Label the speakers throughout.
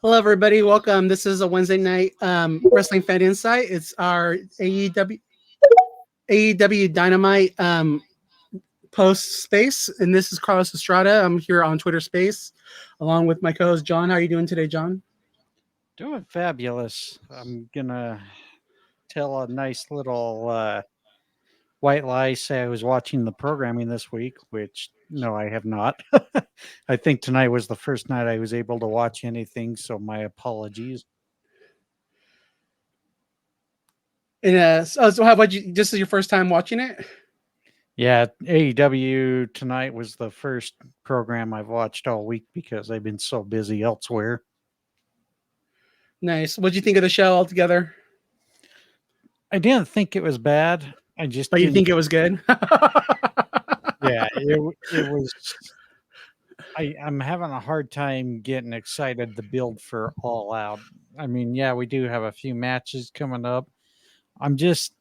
Speaker 1: Hello, everybody. Welcome. This is a Wednesday night wrestling fan insight. It's our AEW Dynamite post space, and this is Carlos Estrada. I'm here on Twitter Space, along with my co-host John. How are you doing today, John?
Speaker 2: Doing fabulous. I'm gonna tell a nice little white lie. Say I was watching the programming this week, which no, I have not. I think tonight was the first night I was able to watch anything, so my apologies.
Speaker 1: And so how about you? This is your first time watching it?
Speaker 2: Yeah, AEW tonight was the first program I've watched all week because I've been so busy elsewhere.
Speaker 1: Nice. What did you think of the show altogether?
Speaker 2: I didn't think it was bad. I just
Speaker 1: But you
Speaker 2: didn't.
Speaker 1: think it was good?
Speaker 2: Yeah, it was. I'm having a hard time getting excited to build for All Out. I mean, yeah, we do have a few matches coming up. I'm just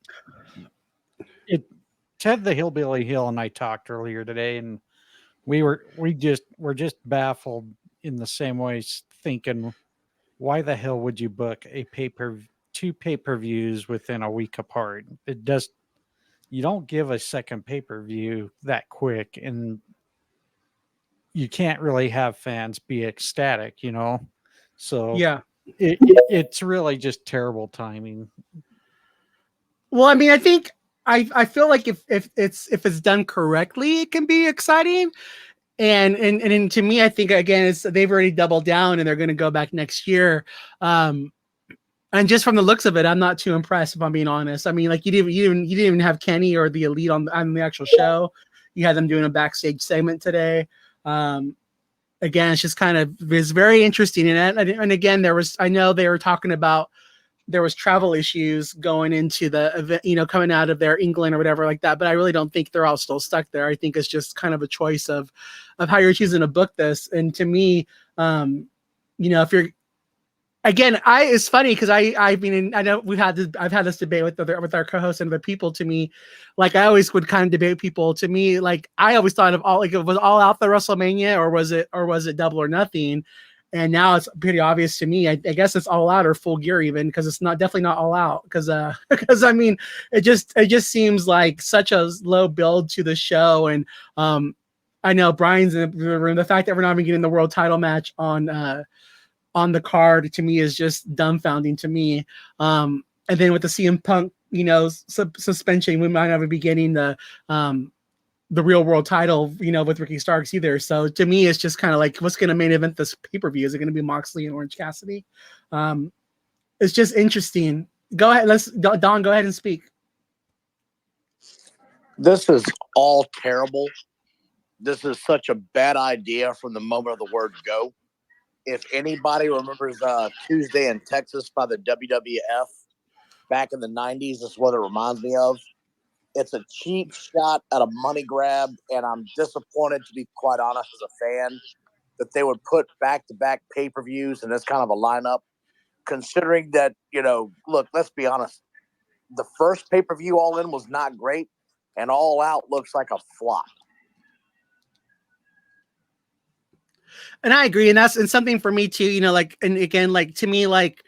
Speaker 2: it. Ted the Hillbilly Hill and I talked earlier today, and we're just baffled in the same way, thinking, why the hell would you book a two pay-per-views within a week apart? It does. You don't give a second pay-per-view that quick, and you can't really have fans be ecstatic, So
Speaker 1: Yeah.
Speaker 2: it's really just terrible timing.
Speaker 1: Well, I mean, I think I feel like if it's done correctly, it can be exciting. And to me, I think again, it's they've already doubled down and they're going to go back next year. Um, and just from the looks of it, I'm not too impressed if I'm being honest. I mean, like you didn't even have Kenny or the Elite on the actual show. You had them doing a backstage segment today. Um, Again, it's just kind of it's very interesting. And again, I know they were talking about there was travel issues going into the event, coming out of their England or whatever like that. But I really don't think they're all still stuck there. I think it's just kind of a choice of how you're choosing to book this. And to me, if you're again, it's funny because I know I've had this debate with our co-hosts and other people. To me, like I always would kind of debate people. To me, like I always thought of all like it was all out the WrestleMania or was it Double or Nothing. And now it's pretty obvious to me. I guess it's all out or full gear even because it's not definitely not all out because because I mean it just seems like such a low build to the show. And I know Bryan's in the room. The fact that we're not even getting the world title match on the card to me is just dumbfounding to me. And then with the CM Punk, suspension, we might not be getting the real world title, with Ricky Starks either. So to me, it's just kind of like, what's going to main event this pay per view? Is it going to be Moxley and Orange Cassidy? It's just interesting. Go ahead, Don. Go ahead and speak.
Speaker 3: This is all terrible. This is such a bad idea from the moment of the word go. If anybody remembers Tuesday in Texas by the WWF back in the 90s, this is what it reminds me of. It's a cheap shot at a money grab, and I'm disappointed, to be quite honest, as a fan, that they would put back-to-back pay-per-views in this kind of a lineup, considering that, look, let's be honest. The first pay-per-view All In was not great, and All Out looks like a flop.
Speaker 1: And I agree, and that's something for me too. And again, like to me, like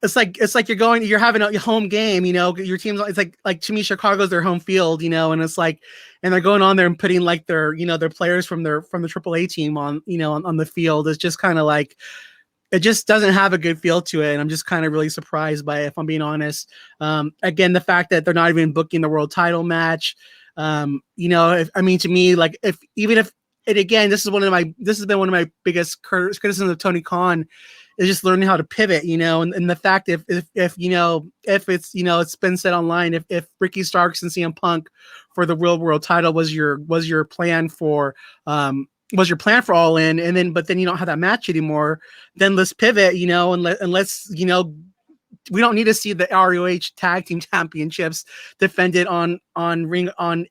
Speaker 1: it's like you're having a home game. Your team's it's like to me, Chicago's their home field. And it's like, and they're going on there and putting like their players from the AAA team on the field. It's just kind of like it just doesn't have a good feel to it, and I'm just kind of really surprised by it, if I'm being honest. Again, the fact that they're not even booking the world title match. To me, like if and again, this has been one of my biggest criticisms of Tony Khan is just learning how to pivot, and the fact if it's it's been said online, if Ricky Starks and CM Punk for the real world title was your plan for All In, but then you don't have that match anymore, then let's pivot, and let's we don't need to see the ROH tag team championships defended on AEW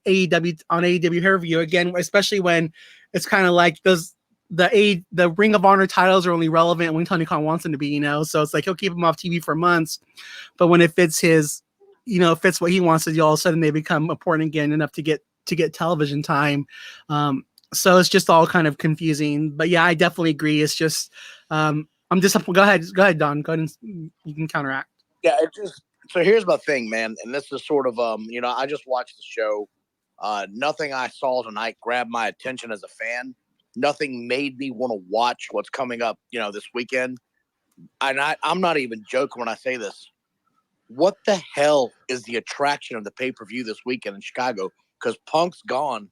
Speaker 1: Hairview again, especially when it's kind of like the Ring of Honor titles are only relevant when Tony Khan wants them to be, so it's like he'll keep them off TV for months, but when it fits fits what he wants to do, all of a sudden they become important again enough to get television time. So it's just all kind of confusing. But yeah, I definitely agree. It's just I'm just go ahead, Don. Go ahead and you can counteract.
Speaker 3: Yeah, so here's my thing, man, and this is sort of I just watched the show. Nothing I saw tonight grabbed my attention as a fan. Nothing made me want to watch what's coming up, this weekend. And I'm not even joking when I say this. What the hell is the attraction of the pay-per-view this weekend in Chicago? Because Punk's gone,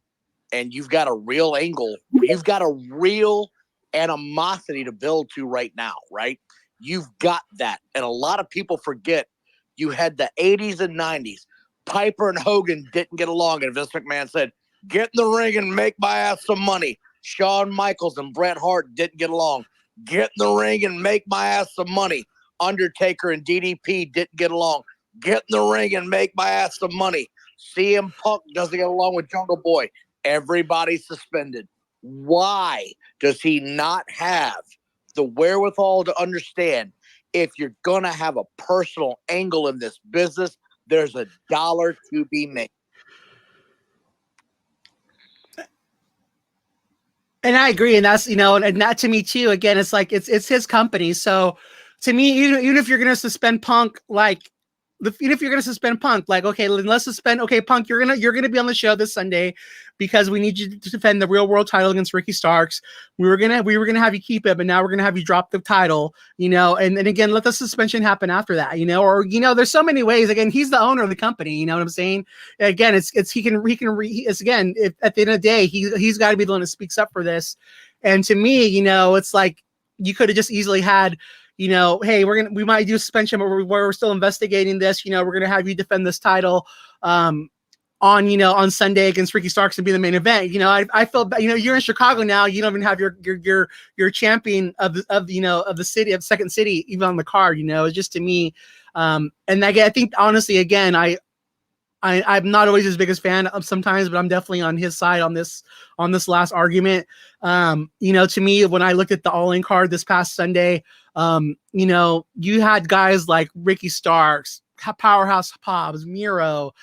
Speaker 3: and you've got a real angle. You've got a real animosity to build to right now, right? You've got that. And a lot of people forget you had the 80s and 90s. Piper and Hogan didn't get along, and Vince McMahon said, "Get in the ring and make my ass some money." Shawn Michaels and Bret Hart didn't get along. "Get in the ring and make my ass some money." Undertaker and DDP didn't get along. "Get in the ring and make my ass some money." CM Punk doesn't get along with Jungle Boy. Everybody's suspended. Why does he not have the wherewithal to understand if you're going to have a personal angle in this business, there's a dollar to be made?
Speaker 1: And I agree, and that's and that to me too. Again, it's like it's his company. So to me, even if you're gonna suspend Punk, like even if you're gonna suspend Punk, like okay, let's suspend. Okay, Punk, you're gonna be on the show this Sunday because we need you to defend the real world title against Ricky Starks. We were gonna have you keep it, but now we're gonna have you drop the title. And again, let the suspension happen after that. Or there's so many ways. Again, he's the owner of the company. You know what I'm saying? Again, it's again, if, at the end of the day, he's got to be the one that speaks up for this. And to me, it's like you could have just easily had. Hey, we might do suspension, but we're still investigating this. We're gonna have you defend this title on Sunday against Ricky Starks and be the main event. I feel bad. You're in Chicago now. You don't even have your champion of the city, of Second City, even on the card. It's just, to me. And I think honestly, again, I'm not always his biggest fan sometimes, but I'm definitely on his side on this last argument. To me, when I looked at the All-In card this past Sunday, you had guys like Ricky Starks, Powerhouse Hobbs, Miro,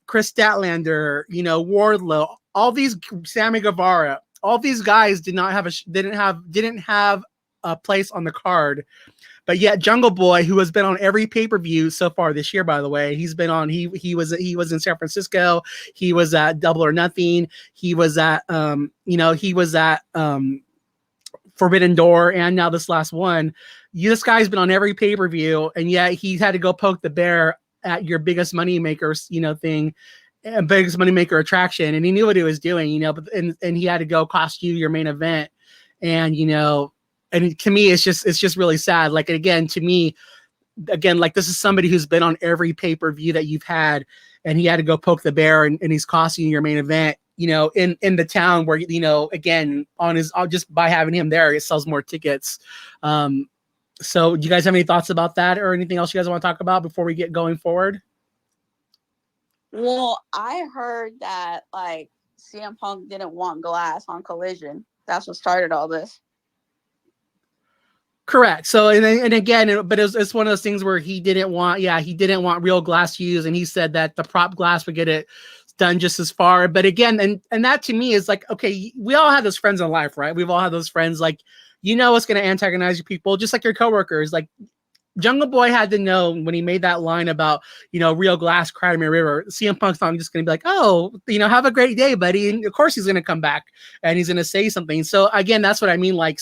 Speaker 1: Chris Statlander, Wardlow, all these, Sammy Guevara, all these guys didn't have a place on the card. But yet Jungle Boy, who has been on every pay-per-view so far this year, by the way, he's been on, he was in San Francisco. He was at Double or Nothing. He was at, Forbidden Door. And now this last one, this guy's been on every pay-per-view. And yet he had to go poke the bear at your biggest money makers, thing, biggest money maker attraction. And he knew what he was doing, but he had to go cost you your main event. And, and to me, it's just really sad. Like, again, to me, like, this is somebody who's been on every pay-per-view that you've had, and he had to go poke the bear, and he's costing you your main event, in the town where, again, just by having him there, it sells more tickets. So do you guys have any thoughts about that or anything else you guys want to talk about before we get going forward?
Speaker 4: Well, I heard that, like, CM Punk didn't want glass on Collision. That's what started all this.
Speaker 1: Correct. So, and again, but it's one of those things where he didn't want real glass used, and he said that the prop glass would get it done just as far. But again, and that to me is like, okay, we all have those friends in life, right? We've all had those friends, like, what's going to antagonize your people, just like your coworkers. Like, Jungle Boy had to know when he made that line about, real glass, Cry Me a River. CM Punk's not just going to be like, oh, have a great day, buddy. And of course he's going to come back and he's going to say something. So again, that's what I mean. Like,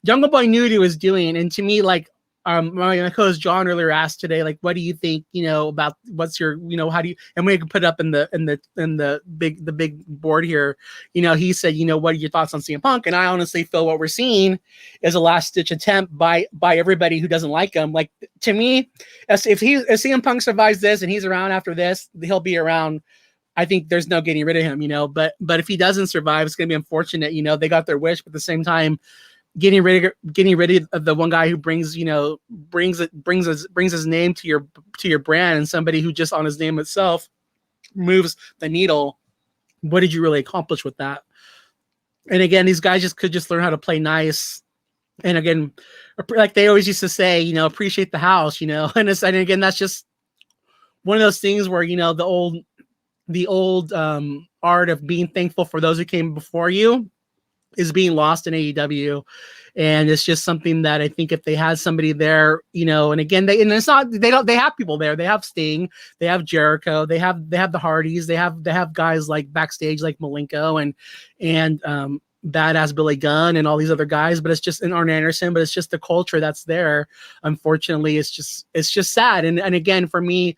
Speaker 1: Jungle Boy knew what he was doing. And to me, like, my co-host John earlier asked today, like, what do you think, about what's your, how do you, and we can put up in the big board here, he said, what are your thoughts on CM Punk? And I honestly feel what we're seeing is a last ditch attempt by everybody who doesn't like him. Like, to me, if CM Punk survives this and he's around after this, he'll be around. I think there's no getting rid of him, but if he doesn't survive, it's going to be unfortunate. They got their wish, but at the same time, getting rid of the one guy who brings his name to your brand, and somebody who just on his name itself moves the needle. What did you really accomplish with that? And again, these guys could just learn how to play nice. And again, like they always used to say, appreciate the house, and again, that's just one of those things where, the old art of being thankful for those who came before you is being lost in AEW. And it's just something that I think if they had somebody there, you know, and again, they have people there. They have Sting, they have Jericho, they have the Hardys, they have guys like backstage like Malenko and badass Billy Gunn and all these other guys, but it's just in Arn Anderson, but it's just the culture that's there. Unfortunately, it's just sad. And again, for me,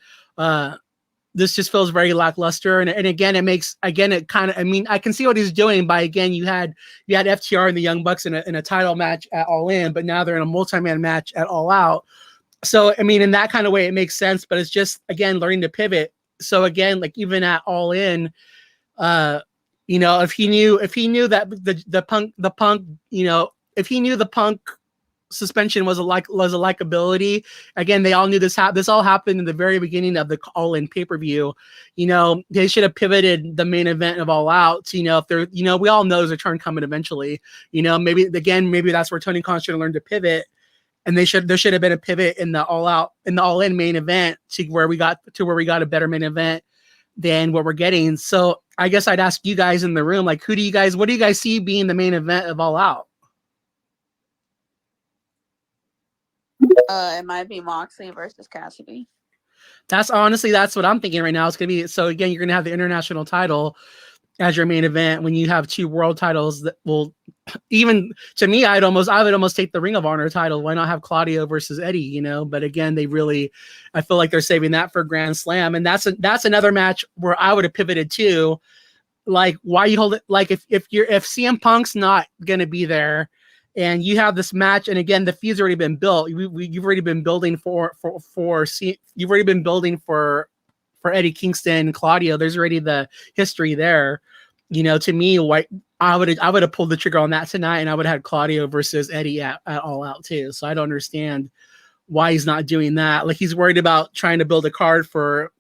Speaker 1: this just feels very lackluster. And again, it kind of, I mean, I can see what he's doing by, again, you had FTR and the Young Bucks in a title match at All In, but now they're in a multi-man match at All Out. So, I mean, in that kind of way, it makes sense, but it's just, again, learning to pivot. So again, like even at All In, you know, if he knew that the Punk, you know, if he knew the Punk suspension was a likability, again, they all knew this all happened in the very beginning of the All In pay-per-view. You know, they should have pivoted the main event of All Out to, you know, if they're, you know, we all know there's a turn coming eventually. You know, maybe that's where Tony Khan should have learned to pivot. And there should have been a pivot in the All In main event to where we got a better main event than what we're getting. So I guess I'd ask you guys in the room, like, what do you guys see being the main event of All Out?
Speaker 4: It might be Moxley versus Cassidy.
Speaker 1: That's what I'm thinking right now. It's gonna be, so again, you're gonna have the international title as your main event when you have two world titles that will, even to me, I would almost take the Ring of Honor title. Why not have Claudio versus Eddie, you know? But again, I feel like they're saving that for Grand Slam. And that's another match where I would have pivoted to, like, why you hold it? Like if CM Punk's not going to be there and you have this match, and again, the feud's already been built. You've already been building you've already been building for Eddie Kingston, Claudio. There's already the history there. You know, to me, I would have pulled the trigger on that tonight, and I would have had Claudio versus Eddie at All Out too. So I don't understand why he's not doing that. Like, he's worried about trying to build a card for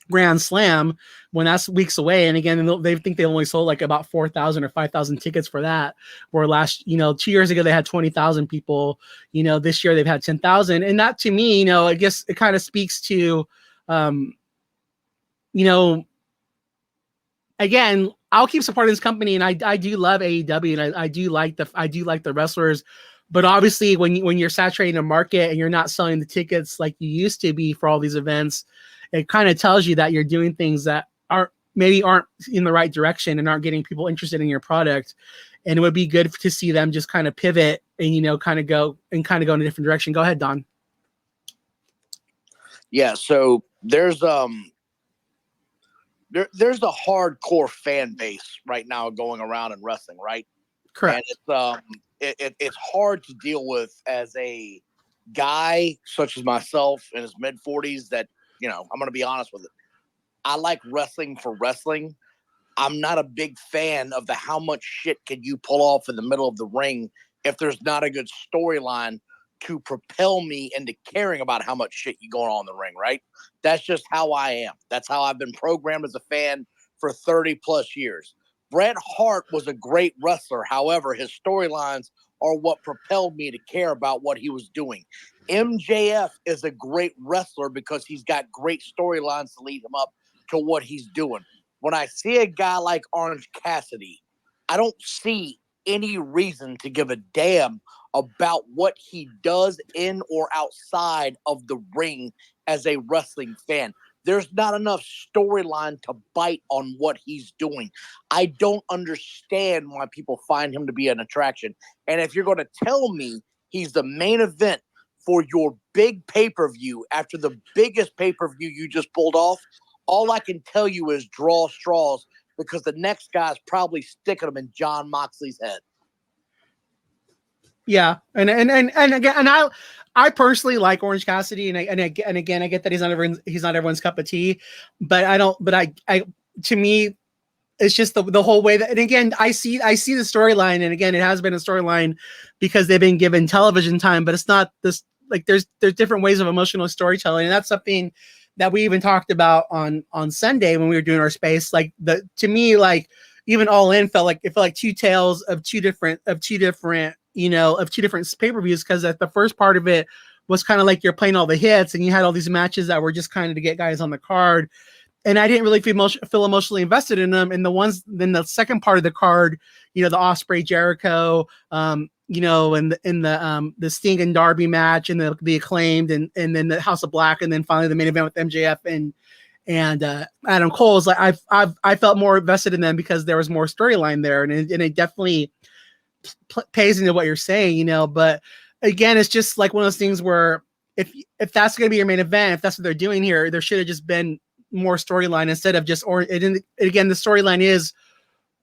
Speaker 1: Grand Slam when that's weeks away. And again, they think they only sold like about 4,000 or 5,000 tickets for that. Where 2 years ago they had 20,000 people. You know, this year they've had 10,000. And that, to me, you know, I guess it kind of speaks to, you know, again, I'll keep supporting this company, and I do love AEW, and I do like the wrestlers. But obviously, when you're saturating a market and you're not selling the tickets like you used to be for all these events, it kind of tells you that you're doing things that aren't in the right direction and aren't getting people interested in your product. And it would be good to see them just kind of pivot and, you know, kind of go in a different direction. Go ahead, Don.
Speaker 3: Yeah. So there's a hardcore fan base right now going around in wrestling, right?
Speaker 1: Correct.
Speaker 3: And it's hard to deal with as a guy such as myself in his mid-40s that, you know, I'm going to be honest with it. I like wrestling for wrestling. I'm not a big fan of how much shit can you pull off in the middle of the ring if there's not a good storyline to propel me into caring about how much shit you going on in the ring, right? That's just how I am. That's how I've been programmed as a fan for 30 plus years. Bret Hart was a great wrestler. However, his storylines are what propelled me to care about what he was doing. MJF is a great wrestler because he's got great storylines to lead him up to what he's doing. When I see a guy like Orange Cassidy, I don't see any reason to give a damn about what he does in or outside of the ring as a wrestling fan. There's not enough storyline to bite on what he's doing. I don't understand why people find him to be an attraction. And if you're going to tell me he's the main event for your big pay-per-view after the biggest pay-per-view you just pulled off, all I can tell you is draw straws, because the next guy's probably sticking them in John Moxley's head.
Speaker 1: Yeah, and again, I personally like Orange Cassidy, and again, I get that he's not everyone's cup of tea, but I to me, it's just the whole way that, and again, I see the storyline, and again, it has been a storyline because they've been given television time, but it's not this, like, there's different ways of emotional storytelling, and that's something that we even talked about on Sunday when we were doing our space. Like, to me, like, even All In felt like two tales of two different pay-per-views, because at the first part of it was kind of like you're playing all the hits and you had all these matches that were just kind of to get guys on the card. and I didn't really feel emotionally invested in them. And the ones, then the second part of the card, you know, the Osprey Jericho, you know, and the Sting and Darby match, and the Acclaimed, and then the House of Black, and then finally the main event with MJF and Adam Cole. Is like I felt more invested in them because there was more storyline there, and it definitely pays into what you're saying, you know. But again, it's just like one of those things where if that's going to be your main event, if that's what they're doing here, there should have just been more storyline instead of just again, the storyline is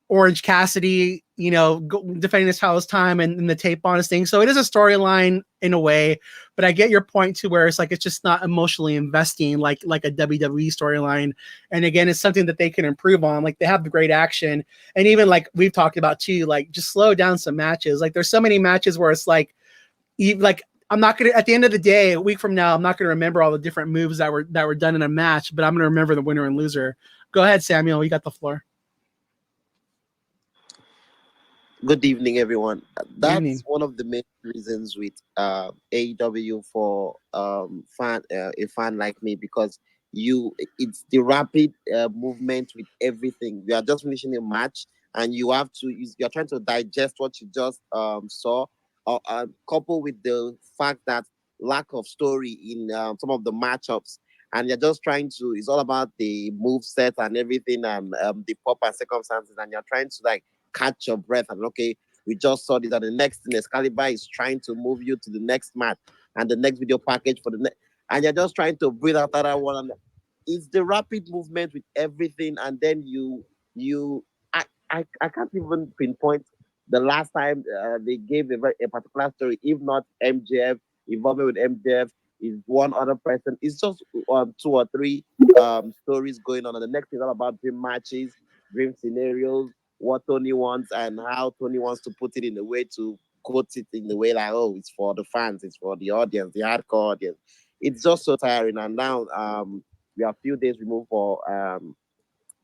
Speaker 1: Orange Cassidy, you know, defending his house time and the tape on his thing. So it is a storyline in a way, but I get your point too, where it's like it's just not emotionally investing like a WWE storyline. And again, it's something that they can improve on. Like they have the great action, and even like we've talked about too, like just slow down some matches. Like there's so many matches where it's like I'm not gonna, at the end of the day, a week from now, I'm not gonna remember all the different moves that were done in a match, but I'm gonna remember the winner and loser. Go ahead, Samuel. You got the floor.
Speaker 5: Good evening, everyone. That's
Speaker 1: evening.
Speaker 5: one of the main reasons with AEW for a fan like me, because it's the rapid movement with everything. You are just finishing a match and you're trying to digest what you just saw, coupled with the fact that lack of story in some of the matchups, and you're just trying to. It's all about the move set and everything, and the pop and circumstances, and you're trying to like catch your breath and okay, we just saw this, and the next thing Excalibur is trying to move you to the next match and the next video package for the next, and you're just trying to breathe out that one. And it's the rapid movement with everything, and then you I can't even pinpoint the last time they gave a particular story, if not MJF involvement with MJF is one other person. It's just two or three stories going on, and the next is all about dream matches, dream scenarios, what Tony wants, and how Tony wants to put it in a way to quote it in the way like, oh, it's for the fans, it's for the audience, the hardcore audience. It's just so tiring. And now we are a few days removed for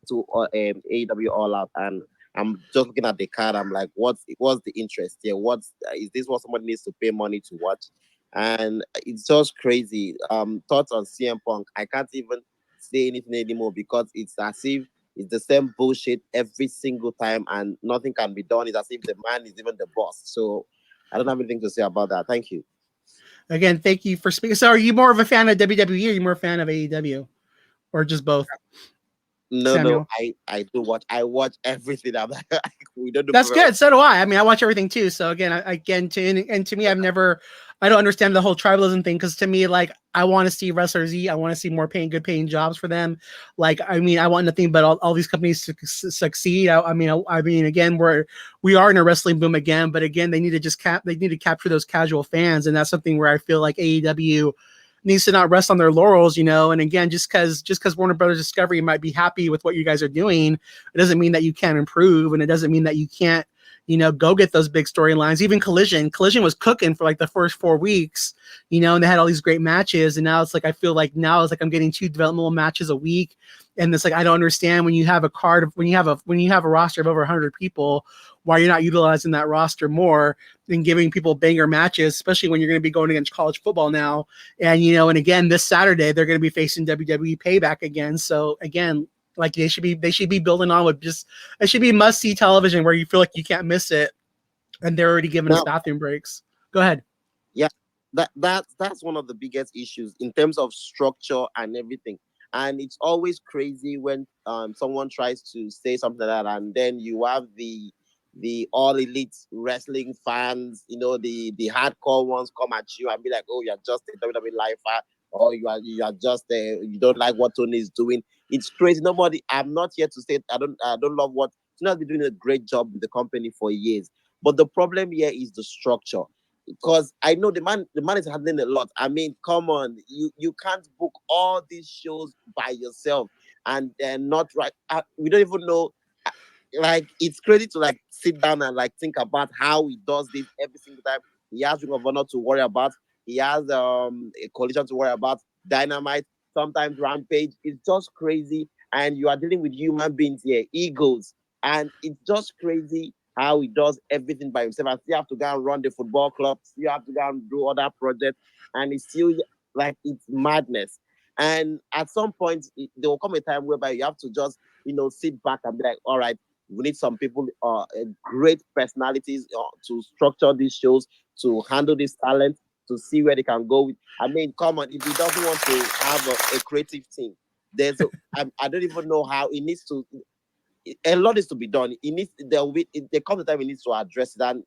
Speaker 5: to AEW All Out, and I'm just looking at the card. I'm like, what's the interest here? Is this what somebody needs to pay money to watch? And it's just crazy. Thoughts on CM Punk? I can't even say anything anymore because it's as if it's the same bullshit every single time, and nothing can be done. It's as if the man is even the boss. So I don't have anything to say about that. Thank you.
Speaker 1: Again, thank you for speaking. So, are you more of a fan of WWE, or are you more a fan of AEW, or just both?
Speaker 5: No,
Speaker 1: Samuel?
Speaker 5: I do watch. I watch everything. I'm like, we don't do.
Speaker 1: That's good. So do I. I mean, I watch everything too. So again, to me, I don't understand the whole tribalism thing, because to me, like, I want to see wrestlers eat. I want to see more good paying jobs for them. Like, I mean, I want nothing but all these companies to succeed. I mean, again, we are in a wrestling boom again, but again, they need to just capture those casual fans, and that's something where I feel like AEW needs to not rest on their laurels, you know. And again, just because Warner Brothers Discovery might be happy with what you guys are doing, it doesn't mean that you can't improve, and it doesn't mean that you can't, you know, go get those big storylines. Even Collision was cooking for like the first 4 weeks, you know, and they had all these great matches. And now it's like, I feel like now it's like I'm getting 2 developmental matches a week. And it's like, I don't understand, when you have when you have a roster of over 100 people, why you're not utilizing that roster more and giving people banger matches, especially when you're going to be going against college football now. And, you know, and again, this Saturday, they're going to be facing WWE Payback again. So again, like they should be building on with just, it should be must see television where you feel like you can't miss it. And they're already giving us bathroom breaks. Go ahead.
Speaker 5: Yeah, that's one of the biggest issues in terms of structure and everything. And it's always crazy when someone tries to say something like that, and then you have the all elite wrestling fans, you know, the hardcore ones come at you and be like, oh, you're just a WWE lifer, or you are just you don't like what Tony is doing. It's crazy. I'm not here to say I don't love what Tony's been doing a great job with the company for years. But the problem here is the structure. Because I know the man is handling a lot. I mean, come on, you can't book all these shows by yourself and not right. We don't even know. Like, it's crazy to like sit down and like think about how he does this every single time. He has Ring of Honor to worry about. He has a collision to worry about. Dynamite, sometimes Rampage. It's just crazy, and you are dealing with human beings here, egos, and it's just crazy how he does everything by himself. And still have to go and run the football club. Still have to go and do other projects, and it's still like it's madness. And at some point, there will come a time whereby you have to just, sit back and be like, all right, we need some people, great personalities to structure these shows, to handle this talent, to see where they can go with. I mean, come on, if he doesn't want to have a creative team, I don't even know how it needs to. A lot is to be done. It needs there comes a time he needs to address it. And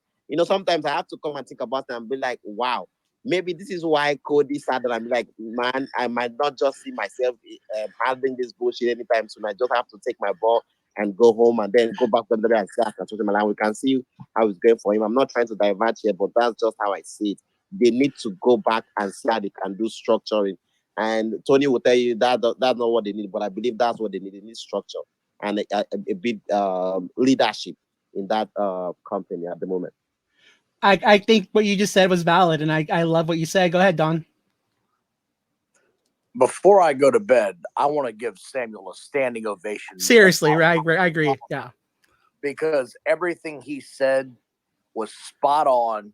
Speaker 5: sometimes I have to come and think about it and be like, wow, maybe this is why Cody said that. I'm like, man, I might not just see myself handling this bullshit anytime soon. I just have to take my ball and go home and then go back to the and start and something like that. We can see how it's going for him. I'm not trying to diverge here, but that's just how I see it. They need to go back and see how they can do structuring. And Tony will tell you that's not what they need, but I believe that's what they need. They need structure and a bit leadership in that company at the moment.
Speaker 1: I think what you just said was valid, and I love what you said. Go ahead, Don.
Speaker 3: Before I go to bed, I want to give Samuel a standing ovation.
Speaker 1: Seriously, right? I agree. Yeah.
Speaker 3: Because everything he said was spot on,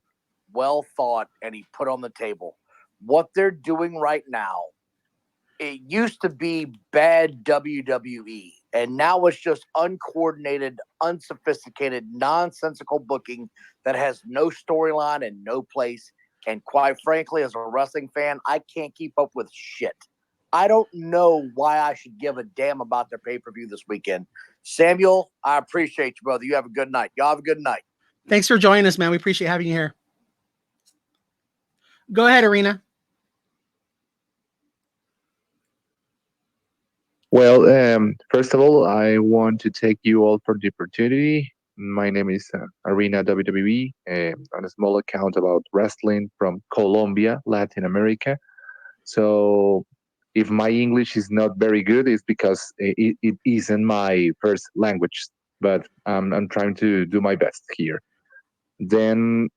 Speaker 3: well thought, and he put on the table. What they're doing right now, it used to be bad WWE, and now it's just uncoordinated, unsophisticated, nonsensical booking that has no storyline and no place. And quite frankly, as a wrestling fan, I can't keep up with shit. I don't know why I should give a damn about their pay-per-view this weekend. Samuel, I appreciate you, brother. You have a good night. Y'all have a good night.
Speaker 1: Thanks for joining us, man. We appreciate having you here. Go ahead, Arena.
Speaker 6: Well, first of all, I want to thank you all for the opportunity. My name is Arena WWE, on a small account about wrestling from Colombia, Latin America. So if my English is not very good, it's because it isn't my first language, but I'm trying to do my best here. Then,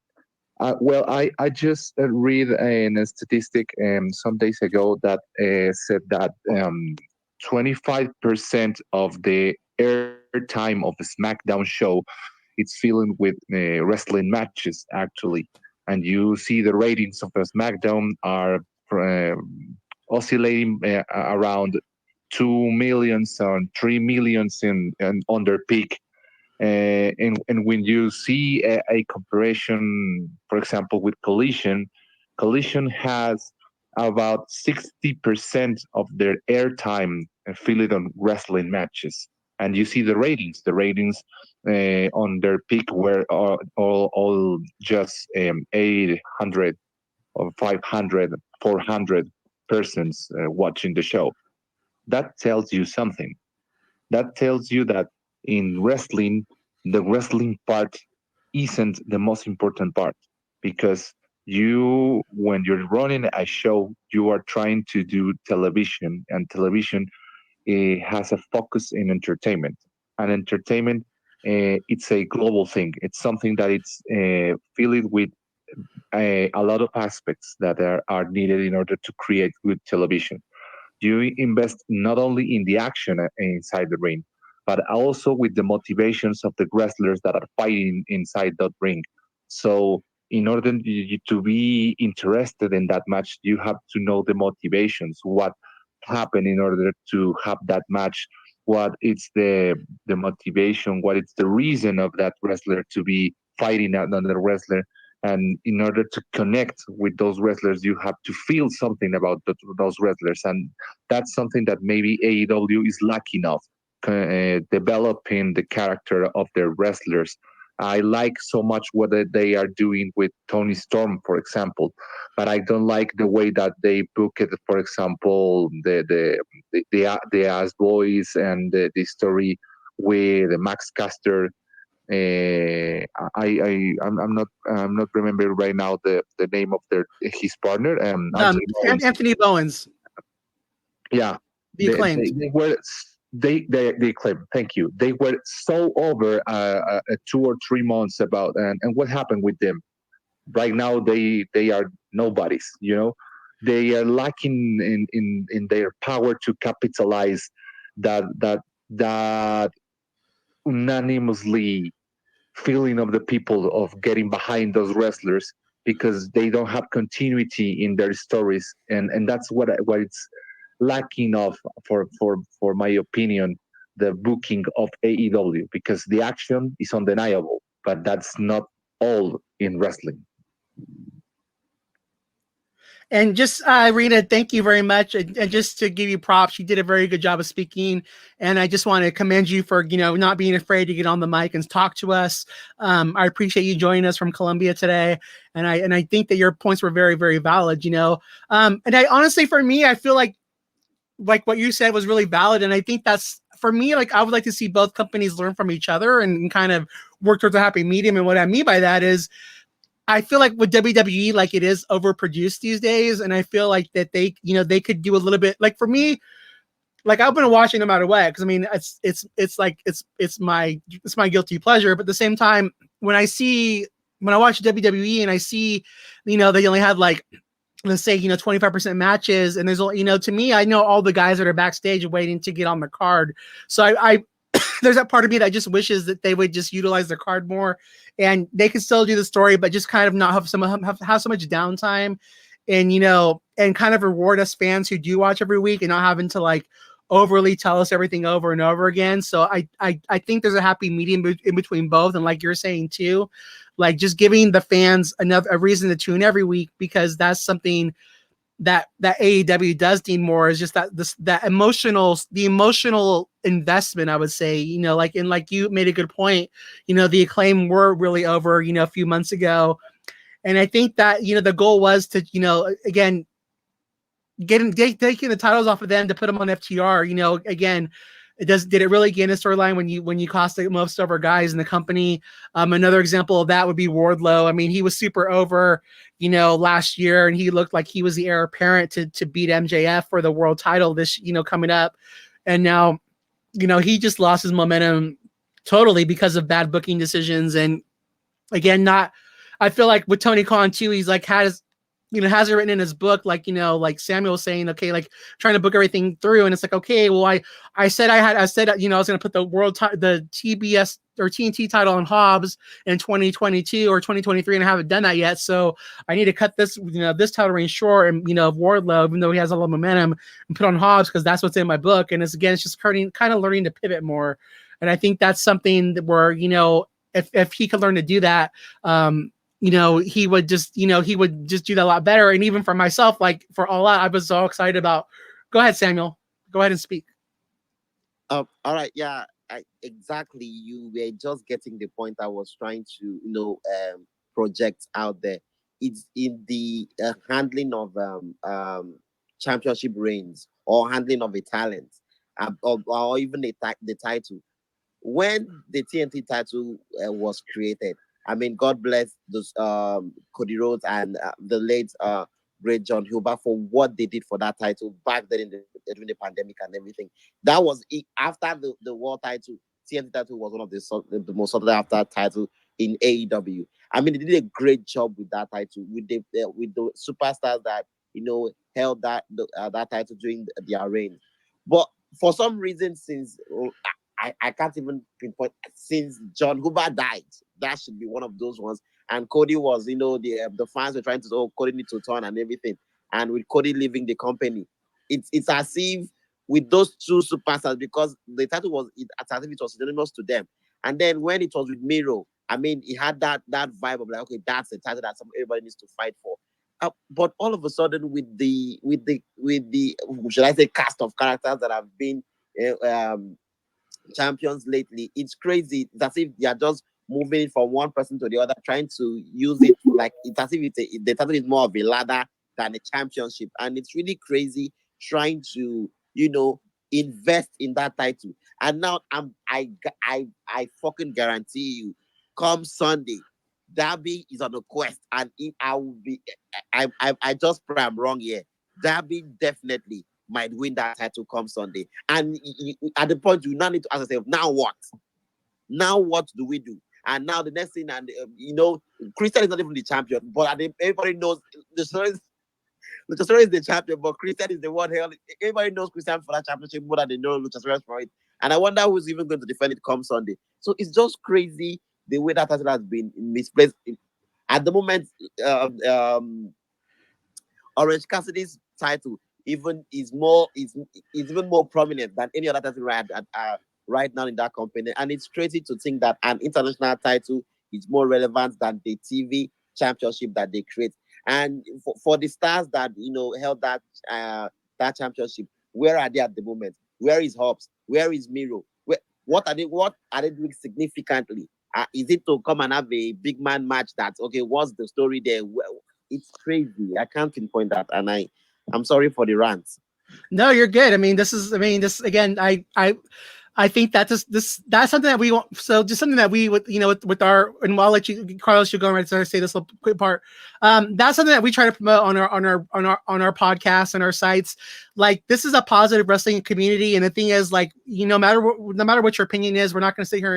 Speaker 6: I just read a statistic some days ago that said that 25% of the airtime of the SmackDown show it's filling with wrestling matches actually, and you see the ratings of the SmackDown are uh, oscillating around 2 millions and 3 millions in on their peak. And when you see a comparison, for example, with Collision has about 60% of their airtime filled on wrestling matches. And you see the ratings on their peak were all just 800 or 500, 400 persons watching the show. That tells you something. That tells you that in wrestling, the wrestling part isn't the most important part, because when you're running a show, you are trying to do television, and television has a focus in entertainment. And entertainment, it's a global thing. It's something that it's filled with a lot of aspects that are needed in order to create good television. You invest not only in the action inside the ring, but also with the motivations of the wrestlers that are fighting inside that ring. So, in order to be interested in that match, you have to know the motivations, what happened in order to have that match, what is the motivation, what is the reason of that wrestler to be fighting another wrestler. And in order to connect with those wrestlers, you have to feel something about those wrestlers, and that's something that maybe AEW is lacking of, developing the character of their wrestlers. I like so much what they are doing with Tony Storm, for example, but I don't like the way that they book it. For example, the Ass Boys and the story with Max Caster. I'm not remembering right now the name of his partner. Anthony Bowens.
Speaker 1: Anthony Bowens.
Speaker 6: Yeah,
Speaker 1: The Acclaimed.
Speaker 6: they claim. Thank you. They were so over 2 or 3 months about, and what happened with them? Right now, they are nobodies. They are lacking in their power to capitalize that unanimously feeling of the people of getting behind those wrestlers, because they don't have continuity in their stories, and that's what it's lacking of, for my opinion, the booking of AEW, because the action is undeniable, but that's not all in wrestling.
Speaker 1: And just Rena, thank you very much. And just to give you props, you did a very good job of speaking. And I just want to commend you for not being afraid to get on the mic and talk to us. I appreciate you joining us from Colombia today, and I think that your points were very, very valid. And I honestly, for me, I feel like what you said was really valid, and I think that's for me. Like I would like to see both companies learn from each other and kind of work towards a happy medium. And what I mean by that is, I feel like with WWE, like it is overproduced these days, and I feel like that they could do a little bit. Like for me, like I've been watching no matter what, because I mean it's my guilty pleasure. But at the same time, when I watch WWE and I see, they only have like, let's say 25% matches, and there's to me, I know all the guys that are backstage waiting to get on the card, so I there's that part of me that just wishes that they would just utilize their card more, and they can still do the story, but just kind of not have so much downtime, and and kind of reward us fans who do watch every week and not having to like overly tell us everything over and over again. So I think there's a happy medium in between both, and like you're saying too, like just giving the fans a reason to tune every week, because that's something that AEW does need more, is just the emotional investment, I would say, like you made a good point, the Acclaim were really over, a few months ago. And I think that, the goal was to, again, taking the titles off of them to put them on FTR, again, did it really gain a storyline when you cost the most over guys in the company? Another example of that would be Wardlow. I mean, he was super over, last year, and he looked like he was the heir apparent to beat MJF for the world title this, coming up. And now, he just lost his momentum totally because of bad booking decisions. And again, I feel like with Tony Khan too, he's like has it written in his book, like, like Samuel was saying, okay, like trying to book everything through. And it's like, okay, well, I said, I was going to put the TBS or TNT title on Hobbs in 2022 or 2023, and I haven't done that yet. So I need to cut this, this title reign short, and, Wardlow, even though he has a lot of momentum, and put on Hobbs, because that's what's in my book. And it's just kind of learning to pivot more. And I think that's something that where, if he could learn to do that, he would just do that a lot better. And even for myself, like for All Out, I was so excited about. Go ahead, Samuel. Go ahead and speak.
Speaker 5: All right. Yeah, exactly. You were just getting the point I was trying to, project out there. It's in the handling of championship reigns, or handling of a talent, or even the title. When the TNT title was created, I mean, God bless those Cody Rhodes and the late great John Huber for what they did for that title back then during the pandemic and everything. That was it. After the world title. TNT title was one of the most sought after title in AEW. I mean, they did a great job with that title, with the superstars that held that title during their reign. But for some reason, since I can't even pinpoint, since John Huber died, that should be one of those ones. And Cody was, the fans were trying to say, oh, Cody needs to turn and everything. And with Cody leaving the company, it's as if with those two superstars, because the title was, as if it was synonymous to them. And then when it was with Miro, I mean, it had that vibe of like, okay, that's the title that everybody needs to fight for. But all of a sudden, with the should I say, cast of characters that have been champions lately, it's crazy. It's as if they are just moving from one person to the other, trying to use it like it's as if the title is more of a ladder than a championship, and it's really crazy trying to invest in that title. And now I fucking guarantee you, come Sunday, Darby is on a quest, and I will be. I just pray I'm wrong here. Darby definitely might win that title come Sunday. And at the point, you now need to ask yourself, now what? Now what do we do? And now the next thing, and Christian is not even the champion, but everybody knows the story is the champion, but Christian is the one held. Everybody knows Christian for that championship more than they know Luchasaurus for it. And I wonder who's even going to defend it come Sunday. So it's just crazy the way that title has been misplaced. At the moment, Orange Cassidy's title even is even more prominent than any other title right now in that company. And it's crazy to think that an international title is more relevant than the TV championship that they create. And for the stars that held that championship, where are they at the moment? Where is Hobbs? Where is Miro? What are they doing significantly? Is it to come and have a big man match? That's okay. What's the story there? Well, it's crazy. I can't pinpoint that, and I'm sorry for the rant.
Speaker 1: No, you're good. I mean, this again. I think that's something that we want. So just something that we would, with our, and I'll let you, Carlos, you go right to say this little quick part. That's something that we try to promote on our podcast and our sites. Like, this is a positive wrestling community, and the thing is, like, no matter what your opinion is, we're not going to sit here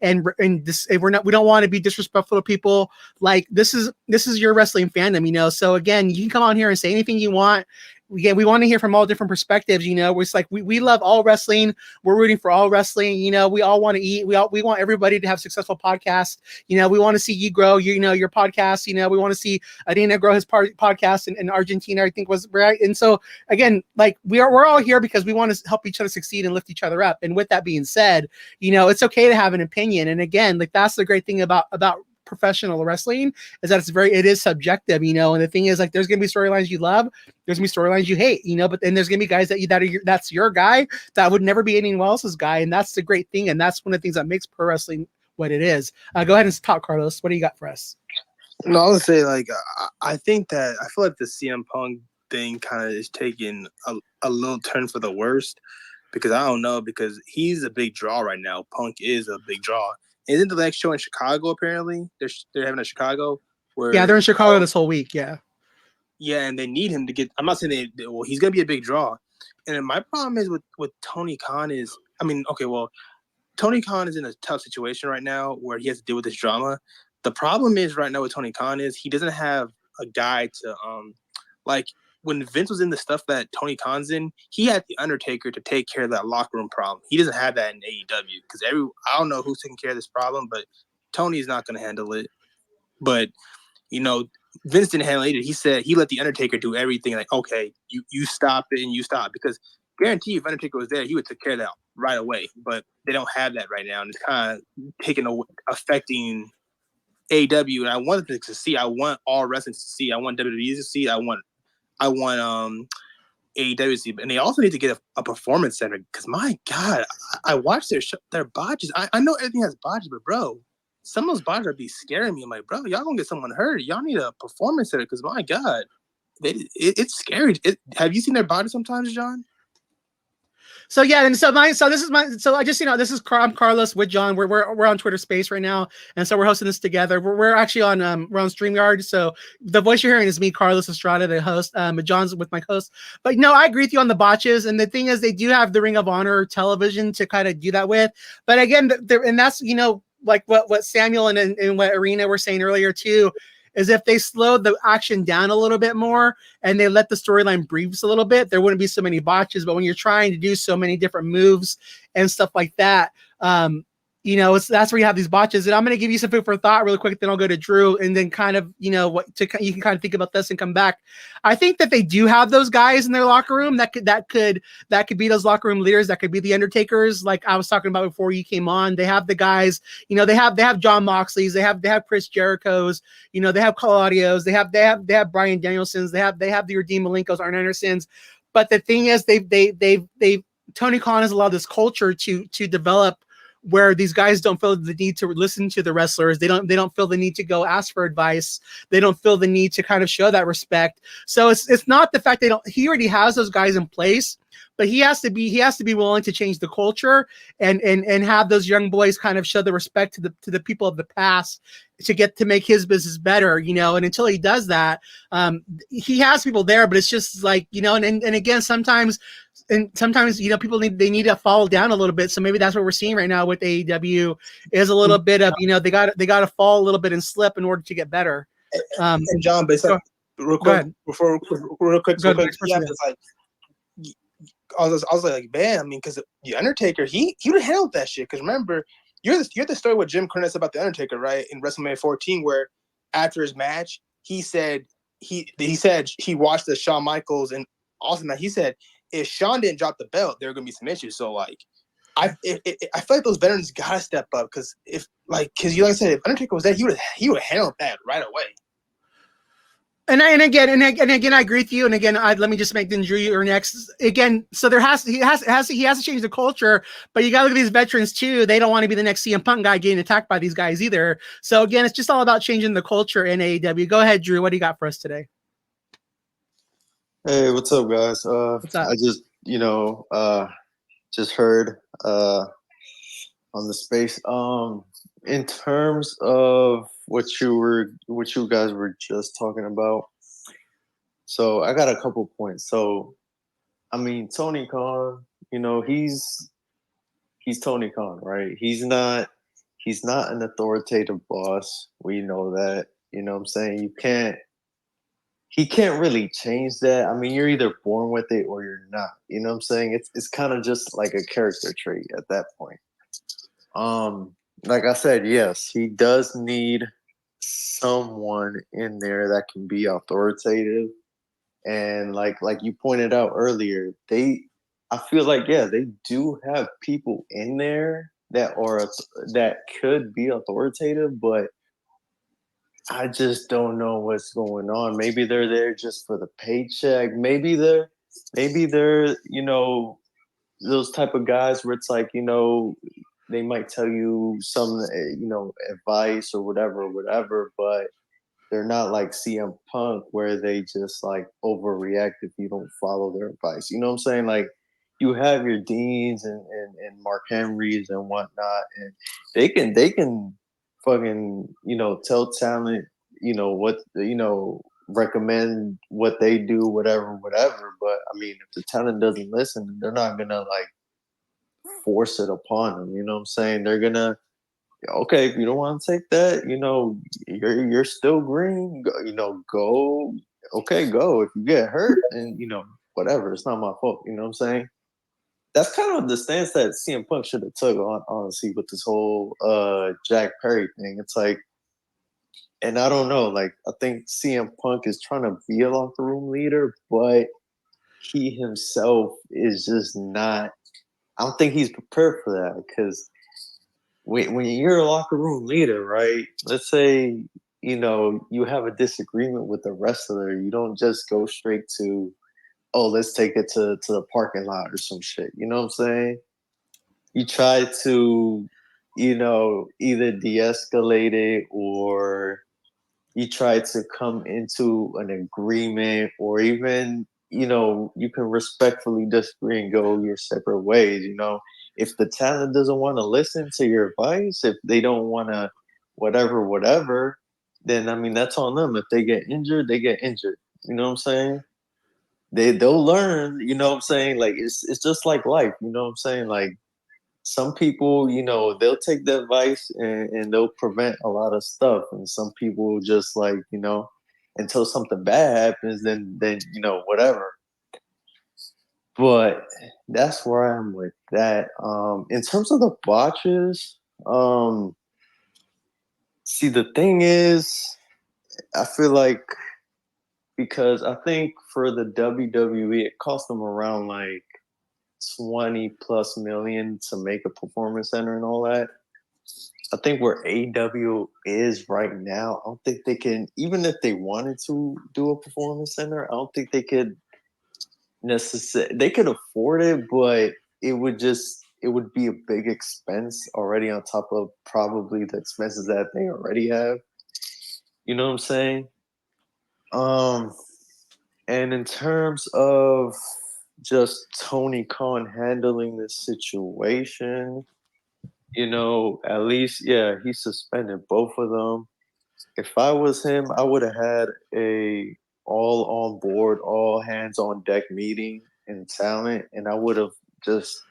Speaker 1: and we don't want to be disrespectful to people. Like, this is your wrestling fandom, So again, you can come on here and say anything you want. We want to hear from all different perspectives. It's like we love all wrestling. We're rooting for all wrestling. We all want to eat. We want everybody to have successful podcasts. We want to see you grow. Your podcast. We want to see Adina grow his podcast in Argentina, I think was right. And so again, like we're all here because we want to help each other succeed and lift each other up. And with that being said, it's okay to have an opinion. And again, like that's the great thing about professional wrestling is that it is subjective, and the thing is, like, there's gonna be storylines you love, there's gonna be storylines you hate, but then there's gonna be guys that's your guy that would never be anyone else's guy, and that's the great thing, and that's one of the things that makes pro wrestling what it is. Go ahead and talk, Carlos. What do you got for us?
Speaker 7: No, I would say, like, I think that I feel like the CM Punk thing kind of is taking a little turn for the worst, because I don't know, because he's a big draw right now. Punk is a big draw. Isn't the next show in Chicago? Apparently, they're having a Chicago.
Speaker 1: They're in Chicago this whole week. Yeah,
Speaker 7: and they need him to get. I'm not saying he's gonna be a big draw. And then my problem is with Tony Khan is, Tony Khan is in a tough situation right now where he has to deal with this drama. The problem is right now with Tony Khan is he doesn't have a guy to like. When Vince was in the stuff that Tony Khan's in, he had The Undertaker to take care of that locker room problem. He doesn't have that in AEW because I don't know who's taking care of this problem, but Tony's not going to handle it. But, Vince didn't handle it either. He said he let The Undertaker do everything. Like, okay, you stop it and you stop. Because guarantee if Undertaker was there, he would take care of that right away. But they don't have that right now. And it's kind of affecting AEW. And I want them to succeed. I want all wrestling to succeed. I want WWE to succeed. I want AEW, and they also need to get a performance center because my God, I watched their botches. I know everything has botches, but bro, some of those botches are be scaring me. I'm like, bro, y'all gonna get someone hurt. Y'all need a performance center because my God, it's scary. Have you seen their bodies sometimes, John?
Speaker 1: So yeah, and so I just I'm Carlos with John. We're on Twitter Space right now, and so we're hosting this together. We're actually on we're on StreamYard. So the voice you're hearing is me, Carlos Estrada, the host. John's with my host. But no, I agree with you on the botches. And the thing is, they do have the Ring of Honor television to kind of do that with. But again, and that's like what Samuel and what Arena were saying earlier too. Is if they slowed the action down a little bit more and they let the storyline breathe a little bit, there wouldn't be so many botches. But when you're trying to do so many different moves and stuff like that, that's where you have these botches. And I'm going to give you some food for thought really quick. Then I'll go to Drew and then kind of, you can kind of think about this and come back. I think that they do have those guys in their locker room that could be those locker room leaders. That could be the Undertakers. Like I was talking about before you came on, they have the guys, they have John Moxley's, they have Chris Jericho's, they have Claudio's, they have Bryan Danielson's, they have the Redeem Malenkos, Arn Anderson's. But the thing is, Tony Khan has allowed this culture to develop where these guys don't feel the need to listen to the wrestlers. They don't feel the need to go ask for advice. They don't feel the need to kind of show that respect. So it's not the fact he already has those guys in place, but he has to be willing to change the culture and have those young boys kind of show the respect to the people of the past to make his business better, and until he does that, he has people there, but it's just like, and again, sometimes people need to fall down a little bit. So maybe that's what we're seeing right now with AEW is a little bit of, they got to fall a little bit and slip in order to get better.
Speaker 7: And John, but real quick, I was like, man, I mean, because the Undertaker, he would have handled that shit. Because remember, you heard the story with Jim Cornette about the Undertaker, right? In WrestleMania 14, where after his match, he said he watched the Shawn Michaels and Austin, man, he said if Shawn didn't drop the belt, there were gonna be some issues. So like, I feel like those veterans gotta step up because because you like I said, if Undertaker was there, he would have handled that right away.
Speaker 1: And again, I agree with you. And again, let me just make the Drew your next again. So he has to change the culture, but you got to look at these veterans too. They don't want to be the next CM Punk guy getting attacked by these guys either. So again, it's just all about changing the culture in AEW. Go ahead, Drew. What do you got for us today?
Speaker 8: Hey, what's up, guys?
Speaker 1: What's up?
Speaker 8: I just just heard on the space. In terms of what you guys were just talking about. So I got a couple points. So I mean, Tony Khan, he's Tony Khan, right? He's not an authoritative boss. We know that. You know what I'm saying? He can't really change that. I mean, you're either born with it or you're not. You know what I'm saying? It's kind of just like a character trait at that point. Like I said, yes, he does need someone in there that can be authoritative. And like you pointed out earlier, I feel like they do have people in there that could be authoritative, but I just don't know what's going on. Maybe they're there just for the paycheck. Maybe they're those type of guys where it's like, they might tell you some, advice or whatever, but they're not like CM Punk where they just like overreact if you don't follow their advice. You know what I'm saying? Like you have your Deans and Mark Henrys and whatnot, and they can fucking, tell talent, what, recommend what they do, whatever. But I mean, if the talent doesn't listen, they're not gonna like force it upon them. You know what I'm saying? They're gonna, okay, if you don't want to take that, you're still green. Go. Okay, go. If you get hurt, and whatever, it's not my fault. You know what I'm saying? That's kind of the stance that CM Punk should have took on, honestly, with this whole Jack Perry thing. It's like, and I don't know, like I think CM Punk is trying to be a locker room leader, but he himself is just not. I don't think he's prepared for that because when you're a locker room leader, right? Let's say you have a disagreement with the wrestler, you don't just go straight to, oh, let's take it to the parking lot or some shit. You know what I'm saying? You try to, either de-escalate it or you try to come into an agreement, or even, you can respectfully disagree and go your separate ways. If the talent doesn't want to listen to your advice, if they don't want to whatever, then I mean, that's on them. If they get injured, they get injured. You know what I'm saying? They'll learn, you know what I'm saying? Like it's just like life, you know what I'm saying? Like some people, they'll take the advice and they'll prevent a lot of stuff. And some people just like, until something bad happens, then whatever. But that's where I'm with that. In terms of the botches, see, the thing is, I feel like because I think for the WWE, it cost them around like 20 plus million to make a performance center and all that. I think where AEW is right now, I don't think they can, even if they wanted to do a performance center, I don't think they could necessarily, they could afford it, but it would be a big expense already on top of probably the expenses that they already have. You know what I'm saying? And in terms of just Tony Khan handling this situation, at least, he suspended both of them. If I was him, I would have had a all on board, all hands on deck meeting in talent, and I would have just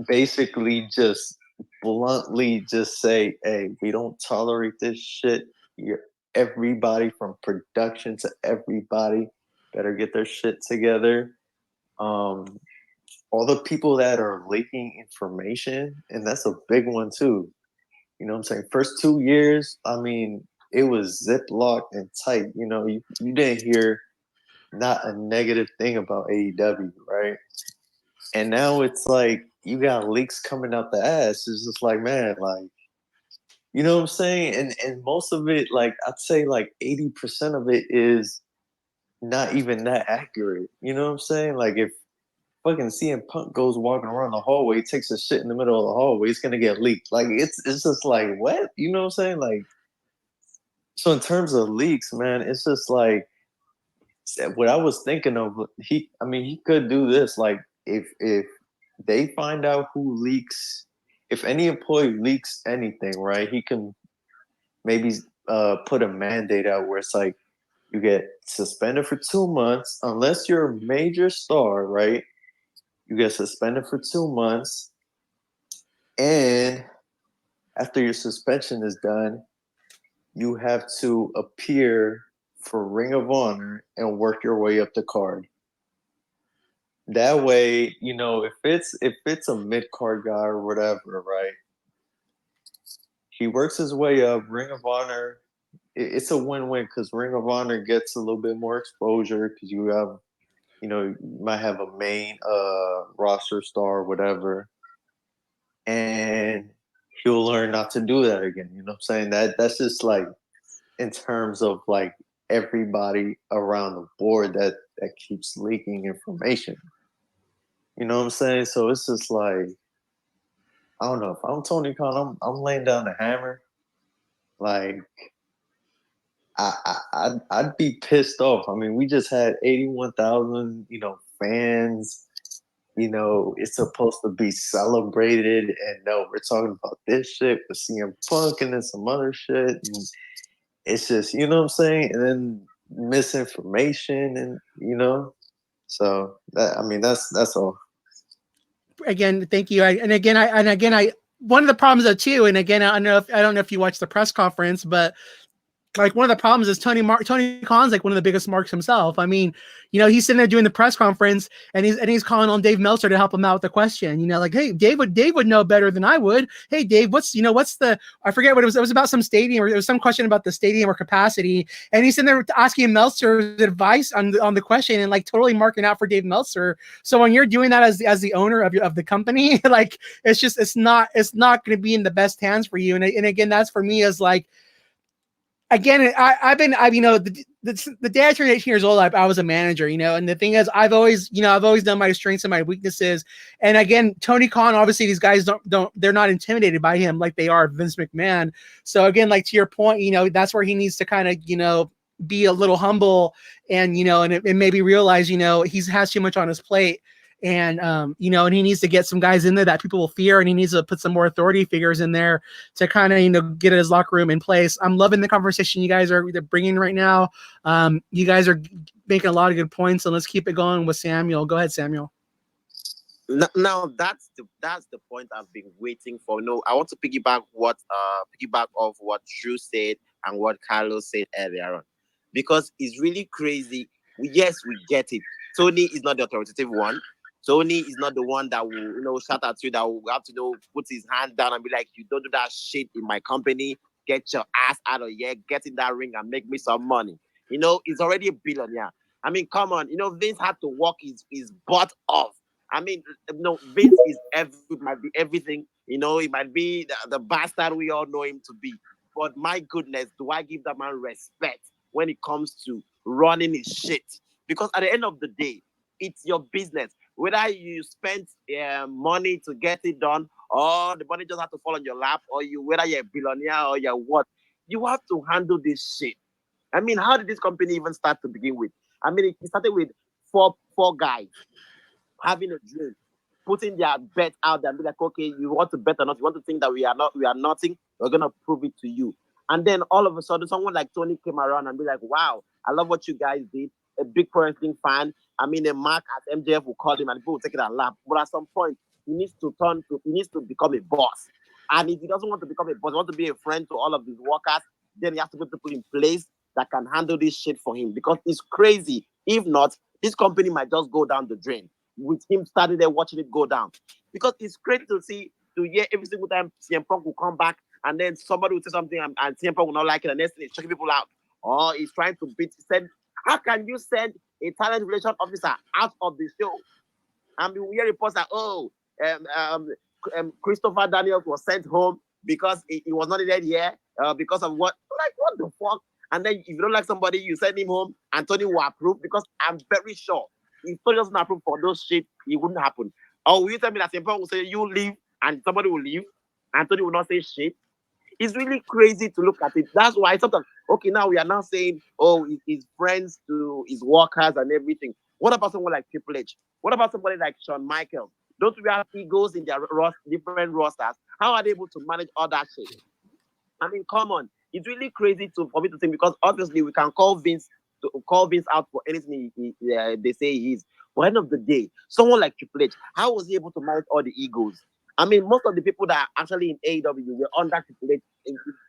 Speaker 8: basically just bluntly just say, hey, we don't tolerate this shit. Everybody from production to everybody better get their shit together. All the people that are leaking information, and that's a big one too. You know what I'm saying? First 2 years, I mean, it was ziplocked and tight. You didn't hear not a negative thing about AEW, right? And now it's like you got leaks coming out the ass. It's just like, man, like, you know what I'm saying? And most of it, like I'd say like 80% of it is not even that accurate. You know what I'm saying? Like if fucking CM Punk goes walking around the hallway, takes a shit in the middle of the hallway, it's gonna get leaked. Like it's just like what? You know what I'm saying? Like so in terms of leaks, man, it's just like what I was thinking of. He could do this. Like if they find out who leaks, if any employee leaks anything, right? He can maybe put a mandate out where it's like you get suspended for 2 months unless you're a major star, right? You get suspended for 2 months, and after your suspension is done, you have to appear for Ring of Honor and work your way up the card. That way, you know, if it's a mid card guy or whatever, right? He works his way up. Ring of Honor, it's a win-win because Ring of Honor gets a little bit more exposure because you have, you know, you might have a main roster star or whatever, and he'll learn not to do that again. You know what I'm saying? That's just like in terms of like everybody around the board that keeps leaking information. You know what I'm saying? So it's just like I don't know. If I'm Tony Khan, I'm laying down the hammer. Like I'd be pissed off. I mean, we just had 81,000, you know, fans. You know, it's supposed to be celebrated, and no, we're talking about this shit with CM Punk and then some other shit. And it's just, you know what I'm saying? And then misinformation, and you know, so that's all.
Speaker 1: Again, thank you. I one of the problems though too, and again, I don't know if you watched the press conference, but like one of the problems is Tony Khan's like one of the biggest marks himself. I mean, you know, he's sitting there doing the press conference and he's calling on Dave Meltzer to help him out with the question. You know, like, hey, Dave would know better than I would. Hey, Dave, what's the I forget what it was. It was about some stadium, or it was some question about the stadium or capacity, and he's sitting there asking Meltzer's advice on the question and like totally marking out for Dave Meltzer. So when you're doing that as the owner of the company, like it's not going to be in the best hands for you. And again, that's for me as like. Again, I've you know, the day I turned 18 years old, I was a manager, you know, and the thing is, I've always done my strengths and my weaknesses. And again, Tony Khan, obviously these guys they're not intimidated by him like they are Vince McMahon. So again, like to your point, you know, that's where he needs to kind of, you know, be a little humble and, you know, and maybe realize, you know, he has too much on his plate. And, you know, and he needs to get some guys in there that people will fear, and he needs to put some more authority figures in there to kind of, you know, get his locker room in place. I'm loving the conversation you guys are bringing right now. You guys are making a lot of good points, and let's keep it going with Samuel. Go ahead, Samuel.
Speaker 5: Now that's the point I've been waiting for. No, I want to piggyback off what Drew said and what Carlos said earlier on, because it's really crazy. Yes, we get it. Tony is not the authoritative one. Tony is not the one that will, you know, shout at you, that will have to, you know, put his hand down and be like, you don't do that shit in my company. Get your ass out of here. Get in that ring and make me some money. You know, he's already a billionaire. I mean, come on. You know, Vince had to walk his butt off. I mean, you know, Vince might be everything. You know, he might be the bastard we all know him to be. But my goodness, do I give that man respect when it comes to running his shit? Because at the end of the day, it's your business. Whether you spent money to get it done, or the money just has to fall on your lap, or whether you're a billionaire or you're what, you have to handle this shit. I mean, how did this company even start to begin with? I mean, it started with four guys having a dream, putting their bet out there and be like, okay, you want to bet or not? You want to think that we are nothing? We're gonna prove it to you. And then all of a sudden, someone like Tony came around and be like, wow, I love what you guys did. A big pro wrestling fan. I mean, a Mark at MJF will call him and people will take it and laugh. But at some point, he needs to become a boss. And if he doesn't want to become a boss, he wants to be a friend to all of his workers, then he has to put people in place that can handle this shit for him, because it's crazy. If not, this company might just go down the drain with him standing there watching it go down. Because it's crazy to hear every single time CM Punk will come back and then somebody will say something and CM Punk will not like it, and next thing he's checking people out. Or he's trying to beat. He said How can you send a talent relation officer out of the show? And we hear reports that, um, um, Christopher Daniels was sent home because he was not needed here because of what? Like, what the fuck? And then if you don't like somebody, you send him home, and Tony will approve, because I'm very sure if Tony doesn't approve for those shit, it wouldn't happen. Or will you tell me that Simple will say, you leave, and somebody will leave, and Tony will not say shit? It's really crazy to look at it. That's why sometimes, okay, now we are now saying, oh, his friends to his workers and everything. What about someone like Triple H? What about somebody like Shawn Michaels? Don't we have egos in their different rosters? How are they able to manage all that shit? I mean, come on. It's really crazy for me to think, because obviously we can call Vince out for anything they say he is. But at the end of the day, someone like Triple H, how was he able to manage all the egos? I mean, most of the people that are actually in AEW were under Triple H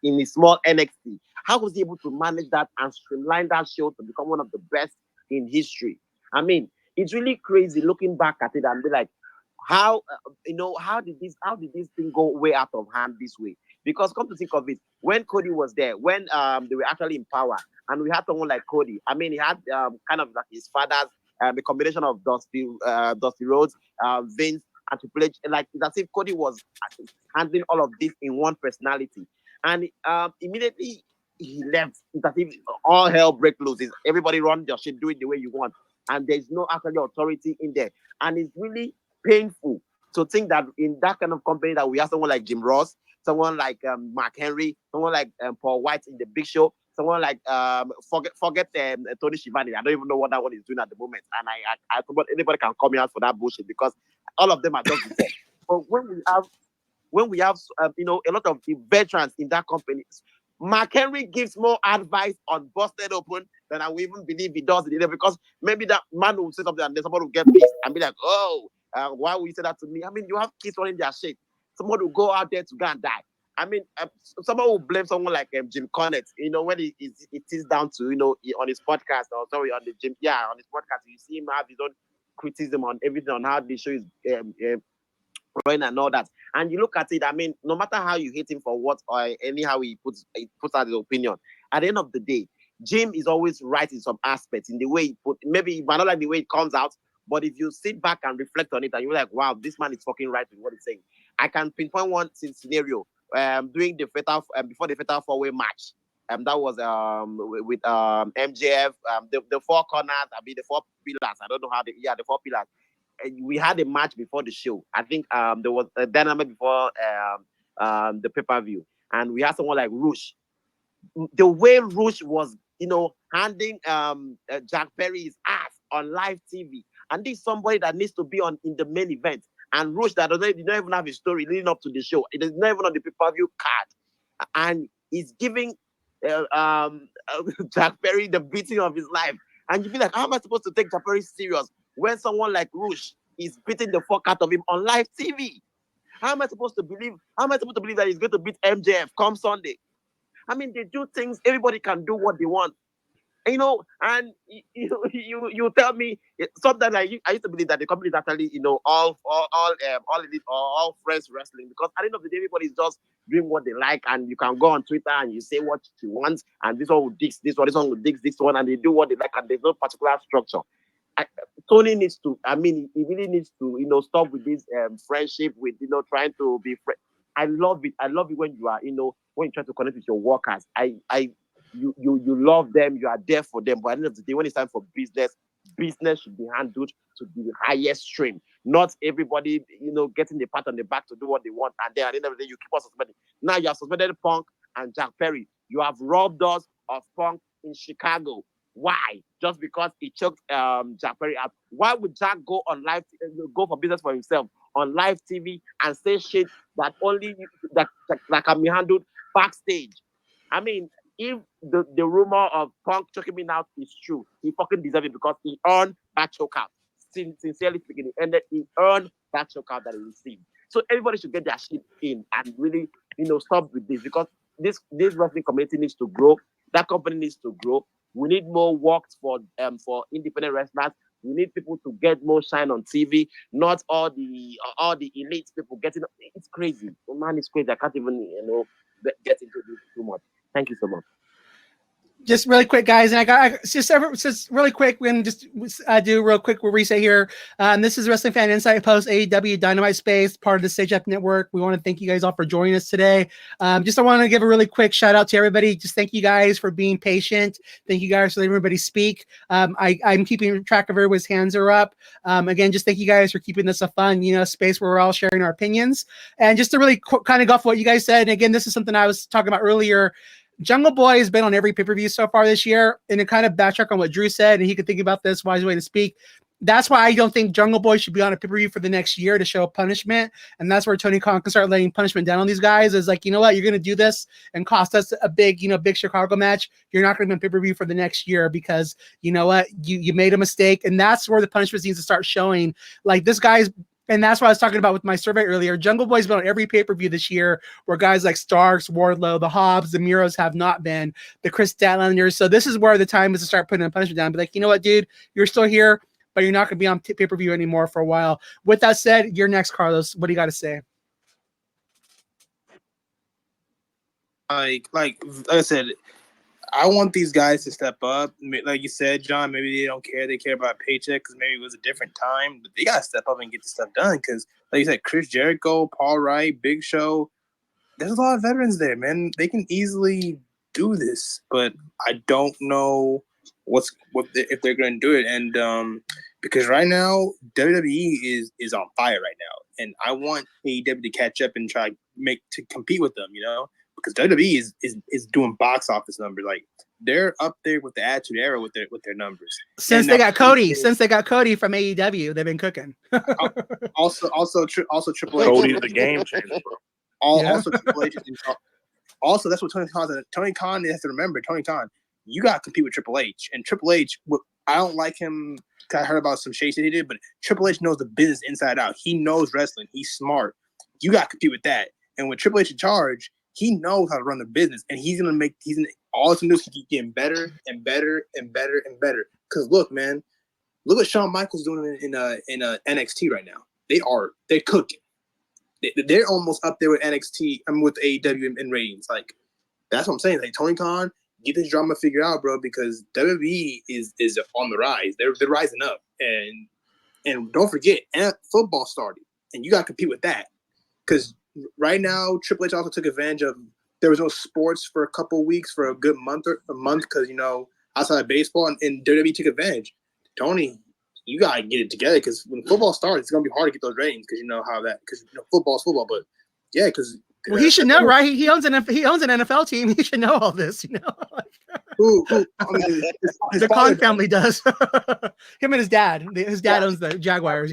Speaker 5: in a small NXT. How was he able to manage that and streamline that show to become one of the best in history? I mean, it's really crazy looking back at it and be like, how how did this thing go way out of hand this way? Because come to think of it, when Cody was there, when they were actually in power, and we had someone like Cody. I mean, he had kind of like his father's a combination of Dusty Rhodes, Vince, and Triple H. Like, it's as if Cody was handling all of this in one personality, and immediately he left. It's as if all hell break loose. It's everybody run your shit, do it the way you want, and there's no actually authority in there, and it's really painful to think that in that kind of company that we have someone like Jim Ross, someone like Mark Henry, someone like Paul White in the Big Show, someone like forget Tony Schiavone. I don't even know what that one is doing at the moment, and I thought anybody can call me out for that bullshit, because all of them are just the same. But when we have a lot of the veterans in that company, Mark Henry gives more advice on Busted Open than I would even believe he does it, because maybe that man will say something and then somebody will get pissed and be like, oh, why would you say that to me? I mean, you have kids running their shit. Someone will go out there to go and die. I mean, someone will blame someone like Jim Cornette, when it is down to, on his podcast, or sorry, on his podcast, you see him have his own criticism on everything, on how the show is running and all that. And you look at it, I mean, no matter how you hate him for what, or anyhow he puts out his opinion, at the end of the day, Jim is always right in some aspects, in the way he put, maybe you might not like the way it comes out, but if you sit back and reflect on it, and you're like, wow, this man is fucking right with what he's saying. I can pinpoint one scenario during the fatal before the fatal four-way match. That was with MJF, the four corners, the four pillars. I don't know how the four pillars. We had a match before the show. I think there was a Dynamite before the pay-per-view, and we had someone like Rush. The way Rush was, handing Jack Perry's ass on live TV, and this is somebody that needs to be in the main event, and Rush that did not even have a story leading up to the show. It is not even on the pay-per-view card, and he's giving Jack Perry the beating of his life. And you'd be like, how am I supposed to take Jack Perry serious when someone like Rush is beating the fuck out of him on live TV? How am I supposed to believe? How am I supposed to believe that he's going to beat MJF come Sunday? I mean, they do things. Everybody can do what they want, and you tell me sometimes I used to believe that the company is actually all elite or all friends wrestling, because at the end of the day, everybody's just doing what they like, and you can go on Twitter and you say what you want, and this one will dig this one, this one will dig this one, and they do what they like, and there's no particular structure. Tony needs to, I mean, he really needs to, stop with this friendship with, trying to be friends. I love it. I love it when you are, when you try to connect with your workers. You love them. You are there for them. But at the end of the day, when it's time for business should be handled to the highest stream. Not everybody, getting the pat on the back to do what they want. And then at the end of the day, you keep us suspended. Now you have suspended Punk and Jack Perry. You have robbed us of Punk in Chicago. Why? Just because he choked Jack Perry out. Why would Jack go go for business for himself on live TV and say shit that that can be handled backstage? I mean, if the rumor of Punk choking me out is true, he fucking deserves it, because he earned that chokeout. Sincerely speaking, he earned that chokeout that he received. So everybody should get their shit in and really, stop with this, because this wrestling community needs to grow. That company needs to grow. We need more works for independent wrestlers. We need people to get more shine on TV, not all the elite people getting. It's crazy, man. It's crazy. I can't even get into this too much. Thank you so much.
Speaker 1: just really quick, guys, and just really quick. We're gonna just do real quick reset here. This is Wrestling Fan Insight Post AEW Dynamite Space, part of the Stage Up Network. We want to thank you guys all for joining us today. I want to give a really quick shout out to everybody. Just thank you guys for being patient. Thank you guys for letting everybody speak. I'm keeping track of everybody's hands are up. Again, just thank you guys for keeping this a fun, space where we're all sharing our opinions. And just to really kind of go off what you guys said. And again, this is something I was talking about earlier. Jungle Boy has been on every pay-per-view so far this year, and to kind of backtrack on what Drew said, and he could think about this wise way to speak. That's why I don't think Jungle Boy should be on a pay-per-view for the next year to show punishment, and that's where Tony Khan can start laying punishment down on these guys. Is like, you know what, you're going to do this and cost us a big Chicago match. You're not going to be on pay-per-view for the next year because you know what, you made a mistake, and that's where the punishment needs to start showing. Like this guy's. And that's what I was talking about with my survey earlier. Jungle Boy's been on every pay-per-view this year where guys like Starks, Wardlow, the Hobbs, the Miros have not been, the Chris Statlanders. So this is where the time is to start putting a punishment down. Be like, you know what, dude, you're still here, but you're not going to be on pay-per-view anymore for a while. With that said, you're next, Carlos. What do you got to say?
Speaker 7: Like I said, I want these guys to step up. Like you said, John, maybe they don't care. They care about paycheck because maybe it was a different time. But they got to step up and get the stuff done because, like you said, Chris Jericho, Paul Wright, Big Show, there's a lot of veterans there, man. They can easily do this. But I don't know if they're going to do it. And because right now, WWE is on fire right now. And I want AEW to catch up and try to compete with them, because WWE is doing box office numbers. Like they're up there with the Attitude Era with their numbers.
Speaker 1: Since they got Cody from AEW, they've been cooking.
Speaker 7: also Triple H.
Speaker 9: Cody's the game changer, bro.
Speaker 7: Also Triple H. Also, that's what Tony Khan has to remember. Tony Khan, you got to compete with Triple H, and Triple H. I don't like him. I heard about some shades that he did, but Triple H knows the business inside out. He knows wrestling. He's smart. You got to compete with that. And with Triple H in charge, he knows how to run the business, and all it's gonna do is keep getting better and better and better and better. Because look, man, look what Shawn Michaels doing in NXT right now. They're cooking. They're almost up there with NXT. With AEW in ratings. Like that's what I'm saying. Like Tony Khan, get this drama figured out, bro. Because WWE is on the rise. They're rising up, and don't forget, football started, and you got to compete with that. Because right now, Triple H also took advantage of there was no sports for a couple of weeks for a good month because outside of baseball, and WWE took advantage. Tony, you gotta get it together because when football starts, it's gonna be hard to get those ratings because football's football. But yeah, because
Speaker 1: he should know, right? He owns an NFL team. He should know all this,
Speaker 7: Who?
Speaker 1: The Khan family does. Him and his dad. His dad owns the Jaguars.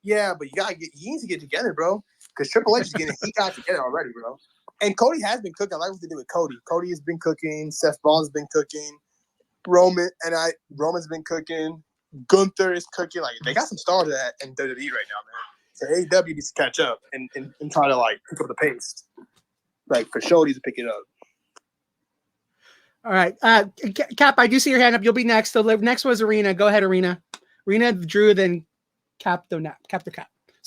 Speaker 7: Yeah, but he needs to get together, bro. Because Triple H he got together already, bro. And Cody has been cooking. I like what they do with Cody. Cody has been cooking. Seth Rollins has been cooking. Roman's been cooking. Gunther is cooking. Like they got some stars in WWE right now, man. So AEW needs to catch up and try to pick up the pace. Like for sure, needs to pick it up.
Speaker 1: All right, Cap. I do see your hand up. You'll be next. So next was Arena. Go ahead, Arena. Arena, Drew, then Cap. So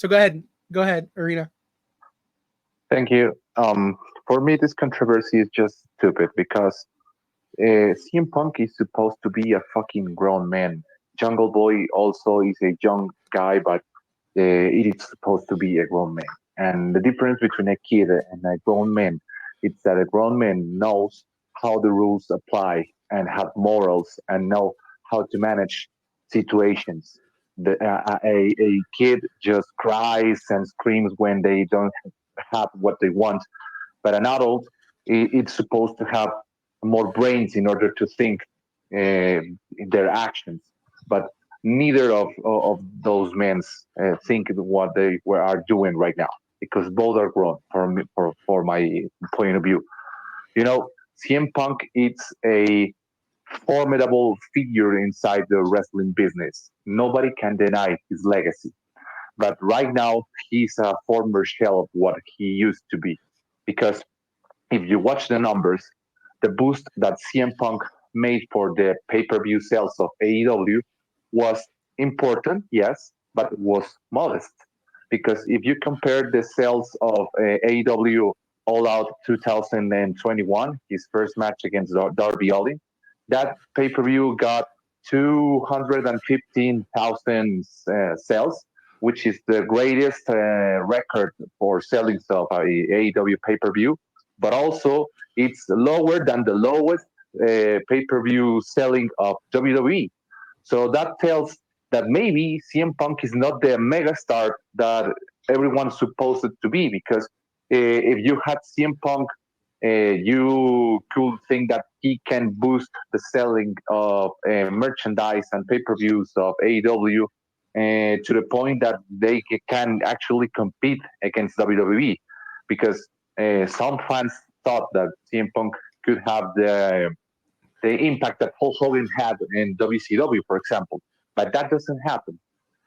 Speaker 1: go ahead, Arena.
Speaker 6: Thank you. For me, this controversy is just stupid because CM Punk is supposed to be a fucking grown man. Jungle Boy also is a young guy, but it is supposed to be a grown man. And the difference between a kid and a grown man is that a grown man knows how the rules apply and have morals and know how to manage situations. A kid just cries and screams when they don't have what they want, but an adult, it's supposed to have more brains in order to think their actions. But neither of those men think what they are doing right now because both are grown. For my point of view, CM Punk is a formidable figure inside the wrestling business. Nobody can deny his legacy. But right now, he's a former shell of what he used to be. Because if you watch the numbers, the boost that CM Punk made for the pay-per-view sales of AEW was important, yes, but was modest. Because if you compare the sales of AEW All Out 2021, his first match against Darby Allin. That pay per view got 215,000 sales, which is the greatest record for selling of a AEW pay per view. But also, it's lower than the lowest pay per view selling of WWE. So that tells that maybe CM Punk is not the megastar that everyone's supposed to be. Because if you had CM Punk, you could think that he can boost the selling of merchandise and pay per views of AEW to the point that they can actually compete against WWE. Because some fans thought that CM Punk could have the impact that Hulk Hogan had in WCW, for example. But that doesn't happen.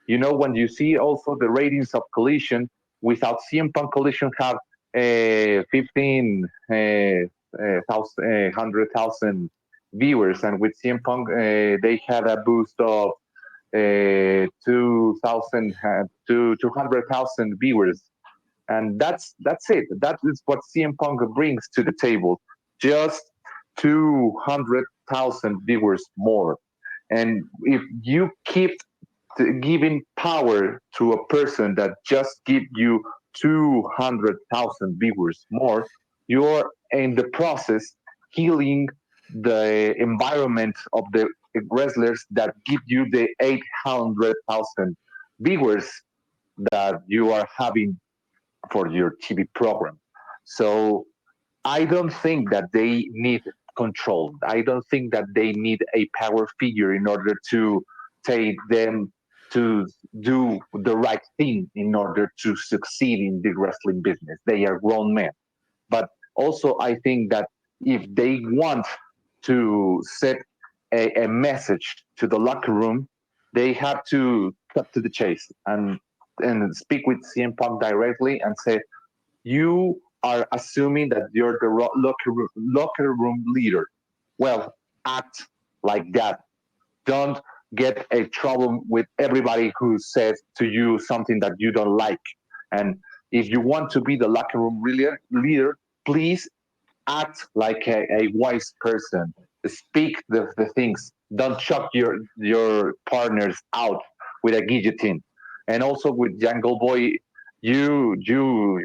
Speaker 6: You know, when you see also the ratings of Collision, without CM Punk, Collision have 100,000 viewers, and with CM Punk, they had a boost of 200,000 viewers, and that's it. That is what CM Punk brings to the table. Just 200,000 viewers more. And if you keep giving power to a person that just give you 200,000 viewers more, you're in the process healing the environment of the wrestlers that give you the 800,000 viewers that you are having for your TV program. So I don't think that they need control. I don't think that they need a power figure in order to take them to do the right thing in order to succeed in the wrestling business. They are grown men. But also, I think that if they want to set a message to the locker room, they have to cut to the chase and speak with CM Punk directly and say, you are assuming that you're the locker room leader. Well, act like that. Don't get a trouble with everybody who says to you something that you don't like. And if you want to be the locker room leader, please act like a wise person. Speak the things. Don't shock your partners out with a guillotine. And also with Jungle Boy, you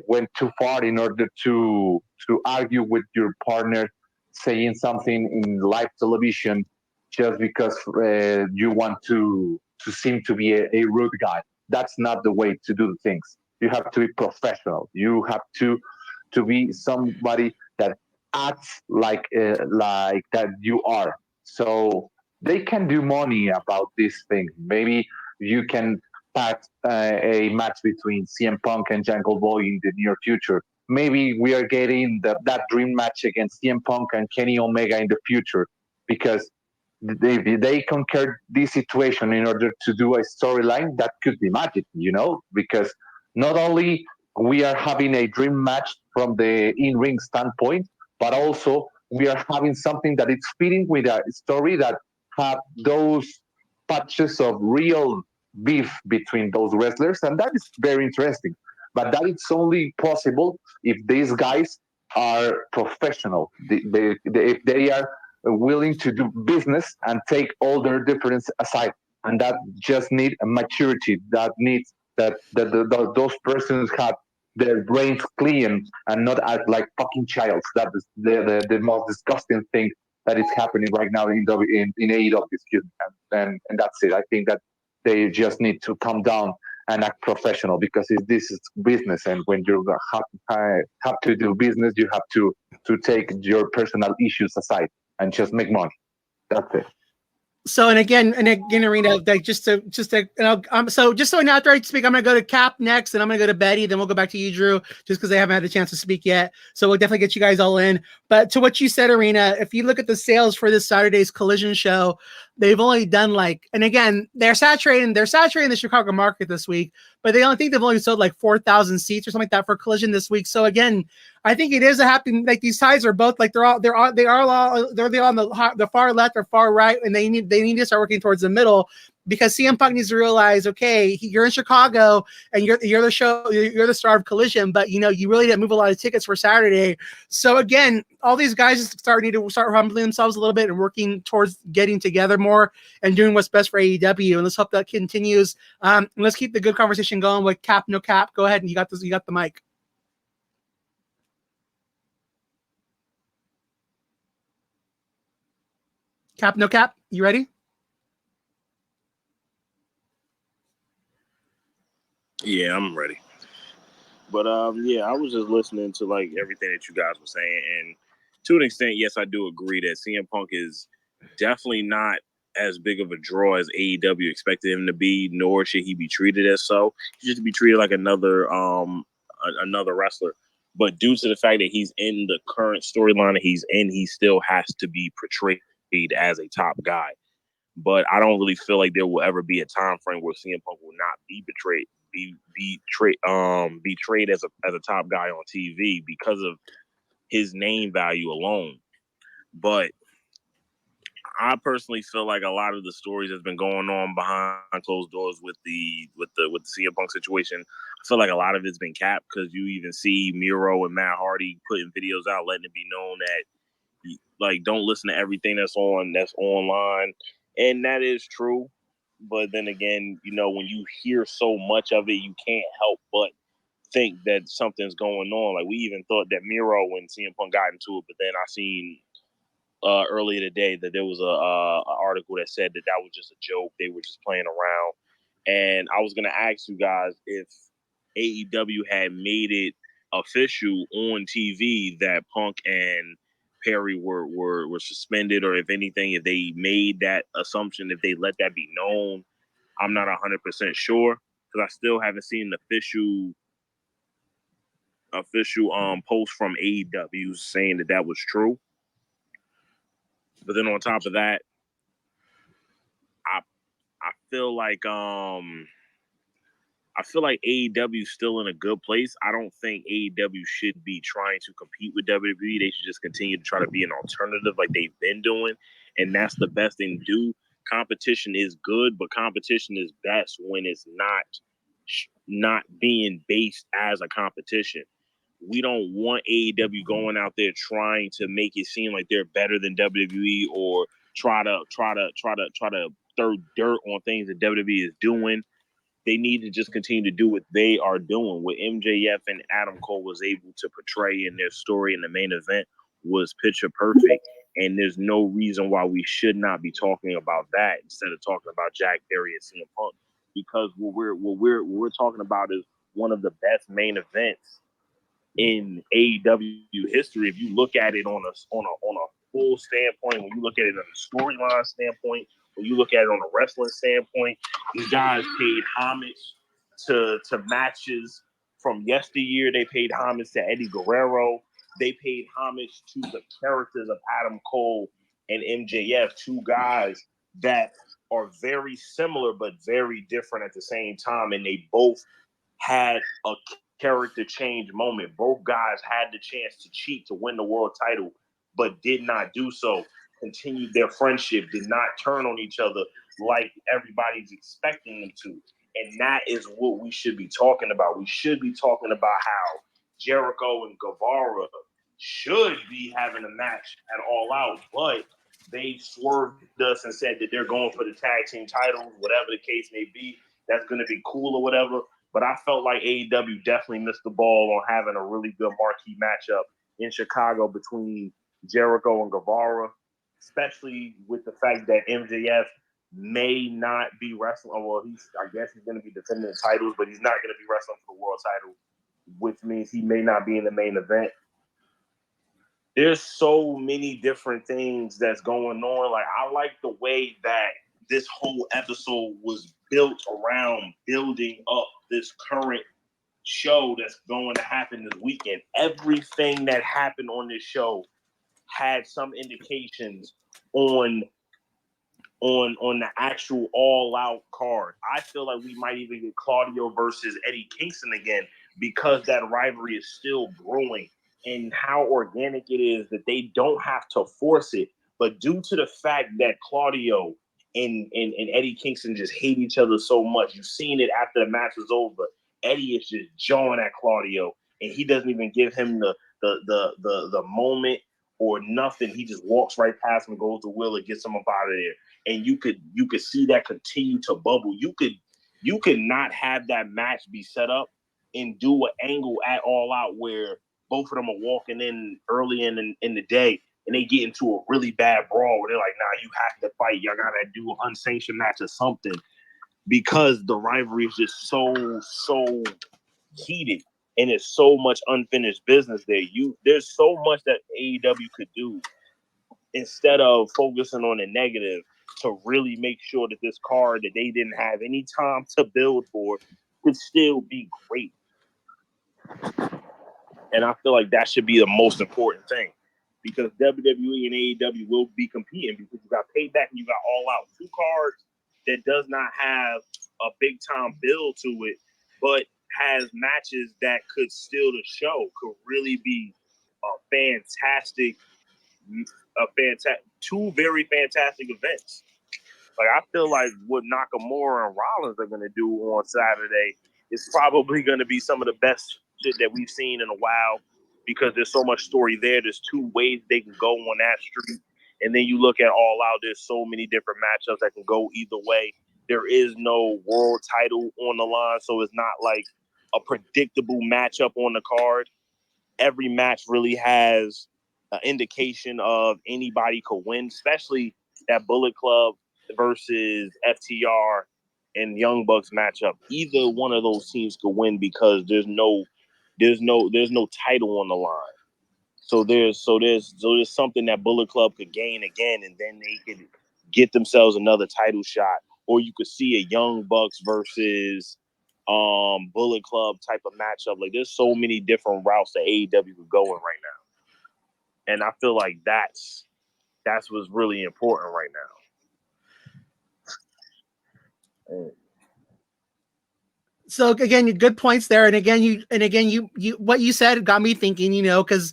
Speaker 6: went too far in order to argue with your partner, saying something in live television just because you want to seem to be a rude guy. That's not the way to do things. You have to be professional. You have to be somebody that acts like that you are. So they can do money about this thing. Maybe you can pack a match between CM Punk and Jungle Boy in the near future. Maybe we are getting that dream match against CM Punk and Kenny Omega in the future, because they conquered this situation in order to do a storyline that could be magic, because not only we are having a dream match from the in-ring standpoint, but also we are having something that is fitting with a story that have those patches of real beef between those wrestlers, and that is very interesting. But that is only possible if these guys are professional. If they are willing to do business and take all their difference aside, and that just need a maturity. That needs that those persons have their brains clean and not act like fucking childs. That is the most disgusting thing that is happening right now in AEW. Excuse me, and that's it. I think that they just need to calm down and act professional, because this is business, and when you have to do business, you have to take your personal issues aside and just make money. That's it.
Speaker 1: So and again, Arena, like just to so just so now after I speak, I'm gonna go to Cap next, and I'm gonna go to Betty, then we'll go back to you, Drew, just because they haven't had the chance to speak yet. So we'll definitely get you guys all in. But to what you said, Arena, if you look at the sales for this Saturday's Collision show, they've only done and again, they're saturating the Chicago market this week, but they only think they've only sold like 4,000 seats or something like that for Collision this week. So again, I think it is a happy, like these ties are both like they're on the far left or far right, and they need to start working towards the middle. because CM Punk needs to realize, okay, you're in Chicago and you're the star of Collision, but you really didn't move a lot of tickets for Saturday. So again, all these guys need to start humbling themselves a little bit and working towards getting together more and doing what's best for AEW. And let's hope that continues. Let's keep the good conversation going with Cap No Cap. Go ahead, and you got the mic. Cap No Cap, you ready?
Speaker 9: Yeah, I'm ready. But yeah, I was just listening to like everything that you guys were saying, and to an extent, yes, I do agree that CM Punk is definitely not as big of a draw as AEW expected him to be, nor should he be treated as so. He should be treated like another wrestler. But due to the fact that he's in the current storyline that he's in, he still has to be portrayed as a top guy. But I don't really feel like there will ever be a time frame where CM Punk will not be betrayed as a top guy on TV because of his name value alone. But I personally feel like a lot of the stories that's been going on behind closed doors with the CM Punk situation, I feel like a lot of it's been capped, because you even see Miro and Matt Hardy putting videos out letting it be known that, like, don't listen to everything that's online, and that is true. But then again, when you hear so much of it, you can't help but think that something's going on. Like, we even thought that Miro, when CM Punk got into it, but then I seen earlier today that there was a article that said that was just a joke. They were just playing around. And I was gonna ask you guys if AEW had made it official on TV that Punk and Perry were suspended, or if anything, if they made that assumption, if they let that be known. I'm not 100% sure, because I still haven't seen an official post from AEW saying that was true. But then on top of that, I feel like AEW is still in a good place. I don't think AEW should be trying to compete with WWE. They should just continue to try to be an alternative like they've been doing, and that's the best thing to do. Competition is good, but competition is best when it's not being based as a competition. We don't want AEW going out there trying to make it seem like they're better than WWE, or try to throw dirt on things that WWE is doing. They need to just continue to do what they are doing. What MJF and Adam Cole was able to portray in their story in the main event was picture perfect, and there's no reason why we should not be talking about that instead of talking about Jack Perry and CM Punk, because what we're talking about is one of the best main events in AEW history. If you look at it on a full standpoint, when you look at it on a storyline standpoint, when you look at it on a wrestling standpoint, these guys paid homage to matches from yesteryear. They paid homage to Eddie Guerrero. They paid homage to the characters of Adam Cole and MJF, two guys that are very similar but very different at the same time, and they both had a character change moment. Both guys had the chance to cheat to win the world title, but did not do so. Continued their friendship, did not turn on each other like everybody's expecting them to. And that is what we should be talking about. We should be talking about how Jericho and Guevara should be having a match at All Out, but they swerved us and said that they're going for the tag team titles, whatever the case may be. That's going to be cool or whatever. But I felt like AEW definitely missed the ball on having a really good marquee matchup in Chicago between Jericho and Guevara, especially with the fact that MJF may not be wrestling. Well, I guess he's going to be defending the titles, but he's not going to be wrestling for the world title, which means he may not be in the main event. There's so many different things that's going on. Like, I like the way that this whole episode was built around building up this current show that's going to happen this weekend. Everything that happened on this show had some indications on the actual all-out card. I feel like we might even get Claudio versus Eddie Kingston again, because that rivalry is still brewing, and how organic it is that they don't have to force it. But due to the fact that Claudio and Eddie Kingston just hate each other so much. You've seen it after the match was over. Eddie is just jawing at Claudio, and he doesn't even give him the moment or nothing. He just walks right past him, goes to Will, and gets him up out of there. And you could see that continue to bubble. You could not have that match be set up and do an angle at All Out where both of them are walking in early in the day and they get into a really bad brawl where they're like, nah, you have to fight. Y'all got to do an unsanctioned match or something, because the rivalry is just so heated and it's so much unfinished business there. There's so much that AEW could do instead of focusing on the negative to really make sure that this card that they didn't have any time to build for could still be great. And I feel like that should be the most important thing, because WWE and AEW will be competing, because you got Payback and you got All Out, two cards that does not have a big time build to it, but has matches that could steal the show, could really be two very fantastic events. Like, I feel like what Nakamura and Rollins are going to do on Saturday is probably going to be some of the best shit that we've seen in a while, because there's so much story there. There's two ways they can go on that street. And then you look at All Out, there's so many different matchups that can go either way. There is no world title on the line, so it's not like a predictable matchup on the card. Every match really has an indication of anybody could win, especially that Bullet Club versus FTR and Young Bucks matchup. Either one of those teams could win, because there's no title on the line. So there's something that Bullet Club could gain again, and then they could get themselves another title shot. Or you could see a Young Bucks versus Bullet Club type of matchup. Like, there's so many different routes that AEW could go in right now. And I feel like that's what's really important right now.
Speaker 1: So again, good points there. And again, you what you said got me thinking, because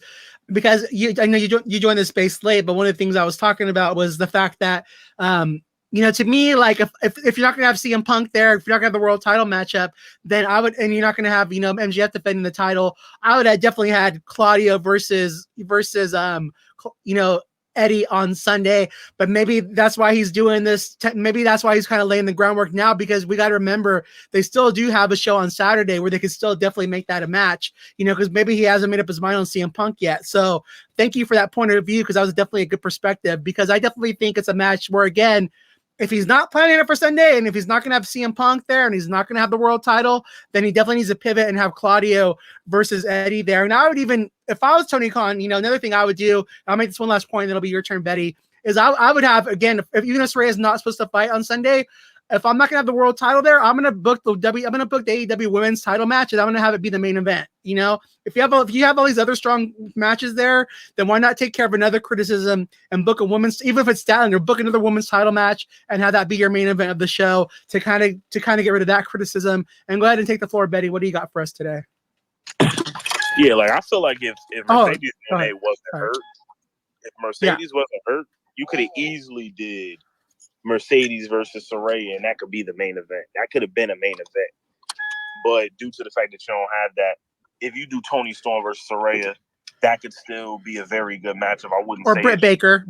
Speaker 1: I know you joined the space late, but one of the things I was talking about was the fact that, to me, like if you're not going to have CM Punk there, if you're not going to have the world title matchup, then I would, and you're not going to have, MJF defending the title, I would have definitely had Claudio versus Eddie on Sunday. But maybe that's why he's doing this. Maybe that's why he's kind of laying the groundwork now, because we got to remember they still do have a show on Saturday where they could still definitely make that a match, because maybe he hasn't made up his mind on CM Punk yet. So thank you for that point of view, because that was definitely a good perspective, because I definitely think it's a match where, again, if he's not planning it for Sunday, and if he's not going to have CM Punk there, and he's not going to have the world title, then he definitely needs to pivot and have Claudio versus Eddie there. And I would even, if I was Tony Khan, another thing I would do, I'll make this one last point, and it'll be your turn, Betty, is I would have, again, if even if Saraya is not supposed to fight on Sunday, if I'm not going to have the world title there, I'm going to book the AEW women's title match, and I'm going to have it be the main event. If you have all these other strong matches there, then why not take care of another criticism and book a women's, even if it's Statlander, book another women's title match and have that be your main event of the show to kind of get rid of that criticism. And go ahead and take the floor, Betty. What do you got for us today?
Speaker 9: Yeah, like, I feel like if Mercedes wasn't hurt, you could have easily did Mercedes versus Saraya, and that could be the main event. That could have been a main event. But due to the fact that you don't have that, if you do Toni Storm versus Saraya, that could still be a very good matchup. I wouldn't say
Speaker 1: Britt Baker.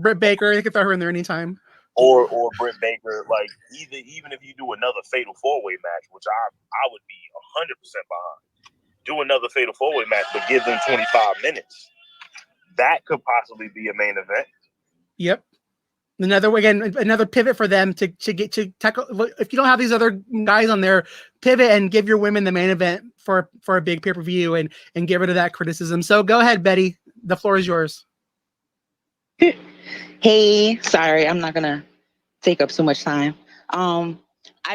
Speaker 1: They could throw her in there anytime.
Speaker 9: Or Britt Baker. Like, even if you do another Fatal 4-Way match, which I would be 100% behind. Do another Fatal 4-Way match, but give them 25 minutes. That could possibly be a main event.
Speaker 1: Yep. Another pivot for them to get to tackle. If you don't have these other guys on there, pivot and give your women the main event for a big pay-per-view and get rid of that criticism. So go ahead, Betty. The floor is yours.
Speaker 10: Hey, sorry, I'm not gonna take up so much time. I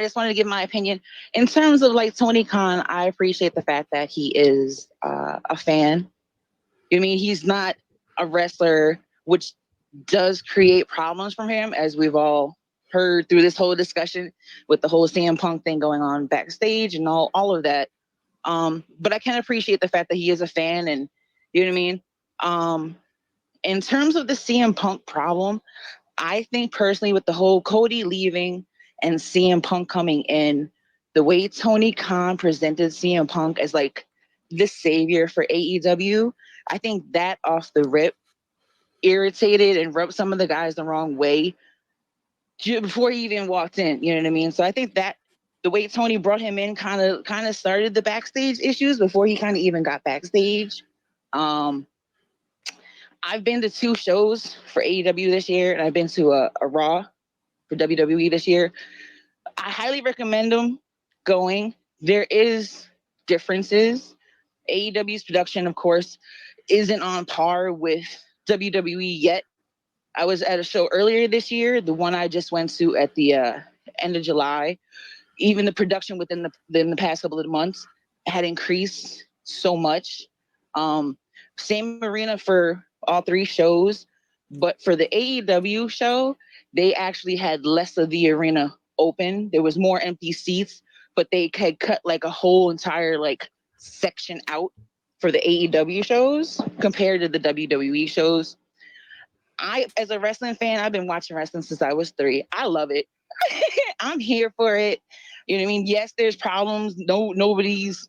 Speaker 10: just wanted to give my opinion in terms of like Tony Khan. I appreciate the fact that he is a fan. I mean, he's not a wrestler, which does create problems for him, as we've all heard through this whole discussion with the whole CM Punk thing going on backstage and all of that. But I can appreciate the fact that he is a fan, and you know what I mean? In terms of the CM Punk problem, I think personally, with the whole Cody leaving and CM Punk coming in, the way Tony Khan presented CM Punk as like the savior for AEW, I think that off the rip irritated and rubbed some of the guys the wrong way before he even walked in. You know what I mean? So I think that the way Tony brought him in kind of started the backstage issues before he kind of even got backstage. I've been to 2 shows for AEW this year, and I've been to a Raw for WWE this year. I highly recommend them going. There is differences. AEW's production, of course, isn't on par with WWE yet. I was at a show earlier this year, the one I just went to at the end of July. Even the production within the past couple of months had increased so much. Same arena for all 3 shows, but for the AEW show, they actually had less of the arena open. There was more empty seats, but they had cut like a whole entire like section out for the AEW shows compared to the WWE shows. As a wrestling fan, I've been watching wrestling since I was 3. I love it. I'm here for it. You know what I mean? Yes, there's problems. Nobody's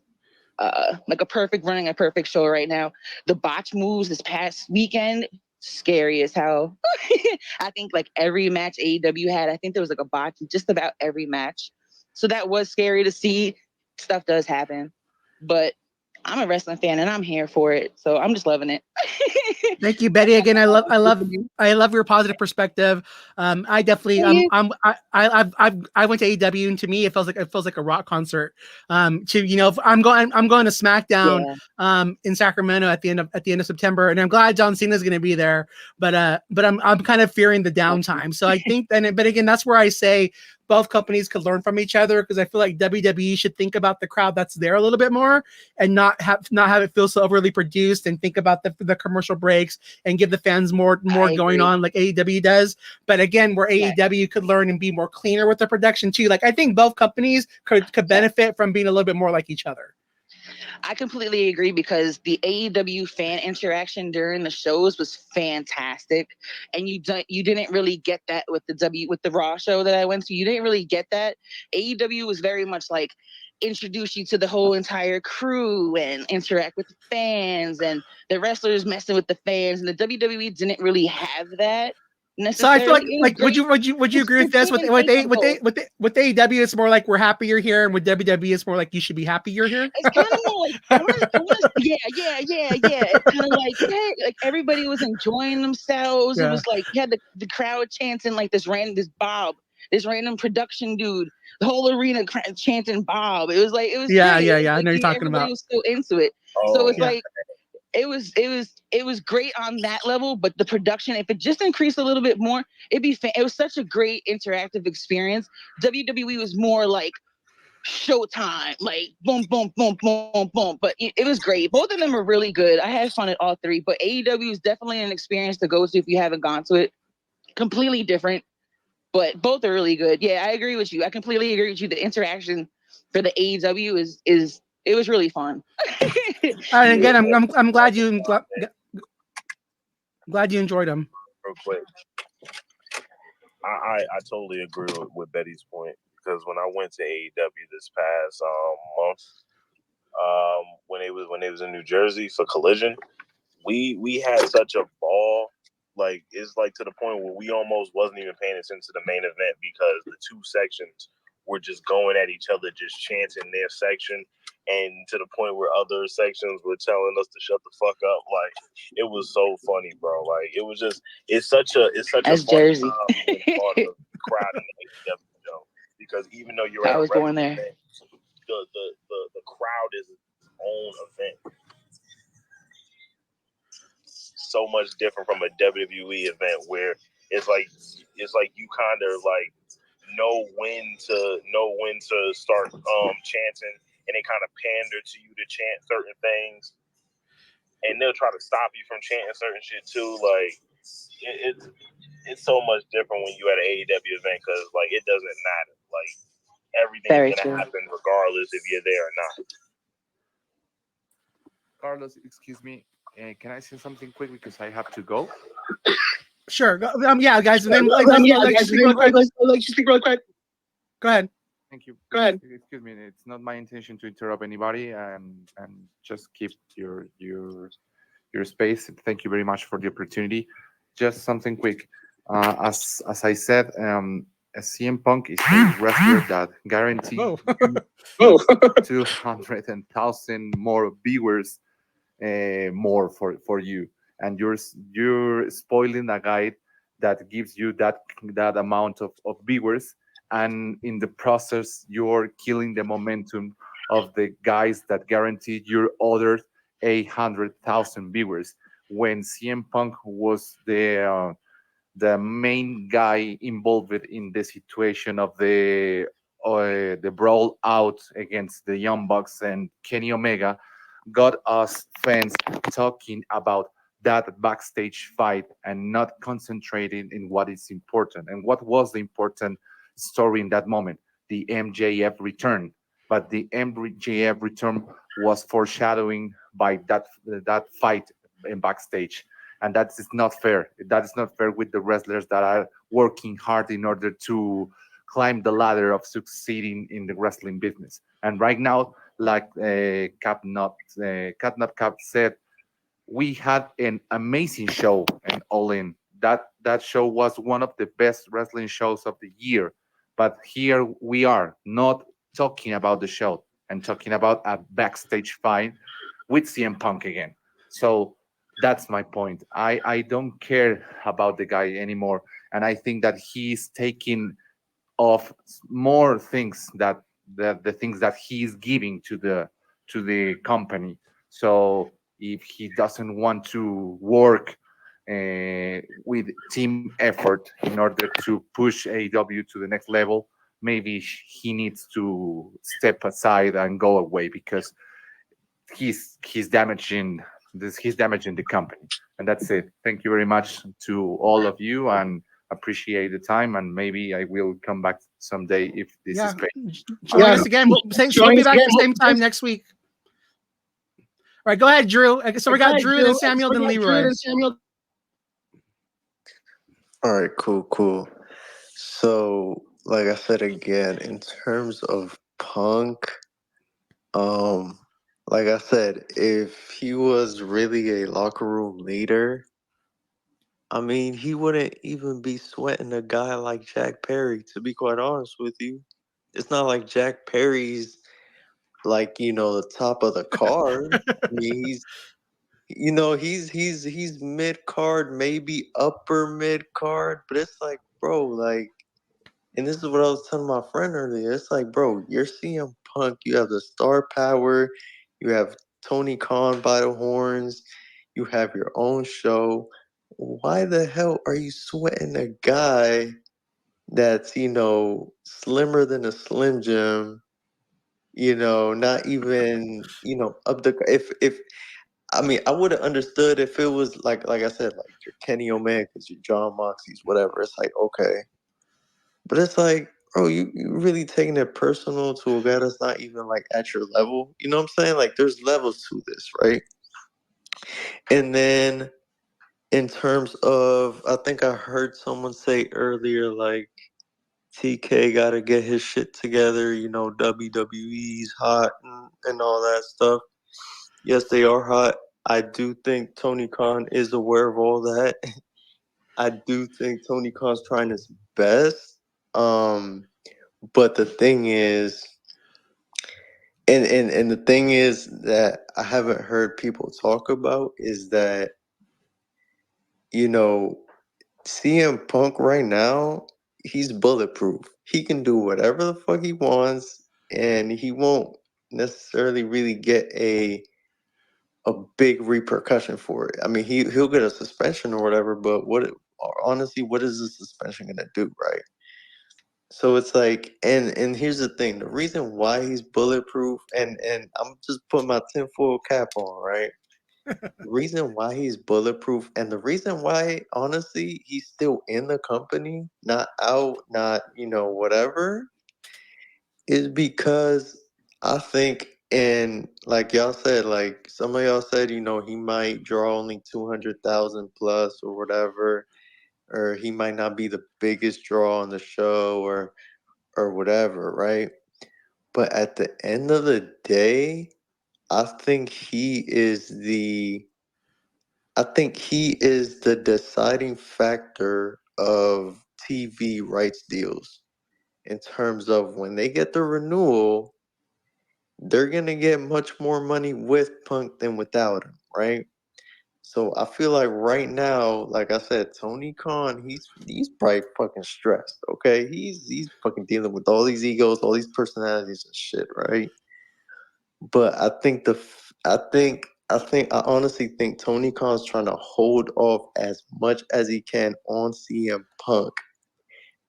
Speaker 10: like running a perfect show right now. The botch moves this past weekend, scary as hell. I think like every match AEW had, I think there was like a botch in just about every match. So that was scary to see. Stuff does happen, but I'm a wrestling fan and I'm here for it. So I'm just loving it.
Speaker 1: Thank you, Betty. Again, I love your positive perspective. I definitely, I went to AEW, and to me, it feels like a rock concert. I'm going to SmackDown, in Sacramento at the end of September, and I'm glad John Cena is going to be there. But I'm kind of fearing the downtime. So I think, but again, that's where I say both companies could learn from each other, because I feel like WWE should think about the crowd that's there a little bit more, and not have it feel so overly produced, and think about the commercial breaks and give the fans more going on like AEW does. But again, where AEW could learn and be more cleaner with the production too. Like I think both companies could benefit from being a little bit more like each other.
Speaker 10: I completely agree, because the AEW fan interaction during the shows was fantastic, and you didn't really get that with the Raw show that I went to. You didn't really get that. AEW was very much like introduce you to the whole entire crew and interact with the fans, and the wrestlers messing with the fans, and the WWE didn't really have that.
Speaker 1: So I feel like would you agree with this? With AEW, it's more like we're happy you're here, and with WWE, it's more like you should be happy you're here.
Speaker 10: It's kind of more like yeah. It's kind of like everybody was enjoying themselves.
Speaker 1: Yeah.
Speaker 10: It was like you had the crowd chanting like this random production dude, the whole arena chanting Bob. It was great.
Speaker 1: I know
Speaker 10: Like,
Speaker 1: you're talking
Speaker 10: everybody
Speaker 1: about.
Speaker 10: was so into it. So it's
Speaker 1: yeah.
Speaker 10: like it was great on that level, but the production, if it just increased a little bit more, it was such a great interactive experience. WWE was more like showtime, like boom, boom, boom, boom, boom. But it was great. Both of them are really good. I had fun at all 3, but AEW is definitely an experience to go to if you haven't gone to it. Completely different, but both are really good. Yeah, I agree with you. I completely agree with you. The interaction for the AEW is it was really fun.
Speaker 1: And again, I'm glad you glad you enjoyed them.
Speaker 9: Real quick, I totally agree with Betty's point, because when I went to AEW this past month, when they was in New Jersey for Collision, we had such a ball. Like it's like to the point where we almost wasn't even paying attention to the main event, because the 2 sections were just going at each other, just chanting their section, and to the point where other sections were telling us to shut the fuck up. Like it was so funny, bro. Like it was just it's such a
Speaker 10: That's
Speaker 9: fun
Speaker 10: Jersey.
Speaker 9: time being part of the crowd in the AEW show, because even though you're at
Speaker 10: I
Speaker 9: a
Speaker 10: was going
Speaker 9: wrestling
Speaker 10: there.
Speaker 9: event, the crowd is its own event. So much different from a WWE event, where it's like you kind of like know when to start chanting, and they kind of pander to you to chant certain things, and they'll try to stop you from chanting certain shit too. Like it's so much different when you at an AEW event, because like it doesn't matter. Like everything's gonna happen regardless if you're there or not.
Speaker 6: Carlos, excuse me. Can I say something quick, because I have to go?
Speaker 1: Sure. Yeah, guys. Name, just speak real quick. Go ahead.
Speaker 6: Thank you.
Speaker 7: Go ahead.
Speaker 6: Excuse me. It's not my intention to interrupt anybody, and just keep your space. Thank you very much for the opportunity. Just something quick. As I said, CM Punk is a wrestler that guarantees
Speaker 1: Whoa.
Speaker 6: 200,000 more viewers, more for you, and you're spoiling a guide that gives you that amount of viewers, and in the process you're killing the momentum of the guys that guaranteed your other 800,000 viewers when CM Punk was the main guy involved in the situation of the brawl out against the Young Bucks and Kenny Omega, got us fans talking about that backstage fight and not concentrating in what is important. And what was the important story in that moment? The MJF return. But the MJF return was foreshadowing by that fight in backstage. And that is not fair. That is not fair with the wrestlers that are working hard in order to climb the ladder of succeeding in the wrestling business. And right now, like Cap said, we had an amazing show and All In. That show was one of the best wrestling shows of the year. But here we are, not talking about the show and talking about a backstage fight with CM Punk again. So that's my point. I don't care about the guy anymore, and I think that he's taking of more things that the things that he's giving to the company. So if he doesn't want to work with team effort in order to push AEW to the next level, maybe he needs to step aside and go away because he's damaging he's damaging the company. And that's it. Thank you very much to all of you, and appreciate the time, and maybe I will come back someday if this is great.
Speaker 1: Join us again. We'll be back at the same time next week. All right, go ahead, Drew. So we got Drew, then Samuel, then Leroy.
Speaker 8: All right, cool. So, like I said again, in terms of Punk, like I said, if he was really a locker room leader, I mean, he wouldn't even be sweating a guy like Jack Perry, to be quite honest with you. It's not like Jack Perry's like, the top of the card. I mean, he's mid card, maybe upper mid card, but it's like, bro, like, and this is what I was telling my friend earlier. It's like, bro, you're CM Punk. You have the star power. You have Tony Khan by the horns. You have your own show. Why the hell are you sweating a guy that's, slimmer than a Slim Jim? Not even, up the if I mean, I would have understood if it was like I said, like your Kenny Omegas, your John Moxleys, whatever. It's like, okay. But it's like, bro, you really taking it personal to a guy that's not even like at your level. You know what I'm saying? Like there's levels to this, right? And then in terms of, I think I heard someone say earlier, like TK got to get his shit together. WWE's hot and all that stuff. Yes, they are hot. I do think Tony Khan is aware of all that. I do think Tony Khan's trying his best. But the thing is, and the thing is that I haven't heard people talk about is that, CM Punk right now, he's bulletproof. He can do whatever the fuck he wants, and he won't necessarily really get a big repercussion for it. I mean, he'll get a suspension or whatever, but honestly, what is the suspension gonna do, right? So it's like, and here's the thing: the reason why he's bulletproof, and I'm just putting my tinfoil cap on, right? The reason why he's bulletproof, and the reason why, honestly, he's still in the company, not out, not whatever, is because I think, and like y'all said, like some of y'all said, he might draw only 200,000 plus or whatever. or he might not be the biggest draw on the show, or whatever, right? But at the end of the day, I think he is the I think he is the deciding factor of TV rights deals in terms of when they get the renewal, they're gonna get much more money with Punk than without him, right? So I feel like right now, like I said, Tony Khan, he's probably fucking stressed. Okay, he's fucking dealing with all these egos, all these personalities and shit, right? But I honestly think Tony Khan's trying to hold off as much as he can on CM Punk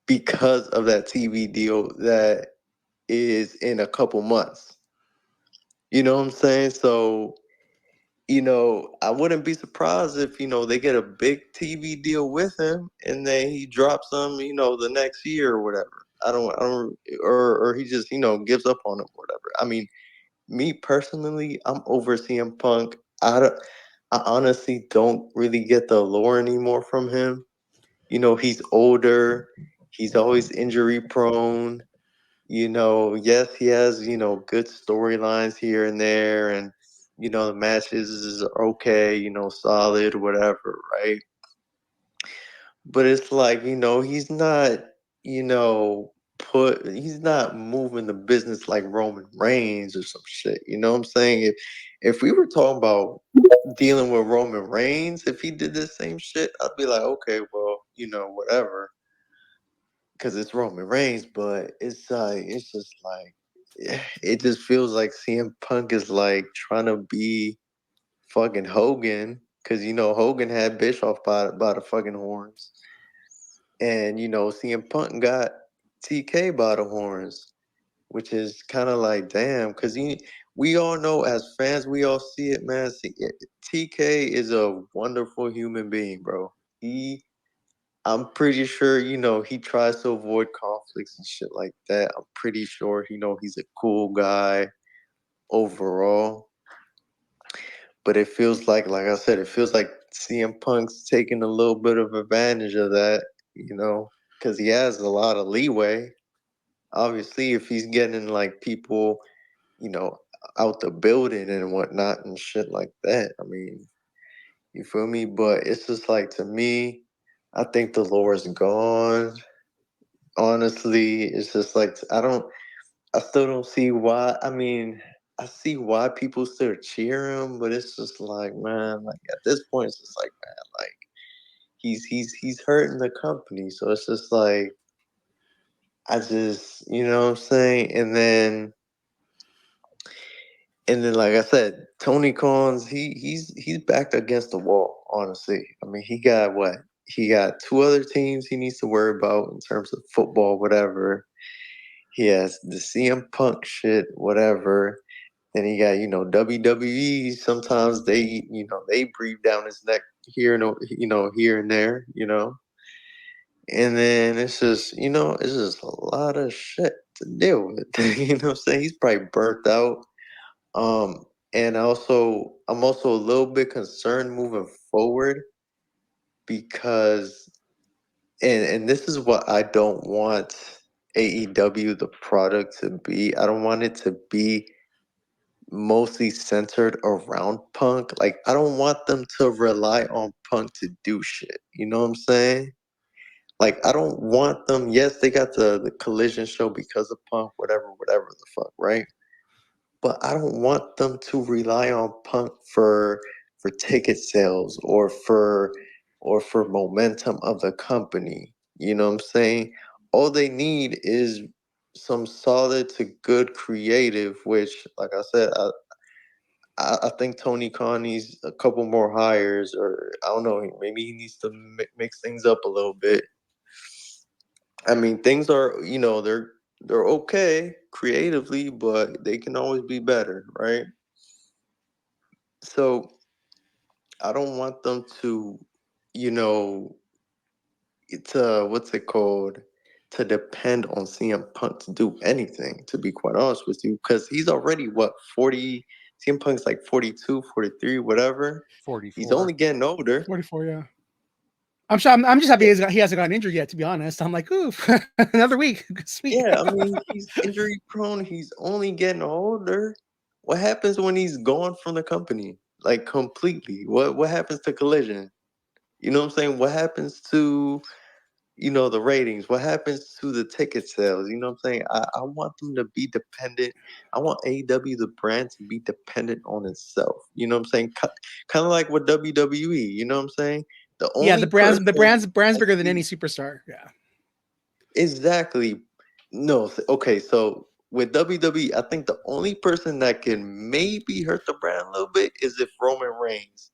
Speaker 8: because of that TV deal that is in a couple months. You know what I'm saying? So, I wouldn't be surprised if, they get a big TV deal with him and then he drops them, the next year or whatever. I don't, or he just, gives up on him or whatever. I mean, me personally, I'm over CM Punk. I honestly don't really get the allure anymore from him. He's older. He's always injury prone. Yes, he has, good storylines here and there, and the matches is okay, solid, whatever, right? But it's like, he's not, he's not moving the business like Roman Reigns or some shit. You know what I'm saying? If we were talking about dealing with Roman Reigns, if he did the same shit, I'd be like, okay, well, whatever, because it's Roman Reigns. But it's just like, it just feels like CM Punk is like trying to be fucking Hogan, because Hogan had Bischoff by the fucking horns, and CM Punk got TK by the horns, which is kind of like damn, because we all know as fans, we all see it, man. TK is a wonderful human being, bro. I'm pretty sure he tries to avoid conflicts and shit like that. I'm pretty sure he's a cool guy overall. But it feels like I said, it feels like CM Punk's taking a little bit of advantage of that, because he has a lot of leeway. Obviously, if he's getting like people, you know, out the building and whatnot and shit like that. I mean, you feel me? But it's just like, to me, I think the lore is gone. Honestly, it's just like I still don't see why. I mean, I see why people still cheer him, but it's just like, man, like at this point, it's just like, man, like he's hurting the company. So it's just like, I just, you know what I'm saying? And then, like I said, Tony Khan's he's backed against the wall. Honestly, I mean, he got what? He got two other teams he needs to worry about in terms of football, whatever. He has the CM Punk shit, whatever. Then he got, WWE. Sometimes they breathe down his neck here and here and there, And then it's just a lot of shit to deal with. You know what I'm saying? He's probably burnt out. Um, and I'm also a little bit concerned moving forward because, and this is what I don't want AEW, the product, to be. I don't want it to be mostly centered around Punk. Like, I don't want them to rely on Punk to do shit. You know what I'm saying? Like, I don't want them. Yes, they got the collision show because of Punk, whatever the fuck, right? But I don't want them to rely on Punk for ticket sales or for momentum of the company. You know what I'm saying? All they need is some solid to good creative, which, like I said, I think Tony Khan needs a couple more hires, or I don't know, maybe he needs to mix things up a little bit. I mean, things are, they're okay creatively, but they can always be better, right? So I don't want them to, you know, what's it called? To depend on CM Punk to do anything, to be quite honest with you, because he's already what, 40? CM Punk's like 42, 43, whatever. He's
Speaker 2: 44.
Speaker 1: Mm-hmm.
Speaker 5: Mm-hmm.
Speaker 8: only getting older.
Speaker 1: 44, yeah. I'm sure. I'm just happy he hasn't gotten injured yet. To be honest, I'm like, ooh, another week. Sweet.
Speaker 8: Yeah, I mean, he's injury prone. He's only getting older. What happens when he's gone from the company, like completely? What happens to Collision? You know what I'm saying? What happens to the ratings? What happens to the ticket sales? You know what I'm saying? I want them to be dependent. I want AEW, the brand, to be dependent on itself. You know what I'm saying? Kind of like with WWE. You know what I'm saying? The
Speaker 1: Yeah,
Speaker 8: only
Speaker 1: the brand's
Speaker 8: person
Speaker 1: bigger than any superstar. Yeah.
Speaker 8: exactly. No, okay, so with WWE, I think the only person that can maybe hurt the brand a little bit is if Roman Reigns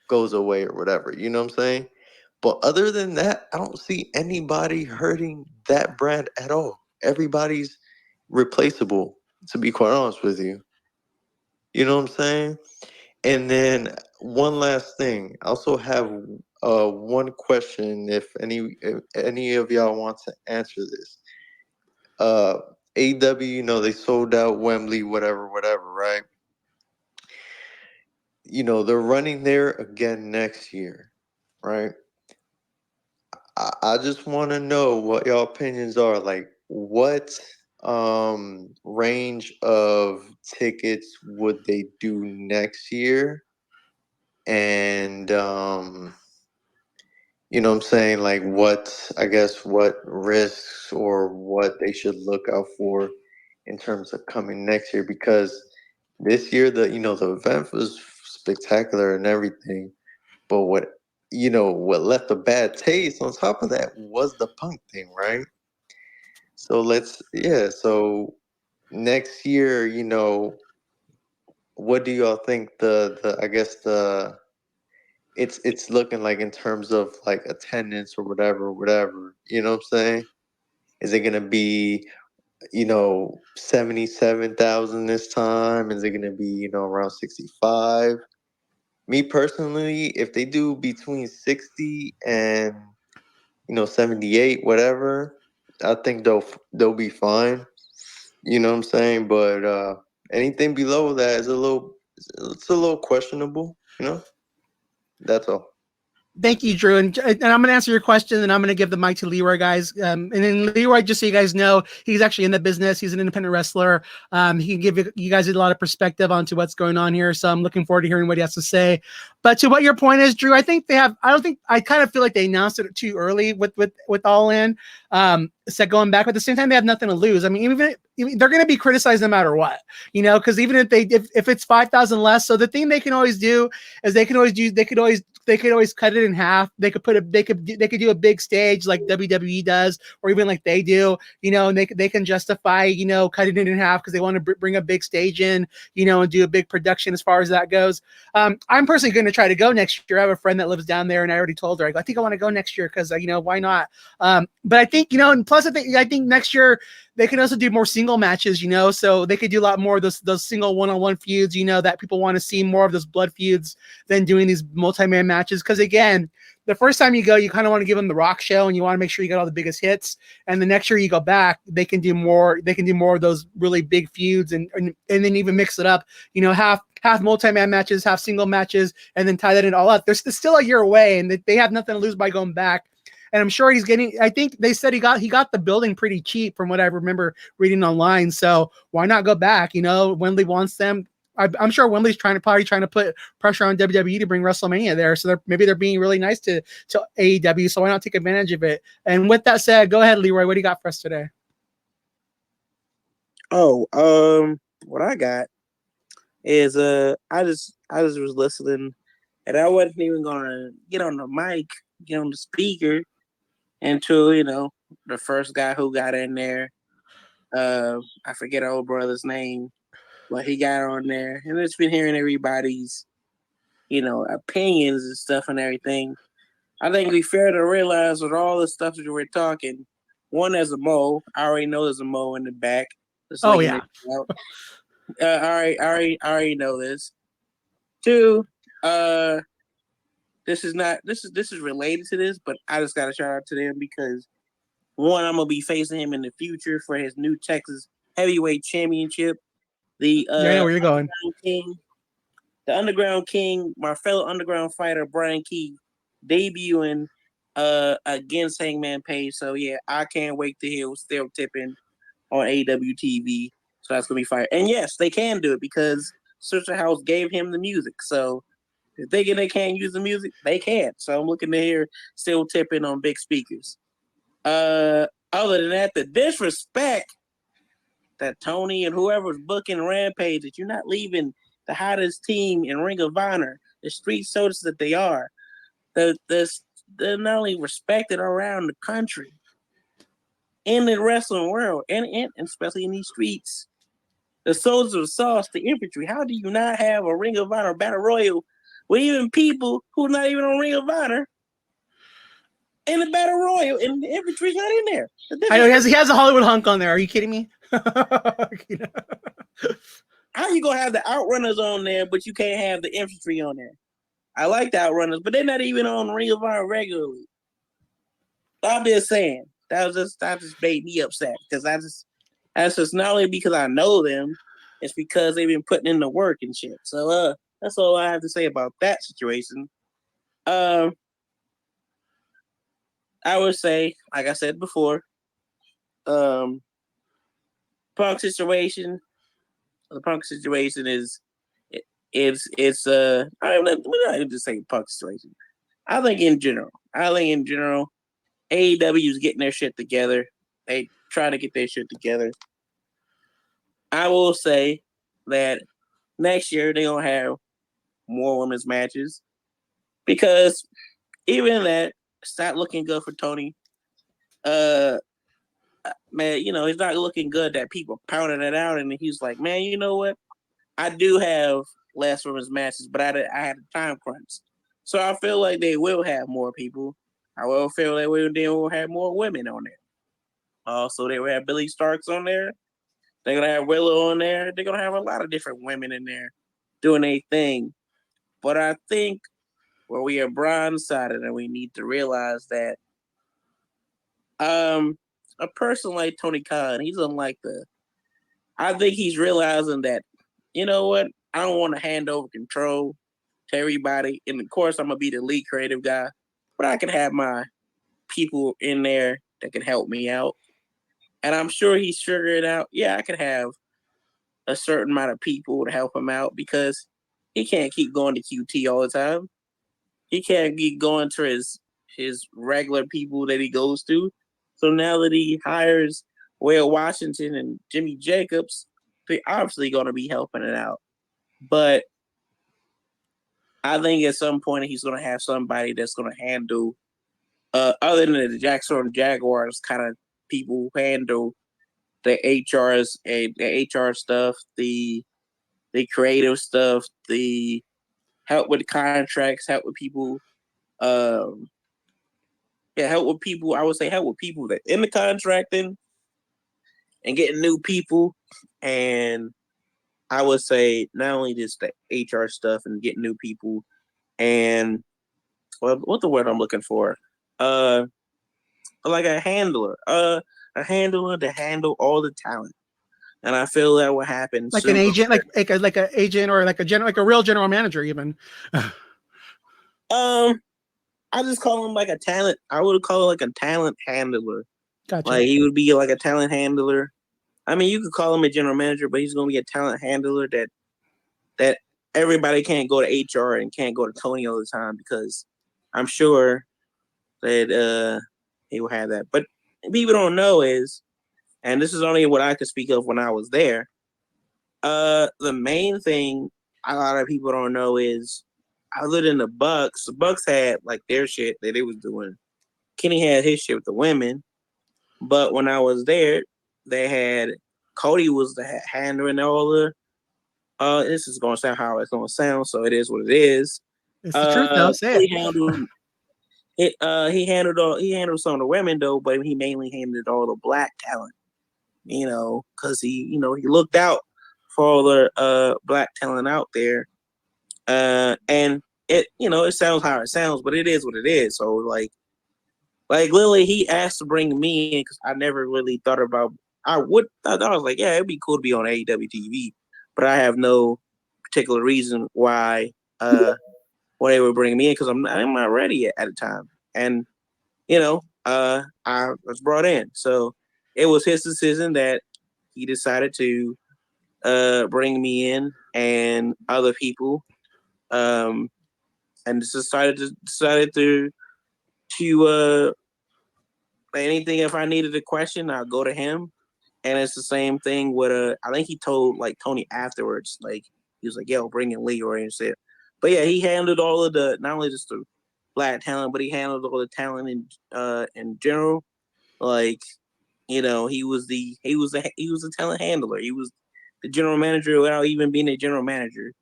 Speaker 8: goes away or whatever. You know what I'm saying? But other than that, I don't see anybody hurting that brand at all. Everybody's replaceable, to be quite honest with you. You know what I'm saying? And then one last thing. I also have one question if any of y'all want to answer this. AW, they sold out Wembley, whatever, right? They're running there again next year, right? I just want to know what y'all opinions are. Like, what range of tickets would they do next year? And you know what I'm saying? Like, what risks or what they should look out for in terms of coming next year? Because this year, the event was spectacular and everything, but what left a bad taste on top of that was the Punk thing, right? So next year, what do y'all think it's looking like in terms of like attendance or whatever. You know what I'm saying? Is it gonna be 77,000 this time? Is it gonna be around 65? Me personally, if they do between 60 and 78, whatever, I think they'll be fine. You know what I'm saying? But anything below that is a little questionable. That's all.
Speaker 1: Thank you, Drew. And I'm going to answer your question, and I'm going to give the mic to Leroy, guys. And then Leroy, just so you guys know, he's actually in the business. He's an independent wrestler. He can give you guys a lot of perspective onto what's going on here. So I'm looking forward to hearing what he has to say. But to what your point is, Drew, I kind of feel like they announced it too early with All In. Set going back, but at the same time, they have nothing to lose. I mean, even they're going to be criticized no matter what, because even if it's 5,000 less, so the thing they can always do is they could always cut it in half. They could do a big stage like WWE does, or even like they do, and they can justify, cutting it in half because they want to bring a big stage in, and do a big production as far as that goes. I'm personally going to try to go next year. I have a friend that lives down there, and I already told her, I think I want to go next year because, why not? But I think, and plus I think next year they can also do more single matches, so they could do a lot more of those single one-on-one feuds, that people want to see more of those blood feuds than doing these multi-man matches. Because again, the first time you go, you kind of want to give them the rock show and you want to make sure you got all the biggest hits. And the next year you go back, they can do more of those really big feuds and then even mix it up, half multi-man matches, half single matches, and then tie that in all up. There's still a year away and they have nothing to lose by going back. And I'm sure I think they said he got the building pretty cheap from what I remember reading online. So why not go back? Wembley wants them. I'm sure Wembley's probably trying to put pressure on WWE to bring WrestleMania there. So maybe they're being really nice to AEW. So why not take advantage of it? And with that said, go ahead, Leroy. What do you got for us today?
Speaker 11: Oh, what I got is I just was listening, and I wasn't even gonna get on the mic, get on the speaker until the first guy who got in there. I forget our old brother's name, but he got on there, and it's been hearing everybody's opinions and stuff and everything. I think we fair to realize with all the stuff that we're talking, one, there's a mole. I already know there's a mole in the back.
Speaker 1: Oh yeah.
Speaker 11: I already know this. Two, this is related to this, but I just got to shout out to them because one, I'm gonna be facing him in the future for his new Texas Heavyweight Championship.
Speaker 1: I know where you're going.
Speaker 11: The Underground King, my fellow Underground fighter Bryan Keith, debuting against Hangman Page. So yeah, I can't wait to hear still tipping on AEW TV. So that's gonna be fire. And yes, they can do it because Sister House gave him the music. So if they thinking they can't use the music, they can. So I'm looking to hear still tipping on big speakers. Other than that, the disrespect that Tony and whoever's booking Rampage, that you're not leaving the hottest team in Ring of Honor, the street soldiers that they are. They're not only respected around the country, in the wrestling world, and especially in these streets. The soldiers of sauce, the infantry. How do you not have a Ring of Honor battle royal with even people who are not even on Ring of Honor in the battle royal and the infantry's not in there?
Speaker 1: I know he has a Hollywood hunk on there. Are you kidding me?
Speaker 11: How you gonna have the Outrunners on there, but you can't have the infantry on there? I like the Outrunners, but they're not even on Ring of Honor regularly. I'm just saying that just made me upset because that's just not only because I know them, it's because they've been putting in the work and shit. So that's all I have to say about that situation. I would say, like I said before, Punk situation. The Punk situation is I'm not just saying Punk situation. I think in general, AEW is getting their shit together. They trying to get their shit together. I will say that next year they're gonna have more women's matches because even that it's not looking good for Tony. Man, you know, it's not looking good that people pounding it out, and he's like, man, you know what? I do have less women's matches, but I had a time crunch, so I feel like they will have more people. I will feel that they will have more women on there. Also, they will have Billy Starks on there. They're gonna have Willow on there. They're gonna have a lot of different women in there doing a thing. But I think where we are blindsided, and we need to realize that a person like Tony Khan, he's unlike I think he's realizing that, you know what, I don't want to hand over control to everybody. And of course, I'm gonna be the lead creative guy, but I can have my people in there that can help me out. And I'm sure he's figured out, yeah, I could have a certain amount of people to help him out because he can't keep going to QT all the time. He can't keep going to his regular people that he goes to. So now that he hires Will Washington and Jimmy Jacobs, they're obviously going to be helping it out. But I think at some point he's going to have somebody that's going to handle, other than the Jackson Jaguars kind of people who handle the HRs and the HR stuff, the creative stuff, the help with contracts, help with people, help with people. I would say help with people that in the contracting and getting new people. And I would say not only just the HR stuff and getting new people and what's the word I'm looking for? Like a handler to handle all the talent. And I feel that will happen
Speaker 1: like
Speaker 11: soon.
Speaker 1: an agent, like an agent or like a real general manager, even.
Speaker 11: I just call him like a talent. I would call it like a talent handler.
Speaker 1: Gotcha.
Speaker 11: Like he would be like a talent handler. I mean, you could call him a general manager, but he's gonna be a talent handler that everybody can't go to HR and can't go to Tony all the time because I'm sure that he will have that. But people don't know is, and this is only what I could speak of when I was there. The main thing a lot of people don't know is, other than the Bucks had like their shit that they was doing. Kenny had his shit with the women, but when I was there, they had Cody was handling all the. This is gonna sound how it's gonna sound, so it is what it is.
Speaker 1: It's the truth, though. Say
Speaker 11: he handled it. He handled some of the women though, but he mainly handled all the black talent. You know, because he looked out for all the black talent out there. And it sounds how it sounds, but it is what it is. So like Lily, he asked to bring me in because I never really thought about. I was like, yeah, it'd be cool to be on AEW TV, but I have no particular reason why they would bring me in because I'm not ready at the time. And I was brought in. So it was his decision that he decided to bring me in and other people, and decided to anything. If I needed a question, I'll go to him. And it's the same thing with I think he told like Tony afterwards, like he was like, "Yo, bring in Leroy," and said, but yeah, he handled all of the, not only just the black talent, but he handled all the talent in general. Like, he was the talent handler. He was the general manager without even being a general manager.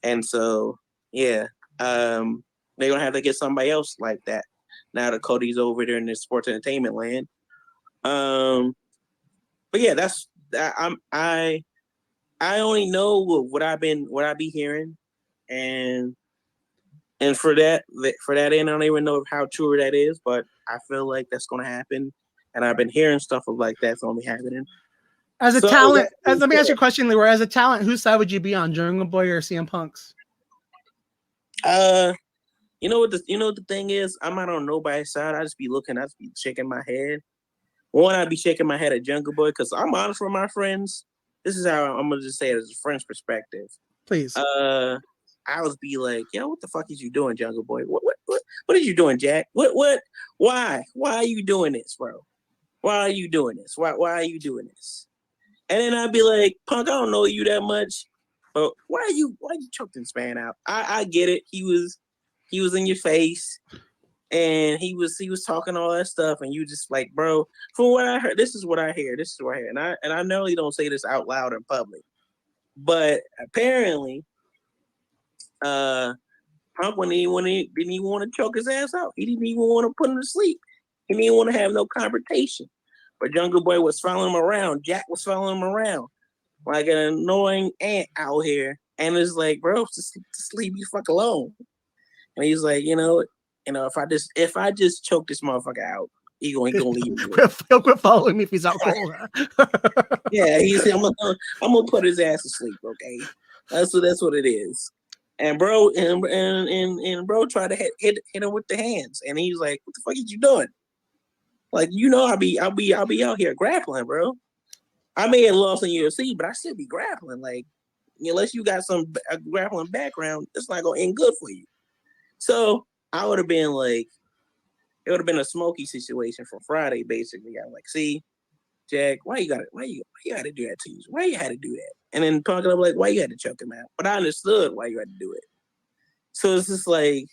Speaker 11: And so, yeah, they're gonna have to get somebody else like that now that Cody's over there in the sports entertainment land. But yeah, that's that. I only know what I be hearing, and for that end, I don't even know how true that is, but I feel like that's gonna happen, and I've been hearing stuff of like that's gonna be happening.
Speaker 1: As a
Speaker 11: So,
Speaker 1: talent,
Speaker 11: that-
Speaker 1: let me ask you a question, Leroy. As a talent, whose side would you be on, Jungle Boy or CM Punk's?
Speaker 11: You know what the thing is? I'm not on nobody's side. I just be shaking my head. One, I'd be shaking my head at Jungle Boy because I'm honest with my friends. This is how I'm gonna just say it as a friend's perspective.
Speaker 1: Please.
Speaker 11: I would be like, yo, what the fuck is you doing, Jungle Boy? What are you doing, Jack? Why are you doing this, bro? Why are you doing this? Why are you doing this? And then I'd be like, Punk, I don't know you that much, but why you choking this man out? I get it. He was in your face, and he was talking all that stuff, and you just like, bro, from what I heard, this is what I hear. And I normally don't say this out loud in public, but apparently, Punk didn't even want to choke his ass out. He didn't even want to put him to sleep. He didn't want to have no confrontation. But Jungle Boy was following him around. Jack was following him around like an annoying ant out here. And it's like, bro, just leave me fuck alone. And he's like, if I just choke this motherfucker out, he gonna leave me.
Speaker 1: He'll quit following me if he's out cold.
Speaker 11: Yeah, he said, I'm gonna put his ass to sleep. Okay, that's what it is. And bro, and bro tried to hit him with the hands, and he's like, "What the fuck is you doing?" Like, I'll be out here grappling, bro. I may have lost in UFC, but I still be grappling. Like, unless you got a grappling background, it's not gonna end good for you. So I would have been like, it would have been a smoky situation for Friday, basically. I'm like, see, Jack, why you gotta do that to you? Why you had to do that? And then Punk up like, why you had to choke him out? But I understood why you had to do it. So it's just like,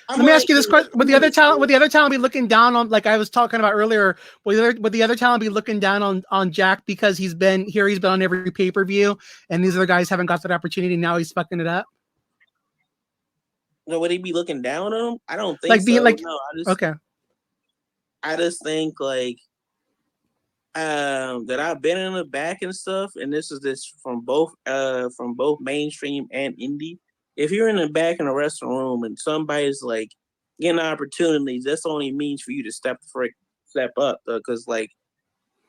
Speaker 1: let me ask you this question: Would the other talent be looking down on, like I was talking about earlier? Would the other talent be looking down on Jack because he's been on every pay-per-view, and these other guys haven't got that opportunity? Now he's fucking it up.
Speaker 11: No, would he be looking down on him? I don't think so. No, I just think like that I've been in the back and stuff, and this is from both mainstream and indie. If you're in the back in a wrestling room and somebody's like getting opportunities, that's only means for you to step up, because like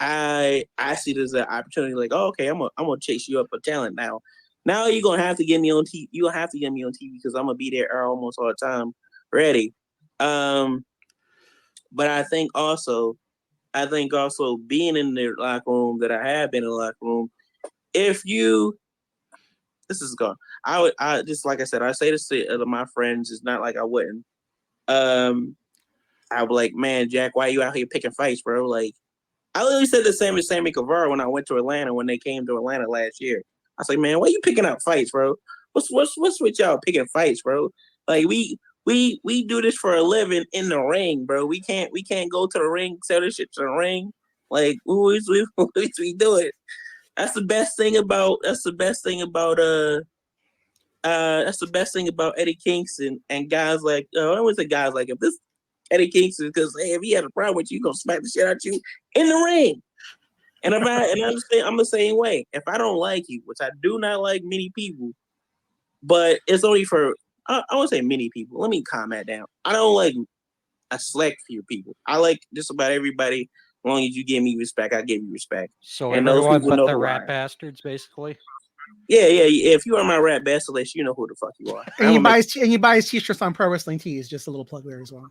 Speaker 11: I see this as an opportunity. Like, oh, okay, I'm gonna chase you up a talent now. Now you're gonna have to get me on TV. You gonna have to get me on TV because I'm gonna be there almost all the time, ready. But I think also being in the locker room, that I have been in the locker room. I just, like I said, I say this to my friends. It's not like I wouldn't. I was like, man, Jack, why are you out here picking fights, bro? Like, I literally said the same as Sammy Guevara when I went to Atlanta, when they came to Atlanta last year. I was like, man, why you picking up fights, bro? What's with y'all picking fights, bro? Like, we do this for a living in the ring, bro. We can't go to the ring, sell this shit to the ring. Like, we do it. That's the best thing about Eddie Kingston and guys like I would say guys like him. This Eddie Kingston, because hey, if he had a problem with you, he's gonna smack the shit out of you in the ring. And I'm the same way. If I don't like you, which I do not like many people, but it's only for I won't say many people. Let me calm that down. I don't like a select few people. I like just about everybody. As long as you give me respect, I give you respect.
Speaker 2: So
Speaker 11: and those
Speaker 2: everyone
Speaker 11: people
Speaker 2: but
Speaker 11: know
Speaker 2: the
Speaker 11: who I
Speaker 2: rat
Speaker 11: am.
Speaker 2: bastards, basically.
Speaker 11: Yeah. If you are my rap basilisk, you know who the fuck you are.
Speaker 1: And you buy his t-shirts on Pro Wrestling Tees. Just a little plug there as well.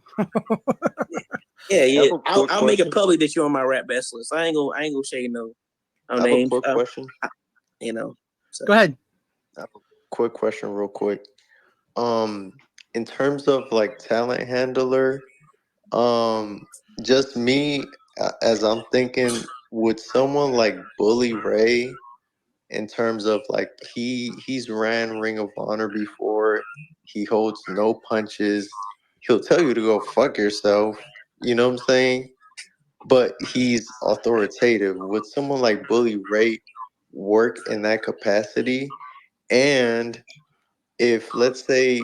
Speaker 11: Yeah. I'll make it public that you're on my rap basilisk. I ain't gonna say no names.
Speaker 8: Quick question.
Speaker 11: So.
Speaker 1: Go ahead.
Speaker 8: Quick question, real quick. In terms of like talent handler, just me as I'm thinking, would someone like Bully Ray, in terms of like he's ran Ring of Honor before, he holds no punches, he'll tell you to go fuck yourself, you know what I'm saying? But he's authoritative. Would someone like Bully Ray work in that capacity? And if, let's say,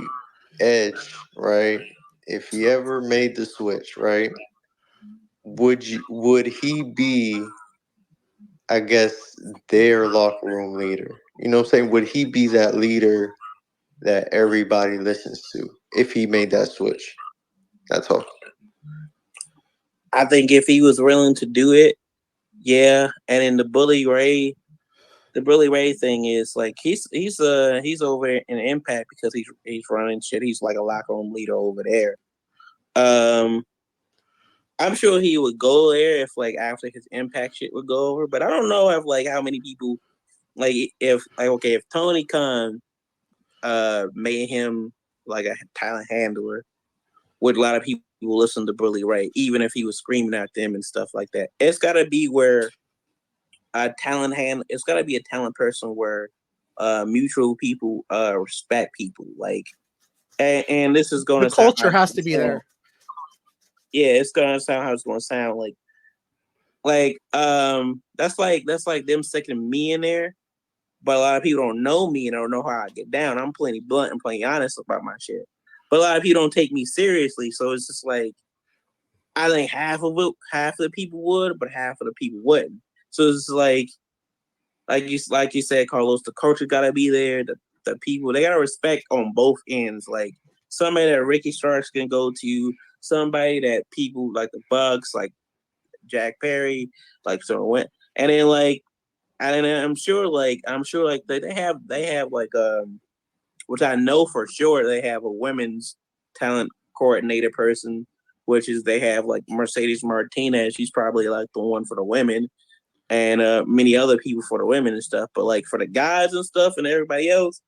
Speaker 8: Edge, right? If he ever made the switch, right? Would he be, I guess, their locker room leader? You know what I'm saying? Would he be that leader that everybody listens to if he made that switch? That's all.
Speaker 11: I think if he was willing to do it, yeah. And then the Bully Ray thing is like he's over in Impact because he's running shit. He's like a locker room leader over there. I'm sure he would go there if like after his Impact shit would go over, but I don't know if like how many people like if Tony Khan made him like a talent handler, would a lot of people listen to Bully Ray, even if he was screaming at them and stuff like that. It's gotta be where it's gotta be a talent person where mutual people respect people. Like and this is gonna
Speaker 1: The culture has to be there.
Speaker 11: Yeah, it's gonna sound how it's gonna sound that's like them sticking me in there, but a lot of people don't know me and don't know how I get down. I'm plenty blunt and plenty honest about my shit, but a lot of people don't take me seriously. So it's just like I think half of the people would, but half of the people wouldn't. So it's like you said, Carlos, the culture gotta be there. The people, they gotta respect on both ends. Like somebody that Ricky Starks can go to, somebody that people like the Bucks, like Jack Perry, like and then like, and then I'm sure like they have like which I know for sure they have a women's talent coordinator person, which is they have like Mercedes Martinez. She's probably like the one for the women, and many other people for the women and stuff. But like for the guys and stuff and everybody else,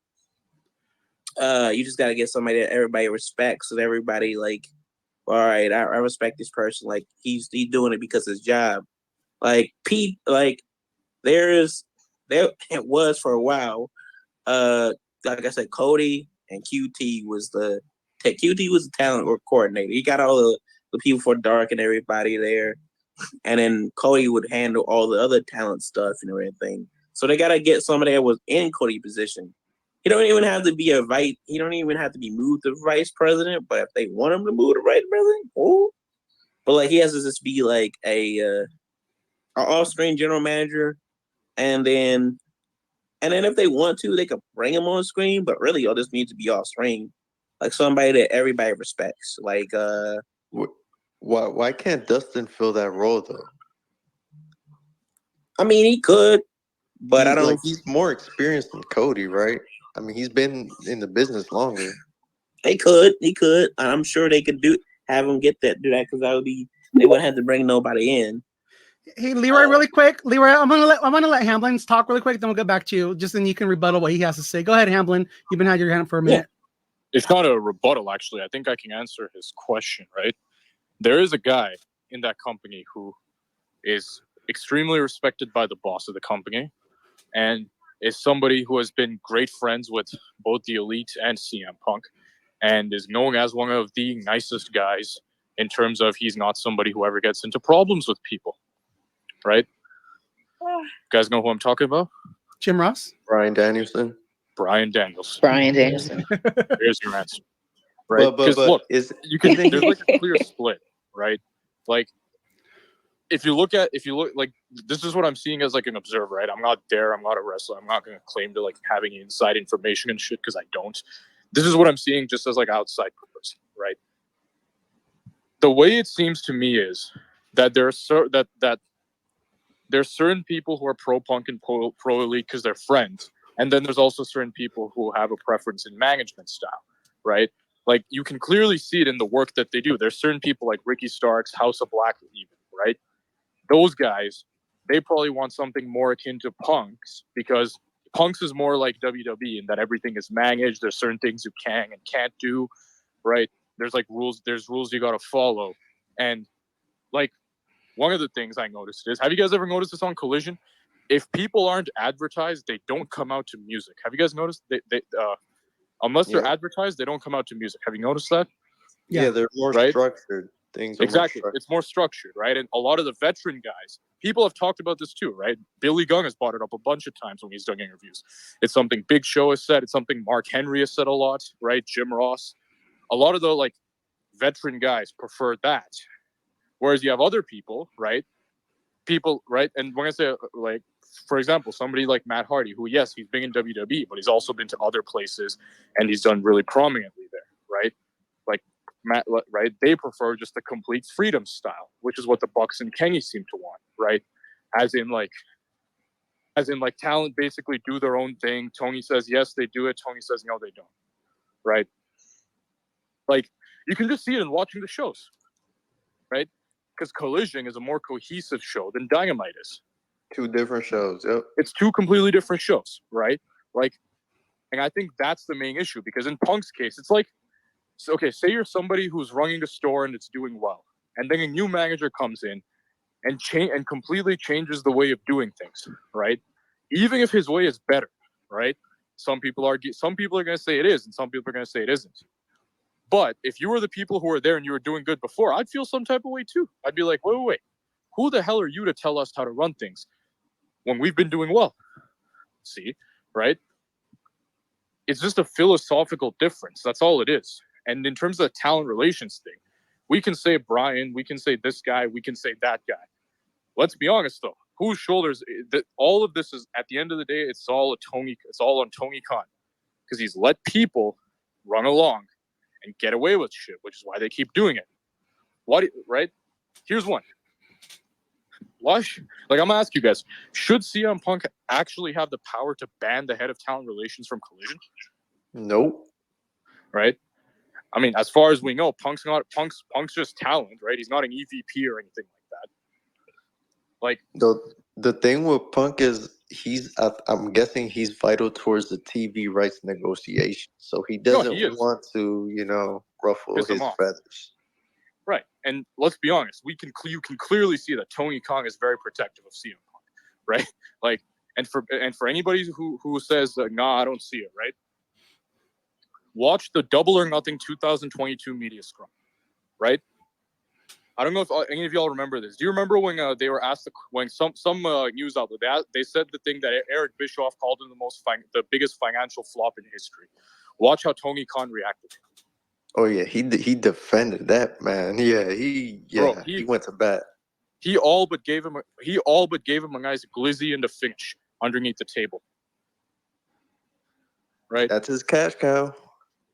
Speaker 11: you just gotta get somebody that everybody respects and everybody like, all right, I respect this person. Like he's doing it because of his job. Like Pete, like there it was for a while. Like I said, Cody and QT was the talent coordinator. He got all the people for Dark and everybody there, and then Cody would handle all the other talent stuff and everything. So they gotta get somebody that was in Cody's position. He don't even have to be He don't even have to be moved to vice president. But if they want him to move to vice president, cool. But like he has to just be like a off-screen general manager, and then if they want to, they could bring him on screen. But really, all this needs to be off-screen, like somebody that everybody respects. Like
Speaker 8: Why can't Dustin fill that role though?
Speaker 11: I mean, he could, but I don't.
Speaker 8: He's more experienced than Cody, right? I mean, he's been in the business longer.
Speaker 11: He could. I'm sure they could have him do that because they wouldn't have to bring nobody in.
Speaker 1: Hey, Leroy, really quick. Leroy, I'm gonna let Hamblin talk really quick. Then we'll get back to you. Just then you can rebuttal what he has to say. Go ahead, Hamblin. You've been had your hand for a minute.
Speaker 12: It's not a rebuttal, actually. I think I can answer his question, right? There is a guy in that company who is extremely respected by the boss of the company and is somebody who has been great friends with both the Elite and CM Punk and is known as one of the nicest guys in terms of he's not somebody who ever gets into problems with people, right? You guys know who I'm talking about?
Speaker 1: Jim Ross?
Speaker 8: Bryan Danielson.
Speaker 12: Here's your answer. Right? Because look, there's like a clear split, right? Like if you look like this is what I'm seeing as like an observer, right? I'm not there, I'm not a wrestler, I'm not gonna claim to like having inside information and shit because I don't. This is what I'm seeing just as like outside person, right? The way it seems to me is that there's certain people who are pro Punk and pro Elite because they're friends, And then there's also certain people who have a preference in management style, right? Like you can clearly see it in the work that they do. There's certain people like Ricky Starks, House of Black, even, right? Those guys, they probably want something more akin to Punk's, because Punk's is more like WWE in that everything is managed. There's certain things you can and can't do, right? There's like rules. There's rules you got to follow. And like one of the things I noticed is, have you guys ever noticed this on Collision? If people aren't advertised, they don't come out to music. Have you guys noticed? Unless they're advertised, they don't come out to music. Have you noticed that?
Speaker 8: Yeah, they're more structured. Things are
Speaker 12: exactly.
Speaker 8: more structured.
Speaker 12: It's more structured, right? And a lot of the veteran guys, people have talked about this too, right? Billy Gunn has brought it up a bunch of times when he's done interviews. It's something Big Show has said. It's something Mark Henry has said a lot, right? Jim Ross. A lot of the like veteran guys prefer that. Whereas you have other people, right? And when I say like, for example, somebody like Matt Hardy, who, yes, he's been in WWE, but he's also been to other places and he's done really prominently there, right? Like Matt, right? They prefer just the complete freedom style, which is what the Bucks and Kenny seem to want, right? As in like talent basically do their own thing. Tony says yes, they do it. Tony says no, they don't, right? Like you can just see it in watching the shows, right? Because Collision is a more cohesive show than Dynamite is.
Speaker 8: Two different shows. Yep.
Speaker 12: It's two completely different shows, right? Like, and I think that's the main issue, because in Punk's case, it's like, okay, say you're somebody who's running a store and it's doing well, and then a new manager comes in and completely changes the way of doing things, right? Even if his way is better, right? Some people are going to say it is, and some people are going to say it isn't. But if you were the people who were there and you were doing good before, I'd feel some type of way too. I'd be like, wait. Who the hell are you to tell us how to run things when we've been doing well? See, right? It's just a philosophical difference. That's all it is. And in terms of the talent relations thing, we can say Bryan, we can say this guy, we can say that guy. Let's be honest though, whose shoulders? All of this is, at the end of the day, it's all on Tony Khan, because he's let people run along and get away with shit, which is why they keep doing it. Right? Here's one. Why? Like, I'm gonna ask you guys: should CM Punk actually have the power to ban the head of talent relations from Collision?
Speaker 8: Nope.
Speaker 12: Right? I mean, as far as we know, Punk's just talent, right? He's not an EVP or anything like that. Like
Speaker 8: the thing with Punk is I'm guessing he's vital towards the TV rights negotiation, so he doesn't want to ruffle his feathers.
Speaker 12: Right, and let's be honest, you can clearly see that Tony Khan is very protective of CM Punk, right? Like, and for anybody who says nah, I don't see it, right? Watch the Double or Nothing 2022 media scrum, right? I don't know if any of y'all remember this. Do you remember when they were asked when some news outlet they said the thing that Eric Bischoff called him the biggest financial flop in history? Watch how Tony Khan reacted.
Speaker 8: Oh yeah, he defended that, man. Yeah, he went to bat.
Speaker 12: He all but gave him a nice glizzy in the finish underneath the table. Right?
Speaker 8: That's his cash cow.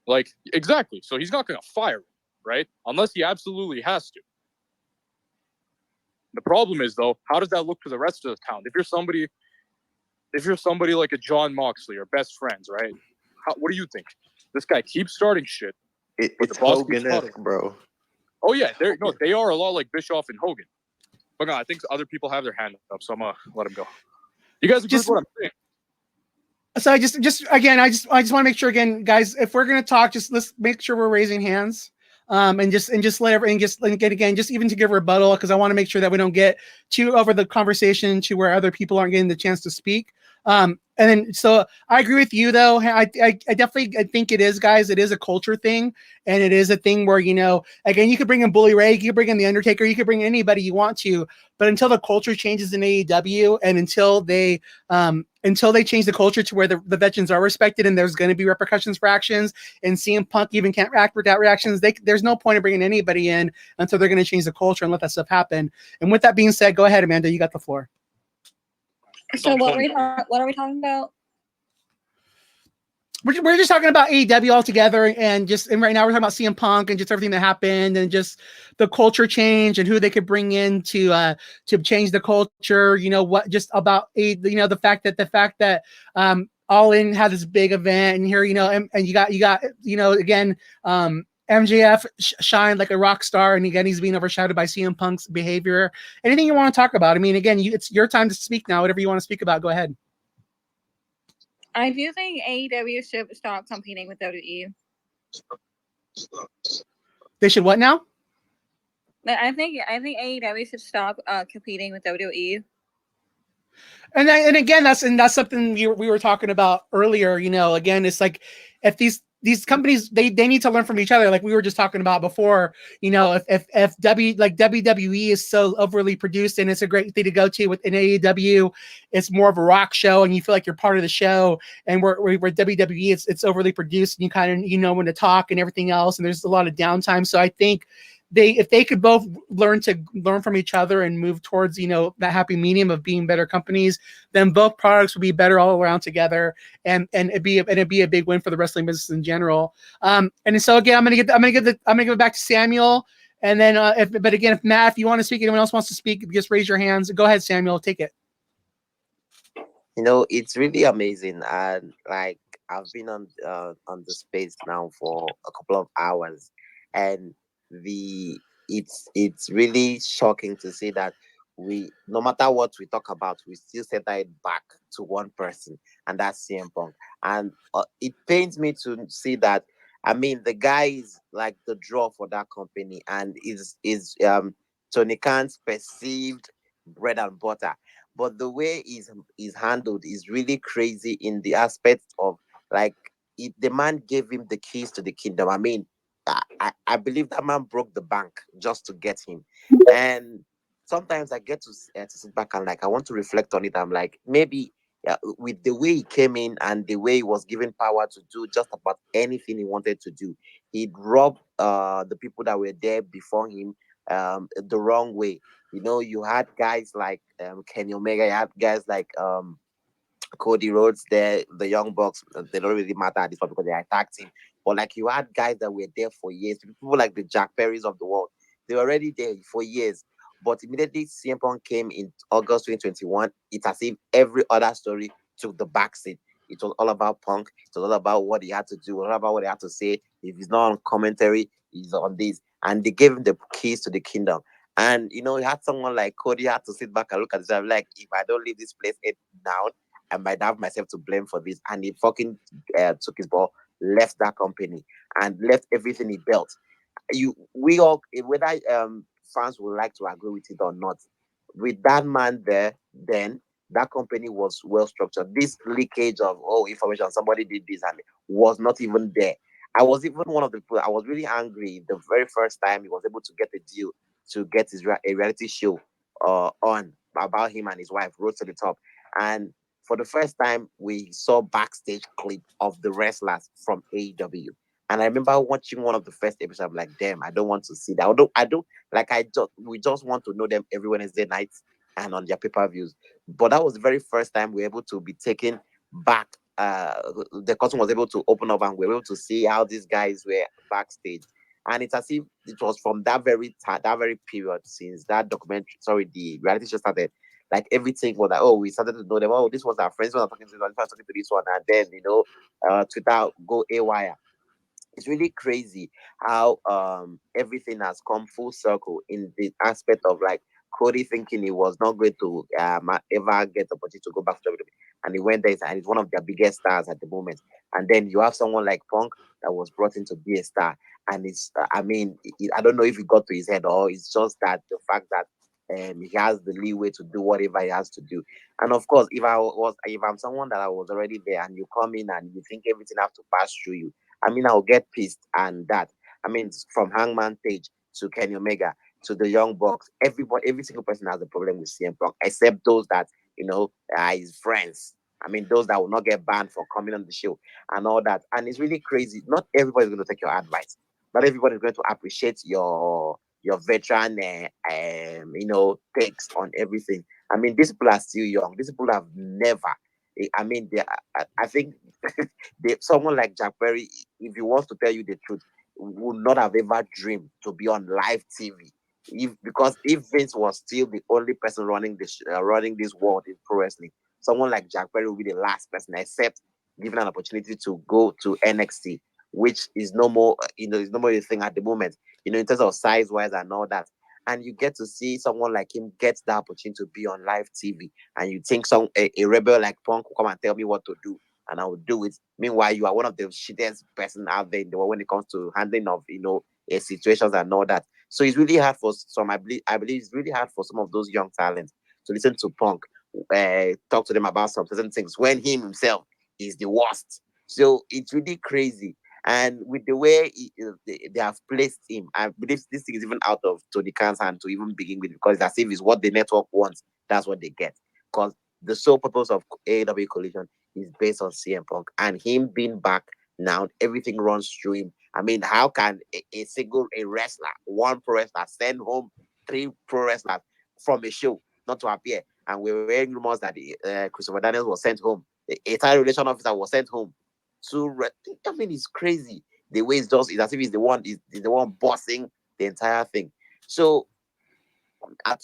Speaker 12: Like, exactly. So he's not going to fire him, right? Unless he absolutely has to. The problem is, though, how does that look to the rest of the town? If you're somebody like a John Moxley or best friends, right? What do you think? This guy keeps starting shit.
Speaker 8: It's Hogan-esque, bro.
Speaker 12: Oh yeah, they are a lot like Bischoff and Hogan. But no, I think other people have their hand up, so I'm gonna let him go. You guys agree with what I'm saying?
Speaker 1: So I just want to make sure again, guys, if we're gonna talk, let's make sure we're raising hands, and just let everyone just even to give rebuttal, because I want to make sure that we don't get too over the conversation to where other people aren't getting the chance to speak. And then, so I agree with you though. I definitely think it is, guys. It is a culture thing, and it is a thing where, again, you could bring in Bully Ray, you could bring in The Undertaker, you could bring anybody you want to, but until the culture changes in AEW, and until they change the culture to where the veterans are respected and there's going to be repercussions for actions, and CM Punk even can't react without reactions, there's no point in bringing anybody in until they're going to change the culture and let that stuff happen. And with that being said, go ahead, Amanda, you got the floor.
Speaker 4: So what are we talking about?
Speaker 1: We're just talking about AEW altogether, and right now we're talking about CM Punk and just everything that happened and just the culture change and who they could bring in to change the culture. What just about the fact that All In had this big event, and here, and you got, again, MJF shined like a rock star, and again, he's being overshadowed by CM Punk's behavior. Anything you want to talk about? I mean, again, it's your time to speak now. Whatever you want to speak about, go ahead.
Speaker 13: I do think AEW should stop competing with WWE.
Speaker 1: They should what now?
Speaker 13: I think AEW should stop competing with WWE.
Speaker 1: And again, that's something we were talking about earlier. Again, it's like if these companies they need to learn from each other, like we were just talking about before. If WWE is so overly produced and it's a great thing to go to, with an AEW, it's more of a rock show and you feel like you're part of the show. And where WWE, it's overly produced and you kind of when to talk and everything else, and there's a lot of downtime. So I think if they could both learn from each other and move towards that happy medium of being better companies, then both products would be better all around together, and it'd be a big win for the wrestling business in general. And so again, I'm gonna give it back to Samuel, and then if Matt, if you want to speak, anyone else wants to speak, just raise your hands. Go ahead, Samuel, take it.
Speaker 5: It's really amazing, and like I've been on the space now for a couple of hours, and it's really shocking to see that we, no matter what we talk about, we still center it back to one person, and that's CM Punk. And it pains me to see that. I mean, the guy is like the draw for that company, and is Tony Khan's perceived bread and butter. But the way is handled is really crazy in the aspect of, like, the man gave him the keys to the kingdom. I mean, I believe that man broke the bank just to get him. And sometimes I get to sit back and, like, I want to reflect on it. I'm like, maybe with the way he came in and the way he was given power to do just about anything he wanted to do, he'd robbed the people that were there before him the wrong way. You had guys like Kenny Omega, you had guys like Cody Rhodes there, the Young Bucks. They don't really matter at this point because they attacked him. But like, you had guys that were there for years, people like the Jack Perrys of the world. They were already there for years. But immediately CM Punk came in August 2021, it's as if every other story took the backseat. It was all about Punk. It was all about what he had to do, all about what he had to say. If he's not on commentary, he's on this. And they gave him the keys to the kingdom. And you had someone like Cody had to sit back and look at this. I'm like, if I don't leave this place now, I might have myself to blame for this. And he fucking took his ball, left that company, and left everything he built. We all, whether fans would like to agree with it or not, with that man there, then that company was well structured. This leakage of information, somebody did this, and was not even there. I was even one of the people. I was really angry the very first time he was able to get a deal to get a reality show on about him and his wife, Road to the Top. And for the first time, we saw backstage clip of the wrestlers from AEW. And I remember watching one of the first episodes. I'm like, damn, I don't want to see that. We just want to know them every Wednesday night and on their pay-per-views. But that was the very first time we were able to be taken back. The curtain was able to open up and we were able to see how these guys were backstage. And it's as if it was from that very period, since that the reality show started. Like, everything was like, we started to know them. This was our friends. When I'm talking to this one, talking to this one, and then Twitter go AWire. It's really crazy how everything has come full circle in the aspect of, like, Cody thinking he was not going to ever get the opportunity to go back to WWE, and he went there and he's one of their biggest stars at the moment. And then you have someone like Punk that was brought in to be a star, and it's I don't know if it got to his head, or it's just that the fact that he has the leeway to do whatever he has to do. And of course, if I'm someone that I was already there and you come in and you think everything has to pass through you, I'll get pissed. And that, from Hangman Page to Kenny Omega to the Young Bucks, every single person has a problem with CM Punk, except those that are his friends. Those that will not get banned for coming on the show and all that. And it's really crazy. Not everybody's going to take your advice. Not everybody's going to appreciate your veteran takes on everything. These people are still young. These people have never. I think someone like Jack Perry, if he wants to tell you the truth, would not have ever dreamed to be on live TV. Because if Vince was still the only person running this world in pro wrestling, someone like Jack Perry will be the last person, except given an opportunity to go to NXT, which is no more, is no more a thing at the moment, in terms of size wise and all that. And you get to see someone like him get the opportunity to be on live TV, and you think a rebel like Punk will come and tell me what to do, and I will do it. Meanwhile, you are one of the shittiest person out there in the world when it comes to handling of situations and all that. So it's really hard for some. I believe it's really hard for some of those young talents to listen to Punk, talk to them about some certain things when he himself is the worst. So it's really crazy. And with the way they have placed him, I believe this thing is even out of Tony Khan's hand to even begin with, because it's as if it's what the network wants, that's what they get. Because the sole purpose of AEW Collision is based on CM Punk, and him being back now, everything runs through him. I mean, how can a wrestler, one pro wrestler, send home 3 pro wrestlers from a show not to appear? And we were hearing rumors that Christopher Daniels was sent home. The entire relation officer was sent home. I mean, it's crazy. The way it's as if he's the one bossing the entire thing. So I'm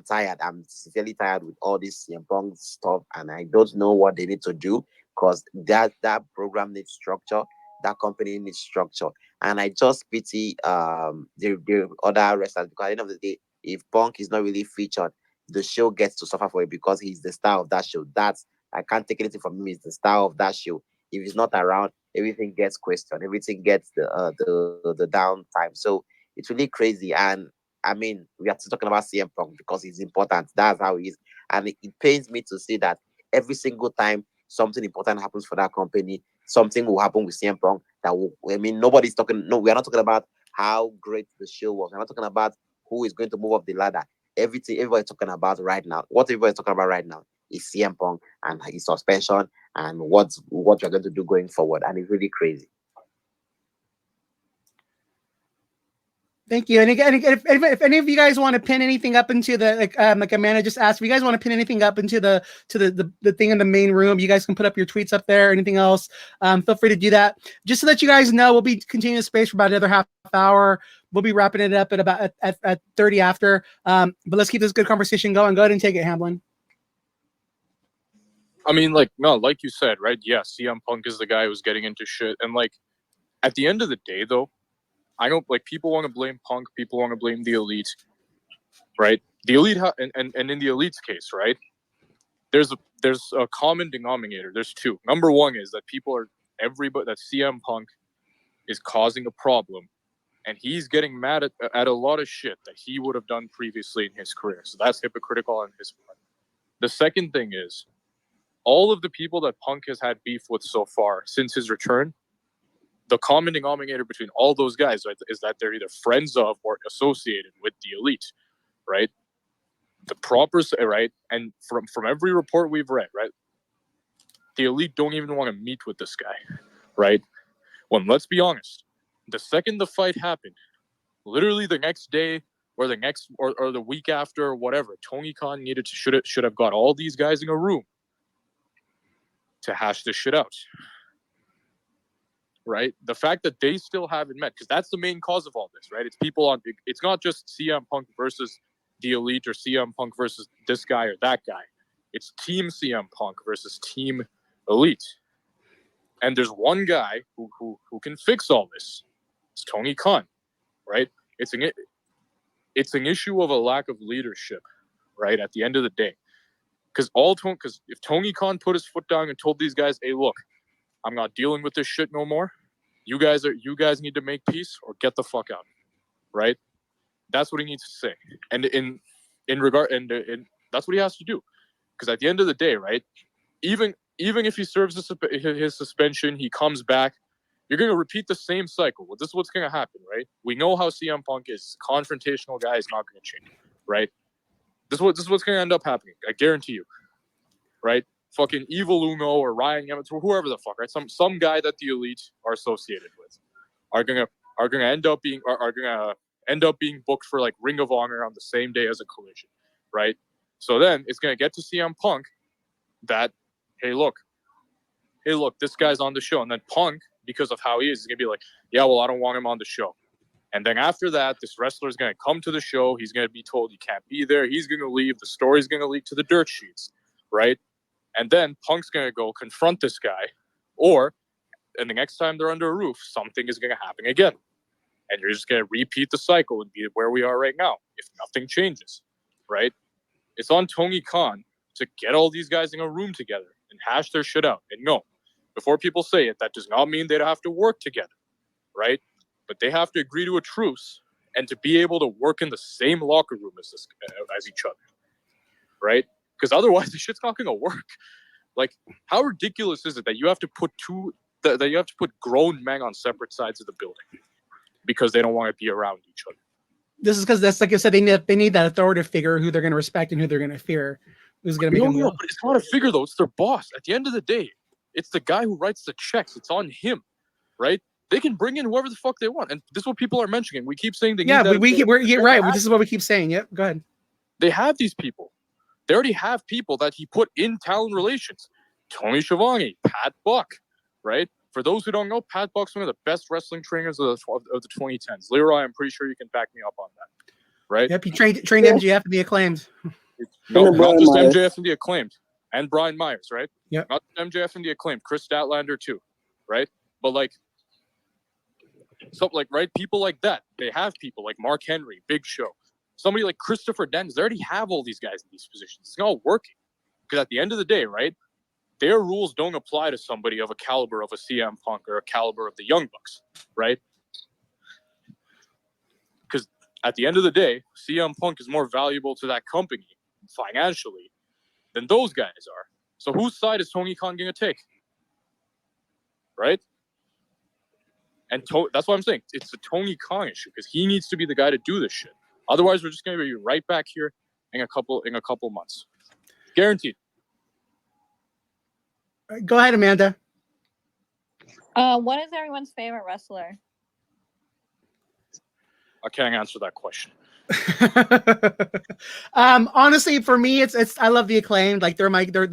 Speaker 5: tired. I'm sincerely tired with all this CM Punk stuff, and I don't know what they need to do, because that program needs structure, that company needs structure, and I just pity the other wrestlers, because at the end of the day, if Punk is not really featured, the show gets to suffer for it, because he's the star of that show. I can't take anything from him. He's the star of that show. If he's not around, everything gets questioned. Everything gets the downtime. So it's really crazy. And I mean, we are still talking about CM Punk because he's important. That's how he is. And it pains me to see that every single time something important happens for that company, something will happen with CM Punk nobody's talking. No, we are not talking about how great the show was. We're not talking about who is going to move up the ladder. Everybody's talking about right now. What everybody's talking about right now is CM Punk and his suspension and what you're going to do going forward. And it's really crazy.
Speaker 1: Thank you. And again, if any of you guys want to pin anything up into the like Amanda just asked, if you guys want to pin anything up into the thing in the main room, you guys can put up your tweets up there. Anything else, feel free to do that. Just so that you guys know, we'll be continuing space for about another half hour. We'll be wrapping it up at about at 30 after. But let's keep this good conversation going. Go ahead and take it, Hamblin.
Speaker 12: I mean, like you said, right? Yeah, CM Punk is the guy who's getting into shit, and like at the end of the day, though, I know, like, people want to blame Punk, people want to blame the Elite, right? The Elite, and in the Elite's case, right? There's a common denominator. There's two. Number one is that that CM Punk is causing a problem, and he's getting mad at a lot of shit that he would have done previously in his career. So that's hypocritical on his part. The second thing is, all of the people that Punk has had beef with so far since his return, the common denominator between all those guys, right, is that they're either friends of or associated with the Elite, right? The proper, right? And from every report we've read, right, the Elite don't even want to meet with this guy, right? When, let's be honest, the second the fight happened, literally the next day or the next or the week after or whatever, Tony Khan should have got all these guys in a room to hash this shit out. Right? The fact that they still haven't met, because that's the main cause of all this, right? It's not just CM Punk versus the Elite or CM Punk versus this guy or that guy. It's Team CM Punk versus Team Elite. And there's one guy who can fix all this. It's Tony Khan, right? It's an issue of a lack of leadership, right? At the end of the day. Because if Tony Khan put his foot down and told these guys, hey, look, I'm not dealing with this shit no more. You guys need to make peace or get the fuck out, right? That's what he needs to say, and that's what he has to do, because at the end of the day, right? Even if he serves his suspension, he comes back. You're going to repeat the same cycle. Well, this is what's going to happen, right? We know how CM Punk is. Confrontational guy is not going to change, right? This is what's going to end up happening. I guarantee you, right? Fucking Evil Uno or Ryan Emmett or whoever the fuck, right? Some guy that the Elite are associated with are gonna end up being booked for like Ring of Honor on the same day as a Collision, right? So then it's gonna get to CM Punk that, hey look, this guy's on the show, and then Punk, because of how he is gonna be like, yeah, well, I don't want him on the show. And then after that, this wrestler is gonna come to the show. He's gonna be told he can't be there. He's gonna leave. The story's gonna leak to the dirt sheets, right? And then Punk's going to go confront this guy, and the next time they're under a roof, something is going to happen again. And you're just going to repeat the cycle and be where we are right now if nothing changes, right? It's on Tony Khan to get all these guys in a room together and hash their shit out. And no, before people say it, that does not mean they don't have to work together, right? But they have to agree to a truce and to be able to work in the same locker room as each other, right? Because otherwise, the shit's not going to work. Like, how ridiculous is it that you have to put grown men on separate sides of the building because they don't want to be around each other?
Speaker 1: This is because that's like I said, they need that authoritative figure who they're going to respect and who they're going to fear. Who's going to make them
Speaker 12: No, but it's not a figure though. It's their boss. At the end of the day, it's the guy who writes the checks. It's on him, right? They can bring in whoever the fuck they want, and this is what people are mentioning. We keep saying
Speaker 1: Yeah, but we're right. This is what we keep saying. Yep, go ahead.
Speaker 12: They have these people. They already have people that he put in talent relations. Tony Schiavone, Pat Buck, right? For those who don't know, Pat Buck's one of the best wrestling trainers of the 2010s. Leroy, I'm pretty sure you can back me up on that, right?
Speaker 1: Yep, he trained MJF to be acclaimed.
Speaker 12: No, not just MJF and the Acclaimed, and Brian Myers, right?
Speaker 1: Yeah,
Speaker 12: not MJF and the Acclaimed, Chris Statlander too, right? But like, right, people like that. They have people like Mark Henry, Big Show, somebody like Christopher Dens. They already have all these guys in these positions. It's not working because at the end of the day, right? Their rules don't apply to somebody of a caliber of a CM Punk or a caliber of the Young Bucks, right? Because at the end of the day, CM Punk is more valuable to that company financially than those guys are. So whose side is Tony Khan going to take? Right? And that's what I'm saying. It's the Tony Khan issue because he needs to be the guy to do this shit. Otherwise, we're just going to be right back here in a couple months. Guaranteed.
Speaker 1: Go ahead, Amanda.
Speaker 13: What is everyone's favorite wrestler?
Speaker 12: I can't answer that question.
Speaker 1: Honestly, for me, it's I love the Acclaimed. Like the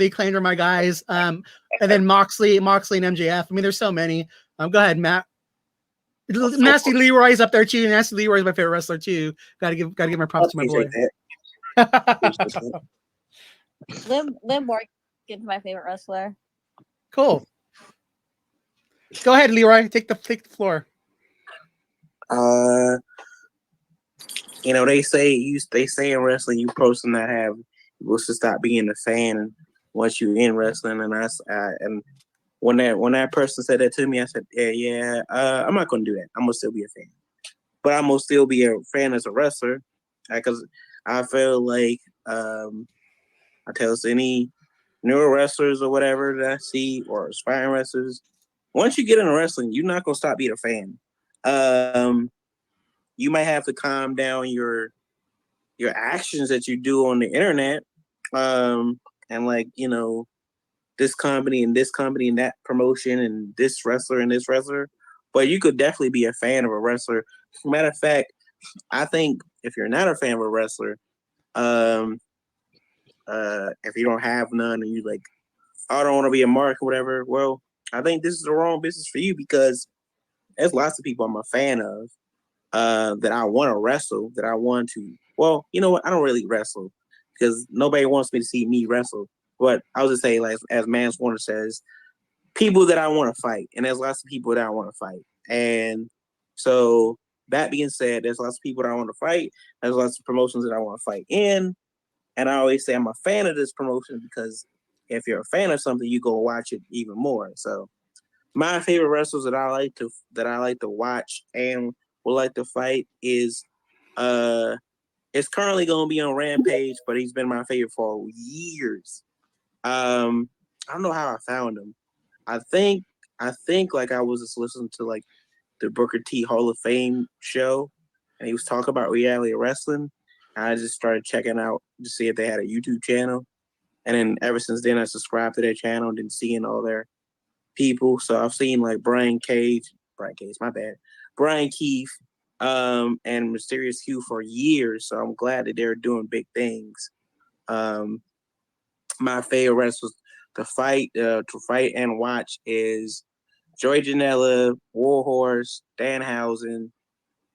Speaker 1: Acclaimed are my guys. And then Moxley and MJF. I mean, there's so many. Go ahead, Matt. Nasty Leroy's up there too. Nasty Leroy's my favorite wrestler too. Gotta give my props to my boy.
Speaker 13: Liv Morgan's my favorite wrestler.
Speaker 1: Cool. Go ahead, Leroy. Take the floor.
Speaker 11: They say in wrestling you supposed to not have supposed to stop being a fan once you're in wrestling, and when that person said that to me, I said, I'm not gonna do that. I'm gonna still be a fan, but I'm gonna still be a fan as a wrestler, because I feel like I tell any newer wrestlers or whatever that I see or aspiring wrestlers, once you get into wrestling, you're not gonna stop being a fan. You might have to calm down your actions that you do on the internet, and this company and that promotion and this wrestler and this wrestler, but you could definitely be a fan of a wrestler. Matter of fact, I think if you're not a fan of a wrestler, if you don't have none and you like, I don't want to be a mark or whatever, well, I think this is the wrong business for you, because there's lots of people I'm a fan of that I want to wrestle, that I want to. Well, you know what? I don't really wrestle because nobody wants me to see me wrestle. But I was just saying, like, as Mans Warner says, people that I want to fight, and there's lots of people that I want to fight. And so that being said, there's lots of people that I want to fight. There's lots of promotions that I want to fight in. And I always say I'm a fan of this promotion because if you're a fan of something, you go watch it even more. So my favorite wrestlers that I like to watch and would like to fight is it's currently going to be on Rampage, but he's been my favorite for years. I don't know how I found him. I think like I was just listening to like the Booker T Hall of Fame show, and he was talking about reality wrestling. And I just started checking out to see if they had a YouTube channel, and then ever since then I subscribed to their channel and seeing all their people. So I've seen like Brian Keith, and Mysterious Hugh for years. So I'm glad that they're doing big things. My favorite wrestlers to fight and watch is Joey Janela, Warhorse, Danhausen.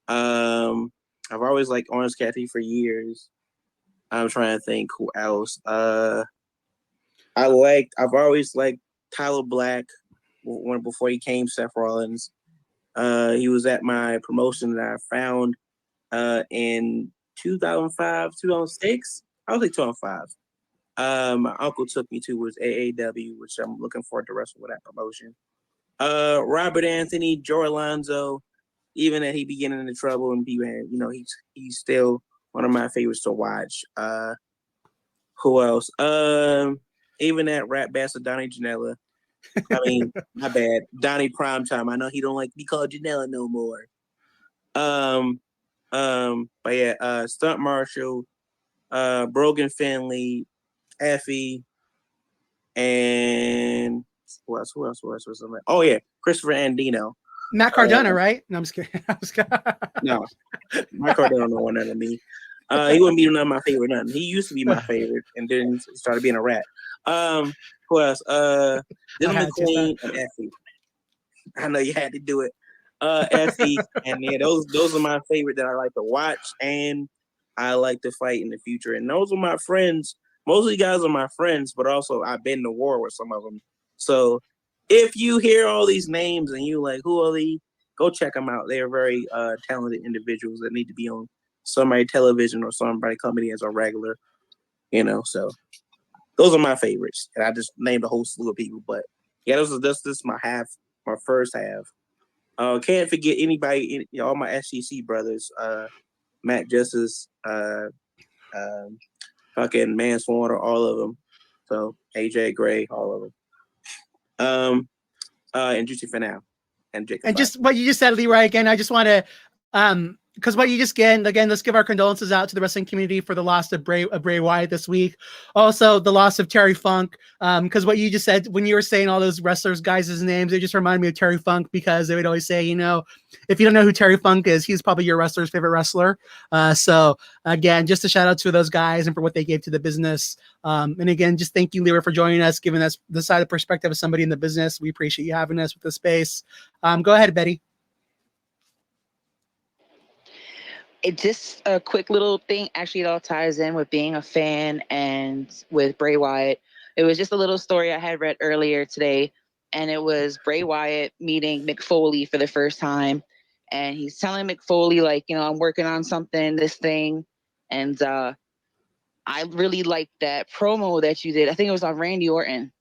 Speaker 11: I've always liked Orange Cassidy for years. I'm trying to think who else. I I've always liked Tyler Black before he came Seth Rollins. He was at my promotion that I found in 2005, 2006. I was like 2005. My uncle took me to was AAW, which I'm looking forward to wrestle with that promotion. Robert Anthony, Joe Alonzo, even that he be getting into trouble and he's still one of my favorites to watch. Who else? Even that rat bastard Donnie Janela. I mean, my bad. Donnie Primetime. I know he don't like to be called Janela no more. But yeah, Stunt Marshall, Brogan Finley, Effie, and who else? Oh yeah, Christopher Andino.
Speaker 1: Matt Cardona, right? No, I'm just kidding.
Speaker 11: No, Matt Cardona don't want none of me. He wouldn't be none of my favorite. Nothing. He used to be my favorite, and then started being a rat. Who else? Dylan McQueen and Effie. I know you had to do it. Effie, and yeah, those are my favorite that I like to watch, and I like to fight in the future. And those are my friends. Most of you guys are my friends, but also I've been to war with some of them. So if you hear all these names and you like, who are they? Go check them out. They are very talented individuals that need to be on somebody television or somebody company as a regular. So those are my favorites. And I just named a whole slew of people, but yeah, this is my first half. Can't forget anybody, all my SEC brothers, Matt Justice, fucking Manswater, all of them. So AJ Gray, all of them. And Juicy Finau and Jacob.
Speaker 1: And just what you just said, Leroy, again, I just want to, because what you just again, let's give our condolences out to the wrestling community for the loss of Bray Wyatt this week. Also, the loss of Terry Funk. Because what you just said when you were saying all those wrestlers, guys' names, they just remind me of Terry Funk because they would always say, if you don't know who Terry Funk is, he's probably your wrestler's favorite wrestler. So again, just a shout out to those guys and for what they gave to the business. And again, just thank you, Leroy, for joining us, giving us the side of perspective of somebody in the business. We appreciate you having us with the space. Go ahead, Betty.
Speaker 10: It just a quick little thing. Actually, it all ties in with being a fan and with Bray Wyatt. It was just a little story I had read earlier today, and it was Bray Wyatt meeting Mick Foley for the first time, and he's telling Mick Foley I'm working on something, this thing, and I really liked that promo that you did. I think it was on Randy Orton,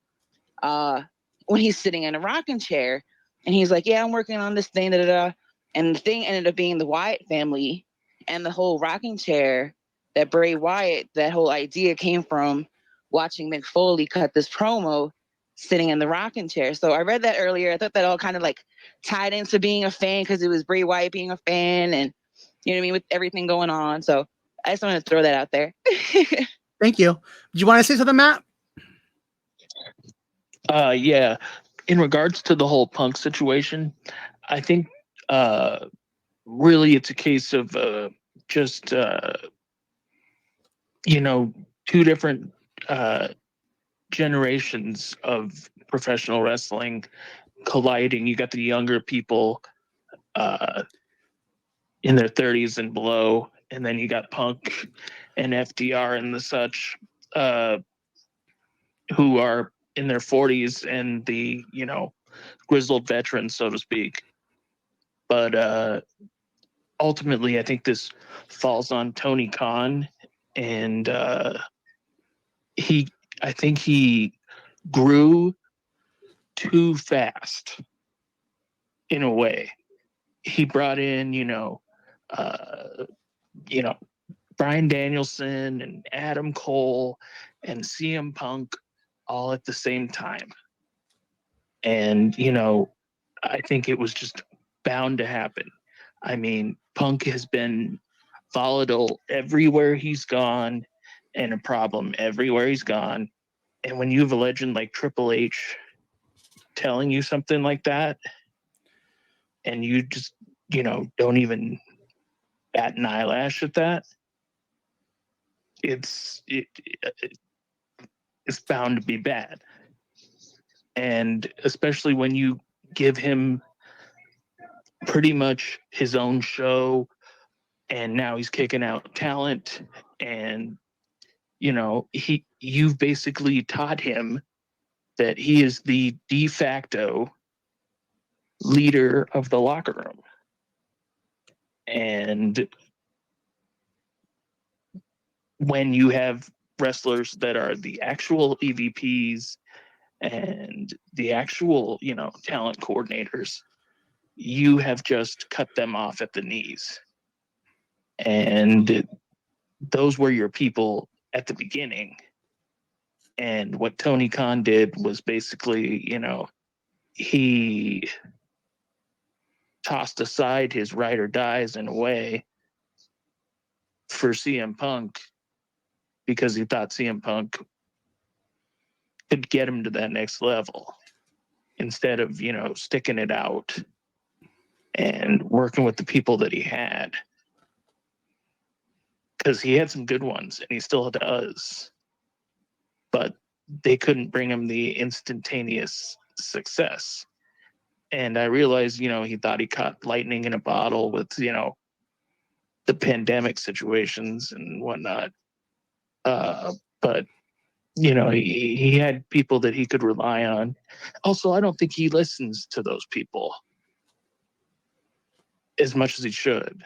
Speaker 10: when he's sitting in a rocking chair, and he's like, "Yeah, I'm working on this thing, da da da," and the thing ended up being the Wyatt family. And the whole rocking chair that Bray Wyatt, that whole idea came from watching Mick Foley cut this promo sitting in the rocking chair. So I read that earlier. I thought that all kind of tied into being a fan because it was Bray Wyatt being a fan and, you know what I mean, with everything going on. So I just wanted to throw that out there.
Speaker 1: Thank you. Do you want to say something, Matt?
Speaker 14: Yeah. In regards to the whole Punk situation, I think really it's a case of just two different generations of professional wrestling colliding. You got the younger people in their 30s and below, and then you got Punk and FDR and the such who are in their 40s and the grizzled veterans, so to speak. But ultimately, I think this falls on Tony Khan, and I think he grew too fast in a way. He brought in, Bryan Danielson and Adam Cole and CM Punk all at the same time. And, I think it was just bound to happen. I mean, Punk has been volatile everywhere he's gone and a problem everywhere he's gone. And when you have a legend like Triple H telling you something like that, and you just, don't even bat an eyelash at that, it's bound to be bad. And especially when you give him pretty much his own show, and now he's kicking out talent, and you've basically taught him that he is the de facto leader of the locker room. And when you have wrestlers that are the actual EVPs and the actual, talent coordinators, you have just cut them off at the knees. And those were your people at the beginning. And what Tony Khan did was basically, he tossed aside his ride or dies in a way for CM Punk because he thought CM Punk could get him to that next level instead of, sticking it out and working with the people that he had. Because he had some good ones and he still does. But they couldn't bring him the instantaneous success. And I realized, he thought he caught lightning in a bottle with, the pandemic situations and whatnot. But, he had people that he could rely on. Also, I don't think he listens to those people as much as he should.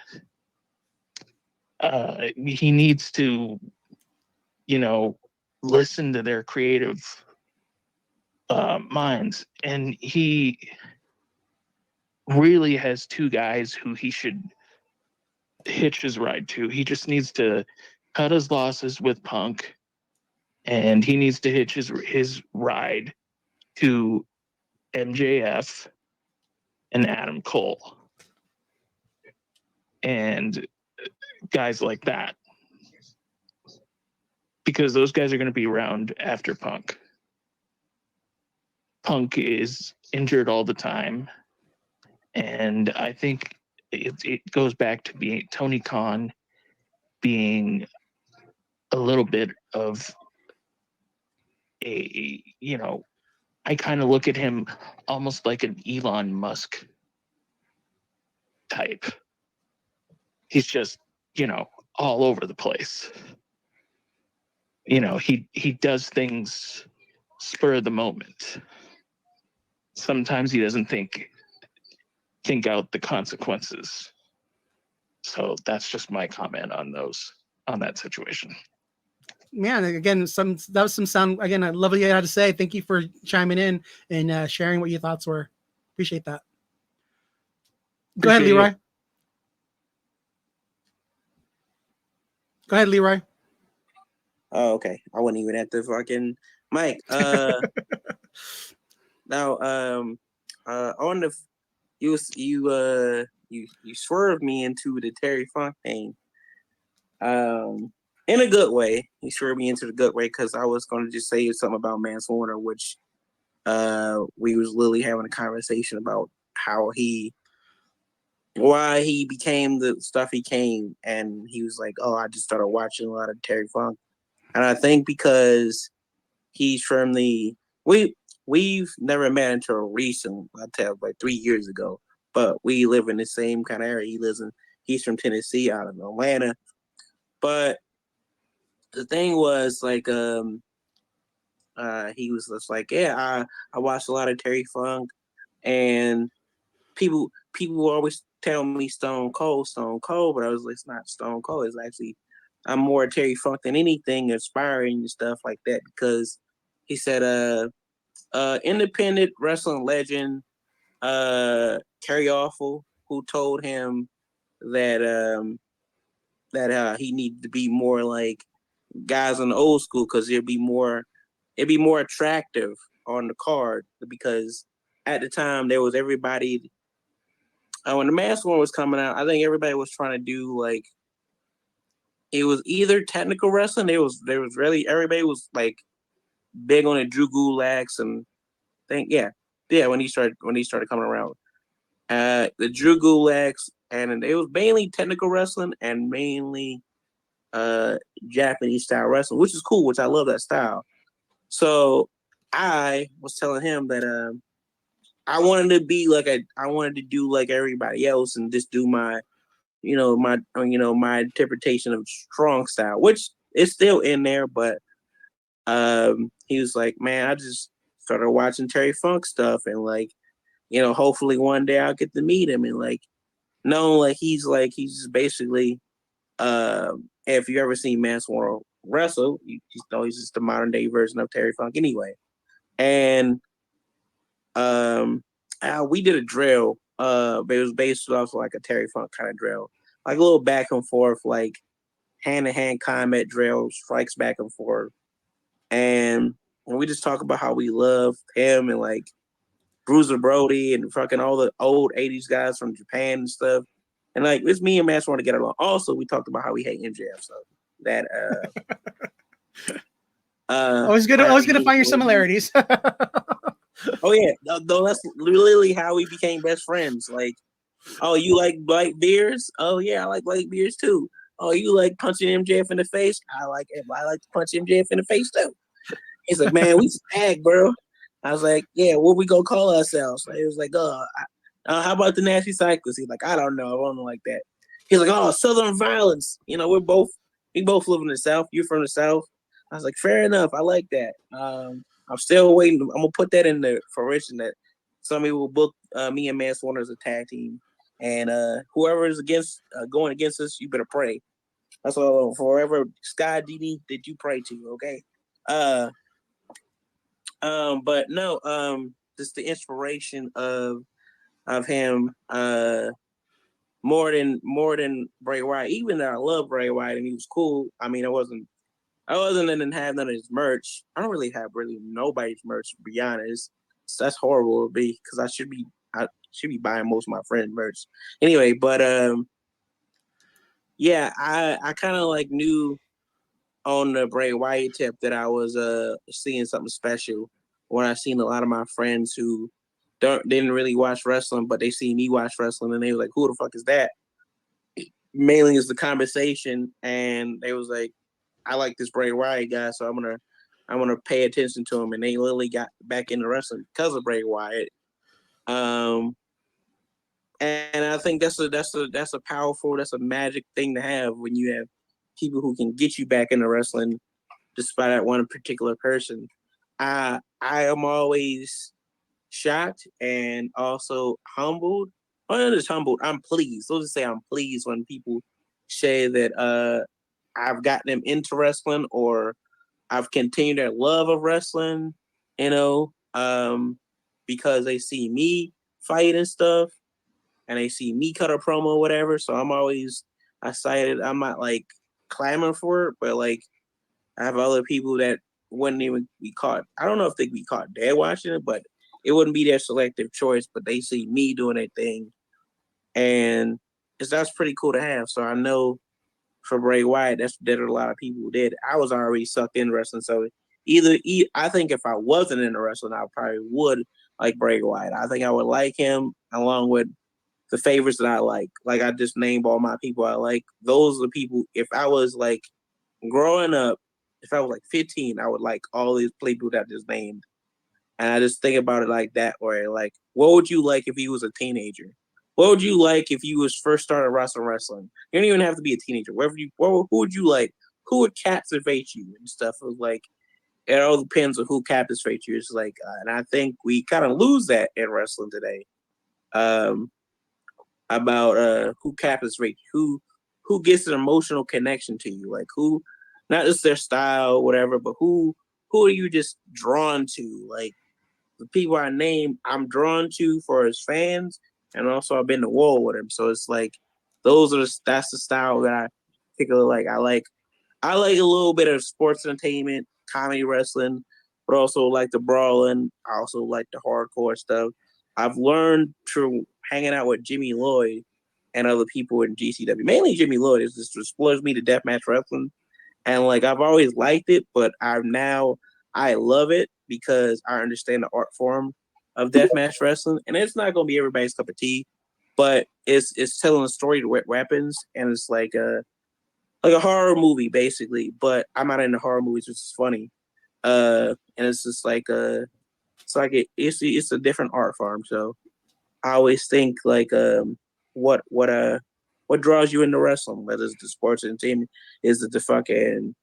Speaker 14: He needs to, listen to their creative minds. And he really has two guys who he should hitch his ride to. He just needs to cut his losses with Punk, and he needs to hitch his ride to MJF and Adam Cole and guys like that, because those guys are going to be around after Punk. Punk is injured all the time, and I think it goes back to being Tony Khan being a little bit of a, I kind of look at him almost like an Elon Musk type. He's just, all over the place. He does things spur of the moment. Sometimes he doesn't think out the consequences. So that's just my comment on that situation.
Speaker 1: Man, again, that was some sound. Again, I love what you had to say. Thank you for chiming in and sharing what your thoughts were. Appreciate that. Go ahead, Leroy. Go ahead, Leroy.
Speaker 11: Oh, okay. I wasn't even at the fucking mic. Now, on the you swerved me into the Terry Funk thing. In a good way. He swerved me into the good way because I was going to just say something about Mance Warner, which we was literally having a conversation about why he became the stuff he came, and he was like, "Oh, I just started watching a lot of Terry Funk," and I think because he's from we've never met until recent, I'll tell like 3 years ago, but we live in the same kind of area. He's from Tennessee, out of Atlanta, but the thing was like, he was just like, yeah, I watched a lot of Terry Funk, and people will always tell me Stone Cold, but I was like, it's not Stone Cold. It's actually, I'm more Terry Funk than anything, inspiring and stuff like that, because he said, independent wrestling legend, Kerry Awful, who told him that he needed to be more like guys in the old school because it'd be more attractive on the card, because at the time there was everybody. When the Mask One was coming out, I think everybody was trying to do like, it was either technical wrestling. There was really, everybody was like big on the Drew Gulaks and when he started coming around, the Drew Gulaks, and it was mainly technical wrestling and mainly Japanese style wrestling, which is cool, which I love that style. So I was telling him that I wanted to do like everybody else and just do my interpretation of strong style, which it's still in there, but he was like, man, I just started watching Terry Funk stuff, and like, hopefully one day I'll get to meet him, and like, no, like he's just basically, if you ever seen Mance Warner wrestle, you know he's just the modern day version of Terry Funk anyway. And we did a drill, but it was based off like a Terry Funk kind of drill, like a little back and forth, like hand-to-hand combat drill, strikes back and forth. And we just talk about how we love him and like Bruiser Brody and fucking all the old 80s guys from Japan and stuff. And like it's me and Matt want to get along. Also, we talked about how we hate MJF, so that
Speaker 1: I was gonna find your similarities.
Speaker 11: Oh yeah, though that's literally how we became best friends. Like, oh, you like black beers? Oh yeah, I like black beers too. Oh, you like punching MJF in the face? I like to punch MJF in the face too. He's like, man, we tag, bro. I was like, yeah, what we gonna call ourselves? He was like, how about the Nasty Cyclists? He's like, I don't know, I don't know like that. He's like, oh, Southern Violence. We both live in the South. You're from the South. I was like, fair enough. I like that. I'm still waiting. I'm gonna put that in the fruition that somebody will book me and Mance Warner as a tag team, and whoever is going against us, you better pray. That's all. Forever, Sky Dini, did you pray to? Okay. But no, just the inspiration of him, more than Bray Wyatt. Even though I love Bray Wyatt and he was cool. I mean, I wasn't didn't have none of his merch. I don't really have nobody's merch, to be honest. So that's horrible to be, because I should be buying most of my friends' merch. Anyway, but yeah, I kind of like knew on the Bray Wyatt tip that I was seeing something special when I seen a lot of my friends who didn't really watch wrestling, but they see me watch wrestling and they were like, who the fuck is that? Mainly is the conversation, and they was like, I like this Bray Wyatt guy, so I'm gonna pay attention to him, and they literally got back into wrestling because of Bray Wyatt. And I think that's a powerful, that's a magic thing to have when you have people who can get you back into wrestling despite that one particular person. I am always shocked and also humbled. Well, not just humbled, I'm pleased. Let's just say I'm pleased when people say that I've gotten them into wrestling or I've continued their love of wrestling, because they see me fight and stuff and they see me cut a promo or whatever. So I'm always excited. I'm not like clamoring for it, but like I have other people that wouldn't even be caught. I don't know if they'd be caught dead watching it, but it wouldn't be their selective choice. But they see me doing a thing, and that's pretty cool to have. So I know for Bray Wyatt, that a lot of people who did. I was already sucked in wrestling, so I think if I wasn't in wrestling, I probably would like Bray Wyatt. I think I would like him along with the favorites that I like. Like I just named all my people I like. Those are the people. If I was like growing up, if I was like 15, I would like all these people that I just named. And I just think about it like that way. Like, what would you like if you was a teenager? What would you like if you was first started wrestling? You don't even have to be a teenager. Who would you like? Who would captivate you and stuff? It was like, it all depends on who captivates you. It's like, and I think we kind of lose that in wrestling today. About who captivates you, who gets an emotional connection to you, like who, not just their style, whatever, but who are you just drawn to? Like the people I name, I'm drawn to for his fans, and also I've been to war with him. So it's like that's the style that I particularly like. I like a little bit of sports entertainment, comedy wrestling, but also like the brawling. I also like the hardcore stuff. I've learned through hanging out with Jimmy Lloyd and other people in GCW, mainly Jimmy Lloyd, is just explores me to deathmatch wrestling. And like I've always liked it, but I love it because I understand the art form of deathmatch wrestling, and it's not going to be everybody's cup of tea, but it's telling a story with weapons, and it's like a horror movie basically. But I'm not into horror movies, which is funny. And it's just like it's a different art form. So I always think like what draws you into wrestling, whether it's the sports entertainment, is it the fucking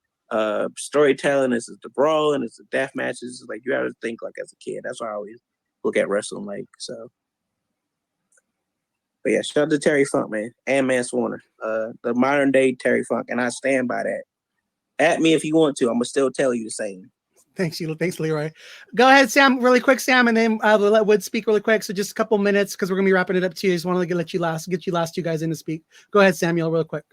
Speaker 11: storytelling. This is the brawling. It's the death matches. Like you have to think like as a kid. That's why I always look at wrestling like so. But yeah, shout out to Terry Funk, man, and Mance Warner, the modern day Terry Funk, and I stand by that. At me if you want to. I'm gonna still tell you the same.
Speaker 1: Thanks, Leroy. Go ahead, Sam, really quick, Sam, and then we'll let Wood speak really quick. So just a couple minutes because we're gonna be wrapping it up too. Just want to get you last two guys in to speak. Go ahead, Samuel, real quick.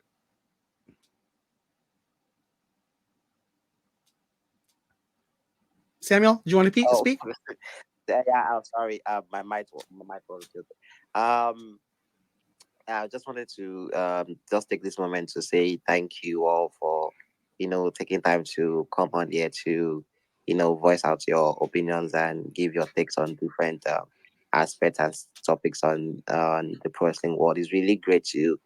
Speaker 1: Samuel, do you want to speak?
Speaker 5: Yeah, I'm sorry. My mic was muted. I just wanted to just take this moment to say thank you all for, taking time to come on here to, voice out your opinions and give your takes on different aspects and topics on the pro wrestling world. It's really great to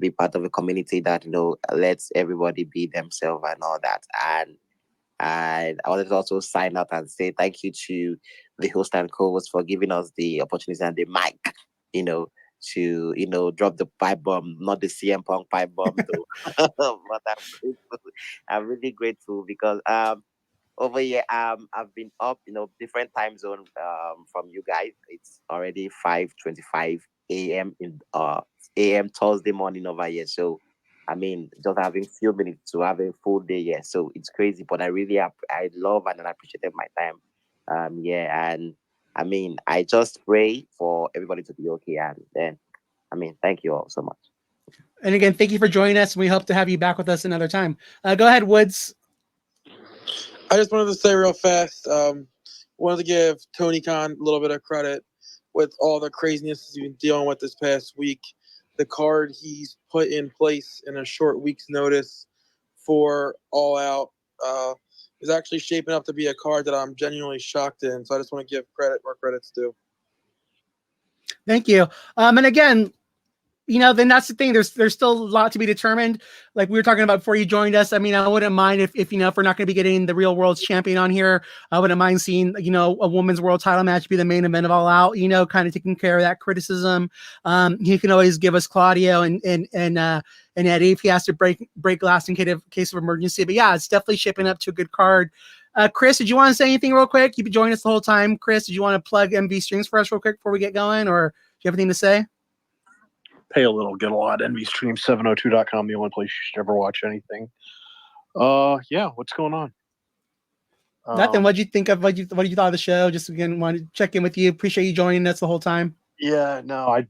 Speaker 5: be part of a community that, lets everybody be themselves and all that. And I wanted to also sign out and say thank you to the host and co-host for giving us the opportunity and the mic, to drop the pipe bomb, not the CM Punk pipe bomb though. But I'm really grateful because over here I've been up, different time zone from you guys. It's already 5:25 a.m. in a.m. Thursday morning over here. So I mean, just having few minutes to have a full day, yeah. So it's crazy, but I really I love and I appreciate my time. Yeah, and I mean, I just pray for everybody to be okay, and then, I mean, thank you all so much.
Speaker 1: And again, thank you for joining us. We hope to have you back with us another time. Go ahead, Woods.
Speaker 15: I just wanted to say real fast, wanted to give Tony Khan a little bit of credit with all the craziness he's been dealing with this past week. The card he's put in place in a short week's notice for All Out is actually shaping up to be a card that I'm genuinely shocked in. So I just want to give credit where credit's due.
Speaker 1: Thank you. And again, then that's the thing. There's still a lot to be determined. Like we were talking about before you joined us. I mean, I wouldn't mind if we're not going to be getting the real world's champion on here. I wouldn't mind seeing, a women's world title match be the main event of All Out, kind of taking care of that criticism. He can always give us Claudio and Eddie if he has to break glass in case of emergency. But yeah, it's definitely shaping up to a good card. Chris, did you want to say anything real quick? You've been joining us the whole time. Chris, did you want to plug MV Streams for us real quick before we get going, or do you have anything to say?
Speaker 16: Pay a little, get a lot. NVStream702.com, the only place you should ever watch anything. Yeah, what's going on?
Speaker 1: Nothing. What'd you think of? What you thought of the show? Just again, wanted to check in with you. Appreciate you joining us the whole time.
Speaker 16: Yeah, no,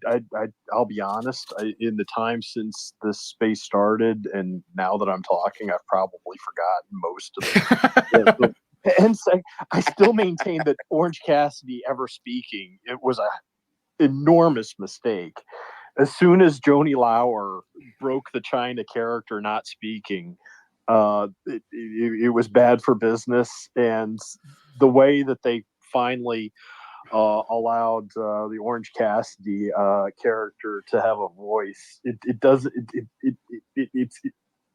Speaker 16: I'll be honest. In the time since this space started, and now that I'm talking, I've probably forgotten most of it. And so I still maintain that Orange Cassidy ever speaking, it was a enormous mistake. As soon as Joni Lauer broke the China character not speaking, it was bad for business. And the way that they finally allowed the Orange Cassidy character to have a voice,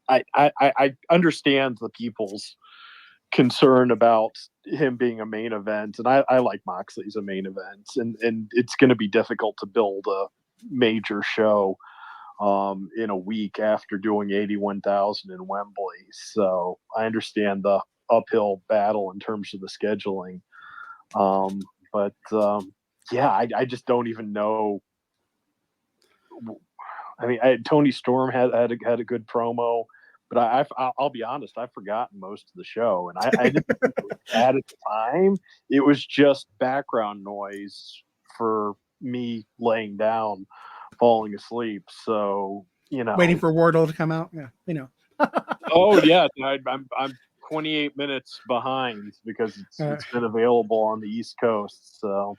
Speaker 16: I understand the people's concern about him being a main event, and I like Moxley's a main event, and it's going to be difficult to build a major show in a week after doing 81,000 in Wembley. So I understand the uphill battle in terms of the scheduling. But yeah, I just don't even know. I mean, Tony Storm had a good promo, but I'll be honest, I've forgotten most of the show, and I didn't think it was bad at the time. It was just background noise for me laying down, falling asleep. So
Speaker 1: waiting for Wardle to come out. Yeah,
Speaker 16: Oh yeah, I'm 28 minutes behind because it's been available on the East Coast. So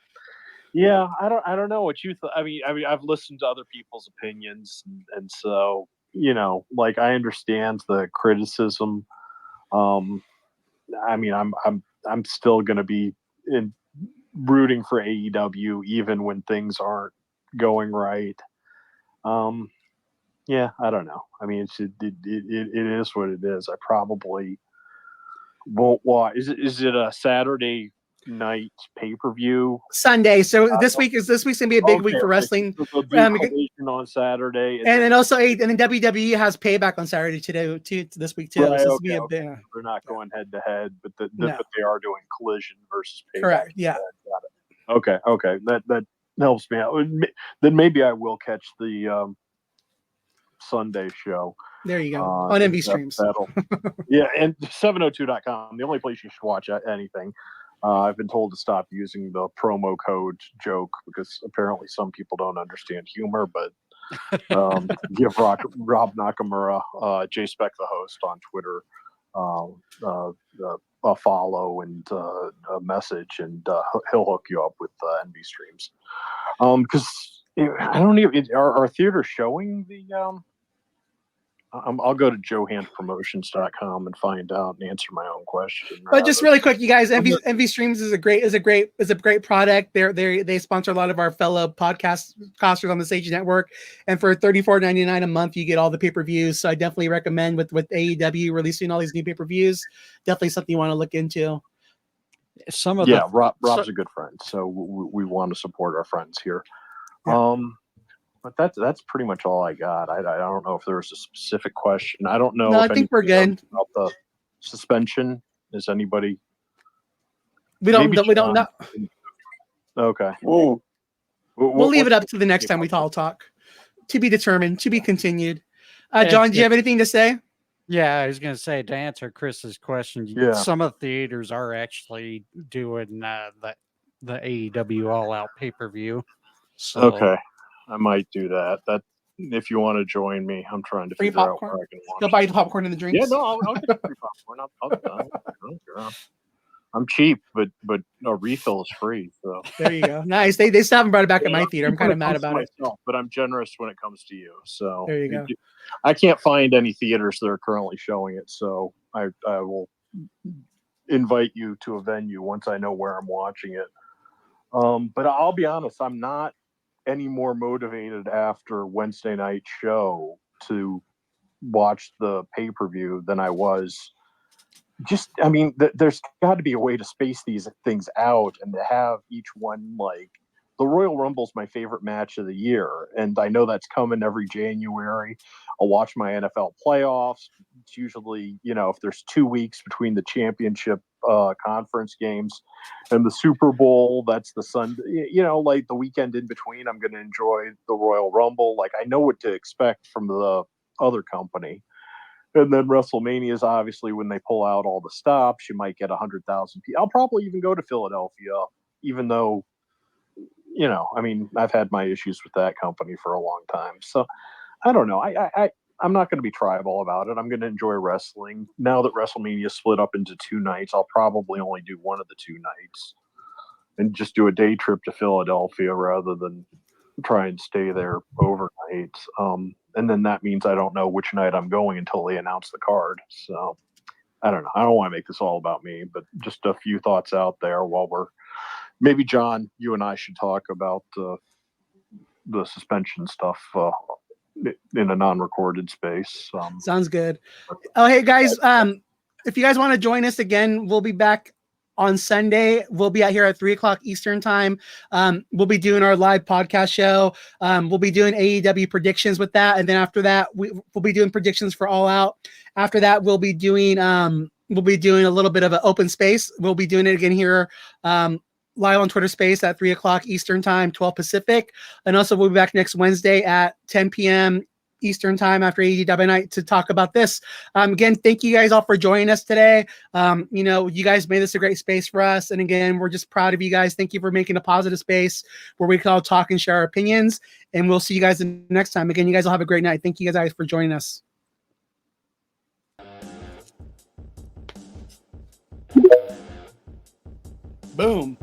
Speaker 16: yeah, I don't know what you thought. I mean, I've listened to other people's opinions, and so like I understand the criticism. I mean, I'm still going to be rooting for AEW even when things aren't going right. Yeah, I don't know. I mean, it is what it is. I probably won't watch. Is it a Saturday night pay-per-view.
Speaker 1: Sunday. So this week's gonna be a big week for wrestling.
Speaker 16: So they'll do Collision on Saturday,
Speaker 1: and then also and then WWE has Payback on Saturday too this week too.
Speaker 16: Right,
Speaker 1: So
Speaker 16: okay, okay. They're not going head to head, but but they are doing Collision versus Payback.
Speaker 1: Correct. Yeah.
Speaker 16: Got it. Okay. That helps me out. Then maybe I will catch the Sunday show.
Speaker 1: There you go. On MV Streams.
Speaker 16: Yeah, and 702.com, the only place you should watch anything. I've been told to stop using the promo code joke because apparently some people don't understand humor, but give Rob Nakamura, J Spec the host on Twitter, a follow and a message, and he'll hook you up with NB Streams. Because I don't even are theaters showing the I'll go to johandpromotions.com and find out and answer my own question.
Speaker 1: But just really quick, you guys, MV Streams is a great product. They sponsor a lot of our fellow podcasters on the Sage Network, and for $34.99 a month, you get all the pay-per-views. So I definitely recommend with AEW releasing all these new pay-per-views, definitely something you want to look into.
Speaker 16: Rob's a good friend, so we want to support our friends here. Yeah. But that's pretty much all I got. I don't know if there was a specific question. I don't know.
Speaker 1: No, I think we're good.
Speaker 16: About the suspension, is anybody?
Speaker 1: We don't know.
Speaker 16: Okay.
Speaker 1: We'll leave it up to the next time we all talk. To be determined, to be continued. John, do you have anything to say?
Speaker 2: Yeah, I was going to say, to answer Chris's question, some of the theaters are actually doing the AEW All Out pay-per-view. So.
Speaker 16: Okay. I might do that. That if you want to join me, I'm trying to figure out where I can watch.
Speaker 1: You'll buy the popcorn and the drinks.
Speaker 16: Yeah, no, I'll get free popcorn. I'm cheap, but a refill is free. So
Speaker 1: there you go. Nice. They still haven't brought it back at my theater. I'm kind of mad about it.
Speaker 16: But I'm generous when it comes to you. So
Speaker 1: there you go.
Speaker 16: I can't find any theaters that are currently showing it, so I will invite you to a venue once I know where I'm watching it. But I'll be honest, I'm not any more motivated after Wednesday night show to watch the pay-per-view than I was. Just, I mean, there's got to be a way to space these things out and to have each one, like, the Royal Rumble's my favorite match of the year, and I know that's coming every January. I'll watch my NFL playoffs. It's usually, if there's 2 weeks between the championship conference games and the Super Bowl, that's the Sunday, like the weekend in between, I'm going to enjoy the Royal Rumble. Like, I know what to expect from the other company. And then WrestleMania is obviously when they pull out all the stops, you might get 100,000 people. I'll probably even go to Philadelphia, even though, I've had my issues with that company for a long time. So I don't know. I'm not going to be tribal about it. I'm going to enjoy wrestling. Now that WrestleMania split up into 2 nights, I'll probably only do one of the 2 nights and just do a day trip to Philadelphia rather than try and stay there overnight. And then that means I don't know which night I'm going until they announce the card. So I don't know. I don't want to make this all about me, but just a few thoughts out there while maybe John, you and I should talk about the suspension stuff in a non-recorded space.
Speaker 1: Sounds good. Oh, hey guys, if you guys want to join us again, we'll be back on Sunday. We'll be out here at 3:00 Eastern time. We'll be doing our live podcast show. We'll be doing AEW predictions with that, and then after that, we'll be doing predictions for All Out. After that, we'll be doing a little bit of an open space. We'll be doing it again here. Live on Twitter Space at 3:00 Eastern time, 12 Pacific. And also we'll be back next Wednesday at 10 p.m. Eastern time after AEW night to talk about this. Again, thank you guys all for joining us today. You guys made this a great space for us. And again, we're just proud of you guys. Thank you for making a positive space where we can all talk and share our opinions. And we'll see you guys next time. Again, you guys all have a great night. Thank you guys for joining us. Boom.